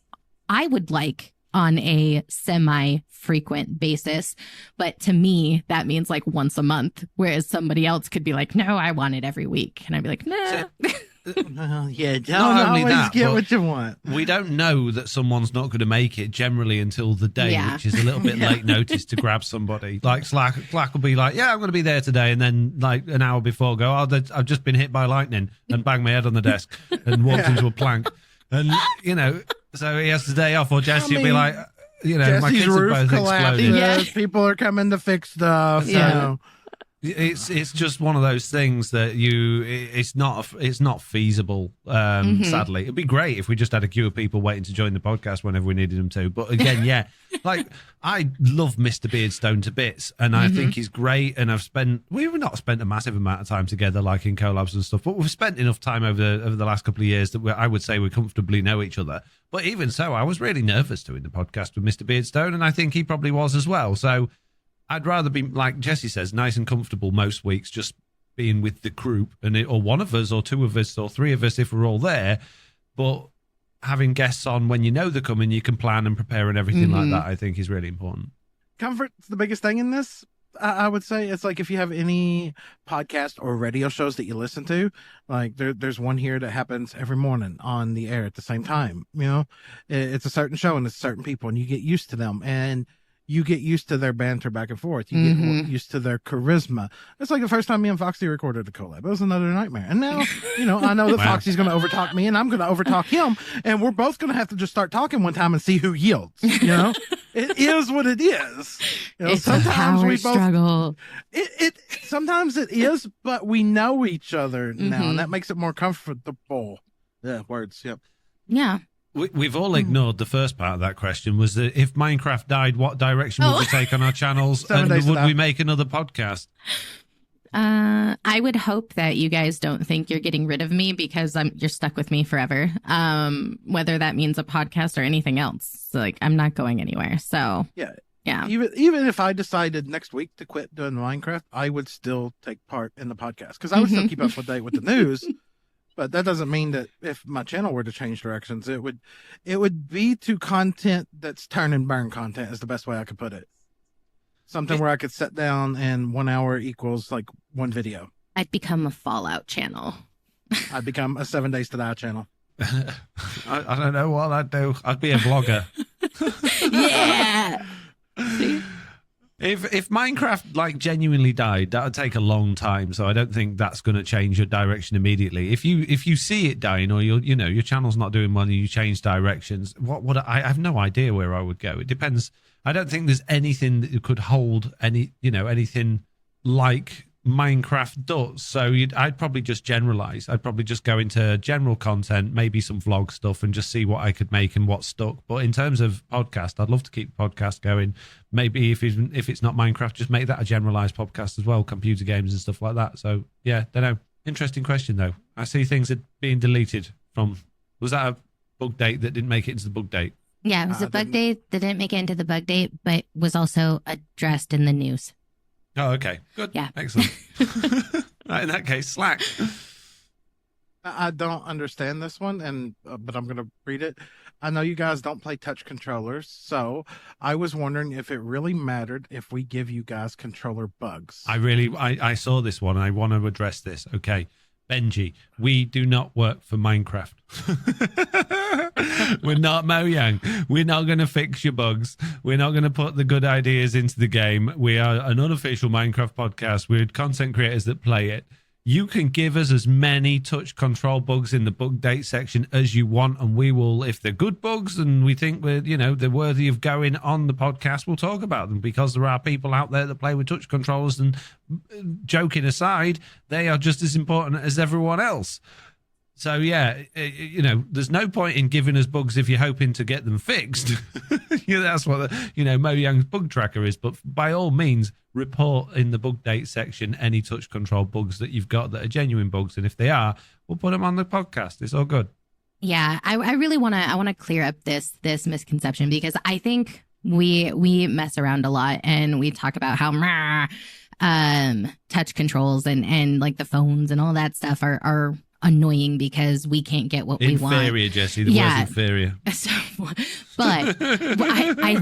I would like on a semi-frequent basis, but to me, that means like once a month, whereas somebody else could be like, no, I want it every week. And I'd be like, no. Well, yeah, don't Not only always that, get but what you want. We don't know that someone's not going to make it generally until the day, which is a little bit late notice to grab somebody. Like Slack will be like, yeah, I'm going to be there today. And then like an hour before go, I've just been hit by lightning and banged my head on the desk and walked into a plank. And, so he has the day off, or Jessiie will be like, my kids have both exploded. Yeah. People are coming to fix stuff. So. It's just one of those things that it's not feasible. Sadly, it'd be great if we just had a queue of people waiting to join the podcast whenever we needed them to. But again, like I love Mr. Beardstone to bits, and I think he's great. And we've not spent a massive amount of time together, like in collabs and stuff, but we've spent enough time over the last couple of years that I would say we comfortably know each other. But even so, I was really nervous doing the podcast with Mr. Beardstone, and I think he probably was as well. So I'd rather be, like Jessiie says, nice and comfortable most weeks, just being with the group, or one of us, or two of us, or three of us if we're all there. But having guests on when you know they're coming, you can plan and prepare and everything like that, I think is really important. Comfort's the biggest thing in this. I would say it's like if you have any podcast or radio shows that you listen to, like there's one here that happens every morning on the air at the same time. You know, it's a certain show and it's certain people, and you get used to them, and you get used to their banter back and forth. You get used to their charisma. It's like the first time me and Foxy recorded a collab. It was another nightmare. And now, you know, I know that Foxy's going to overtalk me and I'm going to overtalk him. And we're both going to have to just start talking one time and see who yields. You know, it is what it is. You know, it's sometimes a power struggle. Sometimes it is, but we know each other now, and that makes it more comfortable. Yeah, words. Yep. Yeah. We've all ignored the first part of that question, was that if Minecraft died, what direction would we take on our channels? And would we make another podcast? I would hope that you guys don't think you're getting rid of me, because you're stuck with me forever. Whether that means a podcast or anything else. So, like, I'm not going anywhere. So yeah. Even if I decided next week to quit doing Minecraft, I would still take part in the podcast, because I would still keep up to date with the news. But that doesn't mean that if my channel were to change directions, it would be to content that's turn and burn content, is the best way I could put it. Something where I could sit down and 1 hour equals like one video. I'd become a Fallout channel. I'd become a 7 Days to Die channel. I don't know what I'd do. I'd be a vlogger. Yeah. See? If Minecraft like genuinely died, that would take a long time. So I don't think that's going to change your direction immediately. If you see it dying, or your channel's not doing well and you change directions, I have no idea where I would go. It depends. I don't think there's anything that could hold anything like Minecraft does. So I'd probably just generalize. I'd probably just go into general content, maybe some vlog stuff, and just see what I could make and what stuck. But in terms of podcast, I'd love to keep the podcast going. Maybe if it's not Minecraft, just make that a generalized podcast as well, computer games and stuff like that. So yeah, don't know. Interesting question though. I see things are being deleted from. Was that a Bugdate that didn't make it into the Bugdate? Yeah, it was a Bugdate that didn't make it into the Bugdate, but was also addressed in the news. Oh, okay. Good. Yeah. Excellent. Right, in that case, Slack. I don't understand this one, but I'm going to read it. I know you guys don't play touch controllers, so I was wondering if it really mattered if we give you guys controller bugs. I saw this one, and I want to address this. Okay. Benji, we do not work for Minecraft. We're not Mojang. We're not going to fix your bugs. We're not going to put the good ideas into the game. We are an unofficial Minecraft podcast. We're content creators that play it. You can give us as many touch control bugs in the Bugdate section as you want, and we will, if they're good bugs and we think they're worthy of going on the podcast, we'll talk about them, because there are people out there that play with touch controllers, and joking aside, they are just as important as everyone else. So yeah, there's no point in giving us bugs if you're hoping to get them fixed. That's what Mojang's bug tracker is. But by all means, report in the Bugdate section any touch control bugs that you've got that are genuine bugs, and if they are, we'll put them on the podcast. It's all good. Yeah, I really want to clear up this misconception, because I think we mess around a lot and we talk about how touch controls and like the phones and all that stuff are annoying because we can't get what we want. Inferior, Jessie. The word's inferior. But I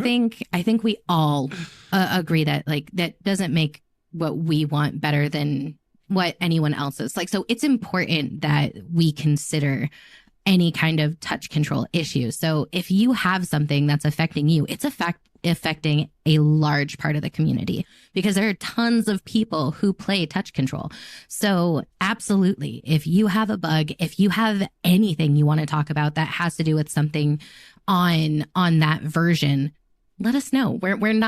think we all agree that that doesn't make what we want better than what anyone else is. So it's important that we consider any kind of touch control issue. So if you have something that's affecting you, it's affecting a large part of the community, because there are tons of people who play touch control. So absolutely, if you have a bug, if you have anything you want to talk about that has to do with something on that version, let us know. We're going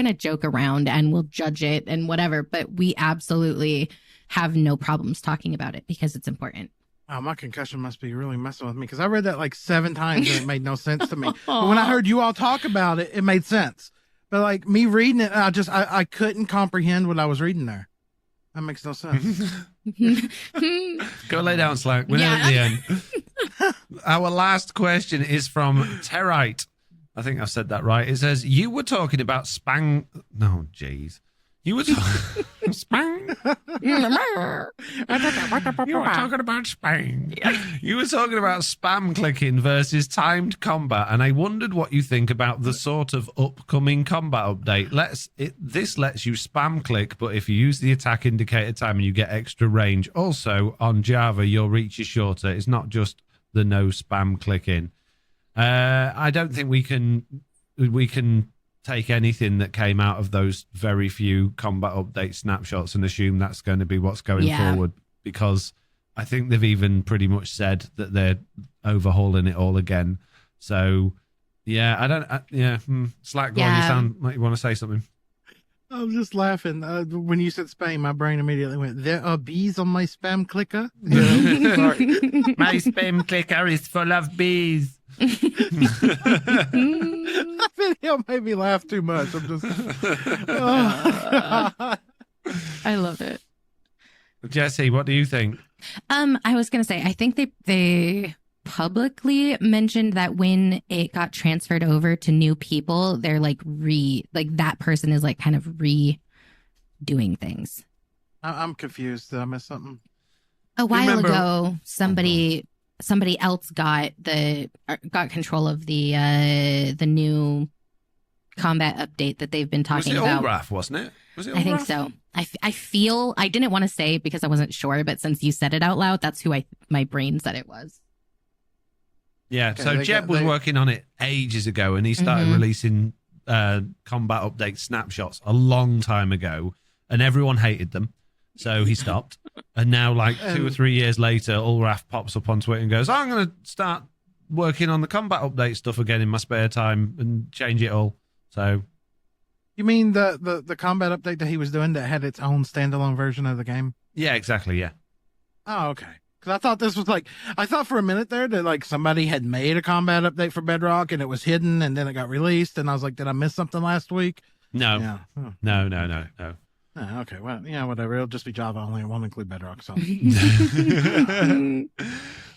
to joke around and we'll judge it and whatever, but we absolutely have no problems talking about it because it's important. Oh, my concussion must be really messing with me, because I read that 7 times and it made no sense to me. But when I heard you all talk about it, it made sense. But me reading it, I couldn't comprehend what I was reading there. That makes no sense. Go lay down, Slack. We're at the end. Our last question is from Territe. I think I've said that right. It says, you were talking about You were Spang. You were talking about Spang. You were talking about spam clicking versus timed combat, and I wondered what you think about the sort of upcoming combat update. This lets you spam click, but if you use the attack indicator time, you get extra range. Also, on Java, your reach is shorter. It's not just the no spam clicking. I don't think we can take anything that came out of those very few combat update snapshots and assume that's going to be what's going forward, because I think they've even pretty much said that they're overhauling it all again. So yeah, I don't Slack, you sound like you want to say something. I was just laughing when you said Spain. My brain immediately went, there are bees on my spam clicker. Sorry. My spam clicker is full of bees. That video made me laugh too much. I'm just, I love it. Jessie, what do you think? I was gonna say, I think they publicly mentioned that when it got transferred over to new people, they're like that person is like kind of redoing things. I'm confused. Did I miss something? A while ago, somebody else got control of the new combat update that they've been talking about. Olraf, wasn't it? Was it Olraf? I think so. I feel, I didn't want to say because I wasn't sure, but since you said it out loud, that's who my brain said it was. Yeah, okay, so Jeb was working on it ages ago, and he started releasing combat update snapshots a long time ago, and everyone hated them. So he stopped. And now, like 2 or 3 years later, Ulraf pops up on Twitter and goes, I'm going to start working on the combat update stuff again in my spare time and change it all. So, you mean the combat update that he was doing that had its own standalone version of the game? Yeah, exactly, yeah. Oh, okay. Because I thought this was I thought for a minute there that like somebody had made a combat update for Bedrock and it was hidden and then it got released. And I was like, did I miss something last week? No. Yeah. No. Oh, okay, well, yeah, whatever. It'll just be Java only. It won't include Bedrock. So,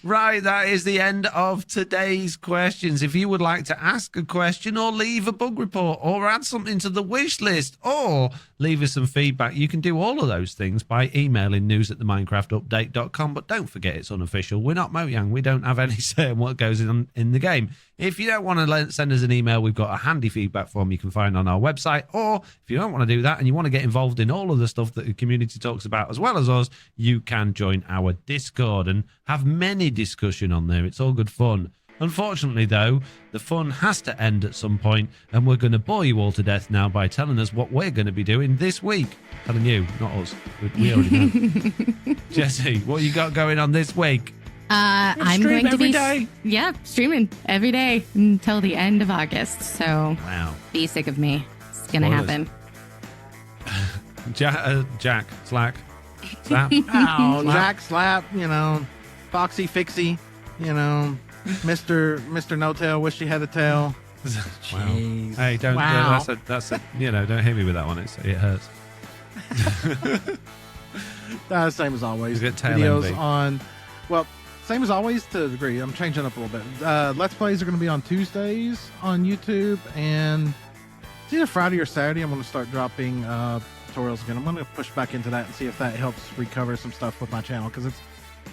right, that is the end of today's questions. If you would like to ask a question or leave a bug report or add something to the wish list or leave us some feedback, you can do all of those things by emailing news@theminecraftupdate.com. But don't forget, it's unofficial. We're not Mojang. We don't have any say in what goes on in the game. If you don't want to send us an email, we've got a handy feedback form you can find on our website. Or if you don't want to do that and you want to get involved in all of the stuff that the community talks about as well as us, you can join our Discord and have many discussion on there. It's all good fun. Unfortunately, though, the fun has to end at some point, and we're going to bore you all to death now by telling us what we're going to be doing this week. Telling you, not us. We already know. Jessie, what you got going on this week? I'm going to be day. Yeah, streaming every day until the end of August. So be sick of me. It's going to happen. Jack, Slap. Oh, Jack, Slap, Foxy, Fixie, Mr. No-Tail, wish he had a tail. Wow. Hey, don't. That's a. Don't hit me with that one. It hurts. That's the same as always. You get tail Videos envy. on. Well, same as always to a degree. I'm changing up a little bit. Let's plays are going to be on Tuesdays on YouTube, and it's either Friday or Saturday. I'm going to start dropping tutorials again. I'm going to push back into that and see if that helps recover some stuff with my channel, because it's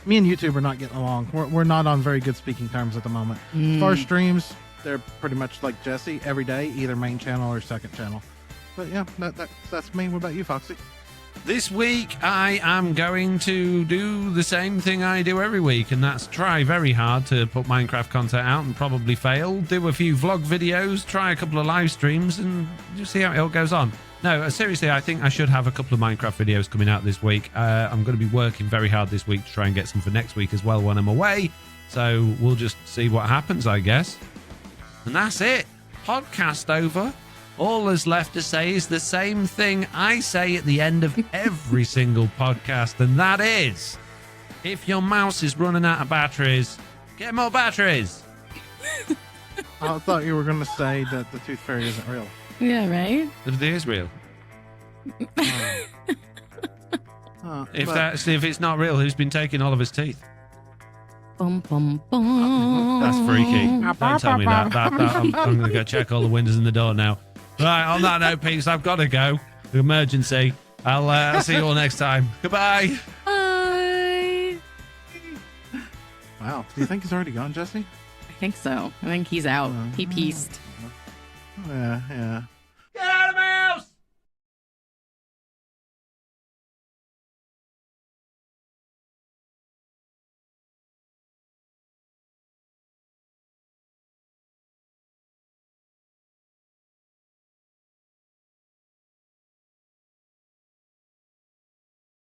me and YouTube are not getting along. We're not on very good speaking terms at the moment. As far as streams, they're pretty much like Jessie every day, either main channel or second channel. But yeah, that's me. What about you, Foxy? This week, I am going to do the same thing I do every week, and that's try very hard to put Minecraft content out and probably fail, do a few vlog videos, try a couple of live streams, and just see how it all goes on. No, seriously, I think I should have a couple of Minecraft videos coming out this week. I'm going to be working very hard this week to try and get some for next week as well when I'm away. So we'll just see what happens, I guess. And that's it. Podcast over. All that's left to say is the same thing I say at the end of every single podcast, and that is, if your mouse is running out of batteries, get more batteries. I thought you were going to say that the Tooth Fairy isn't real. Yeah, right? It is real. If it's not real, who's been taking all of his teeth? Bum, bum, bum. That's freaky. Don't tell me that. I'm going to go check all the windows in the door now. Right, on that note, peeps, I've got to go. emergency. I'll see you all next time. Goodbye. Bye. Wow. Do you think he's already gone, Jesse? I think so. I think he's out. He pieced. Yeah.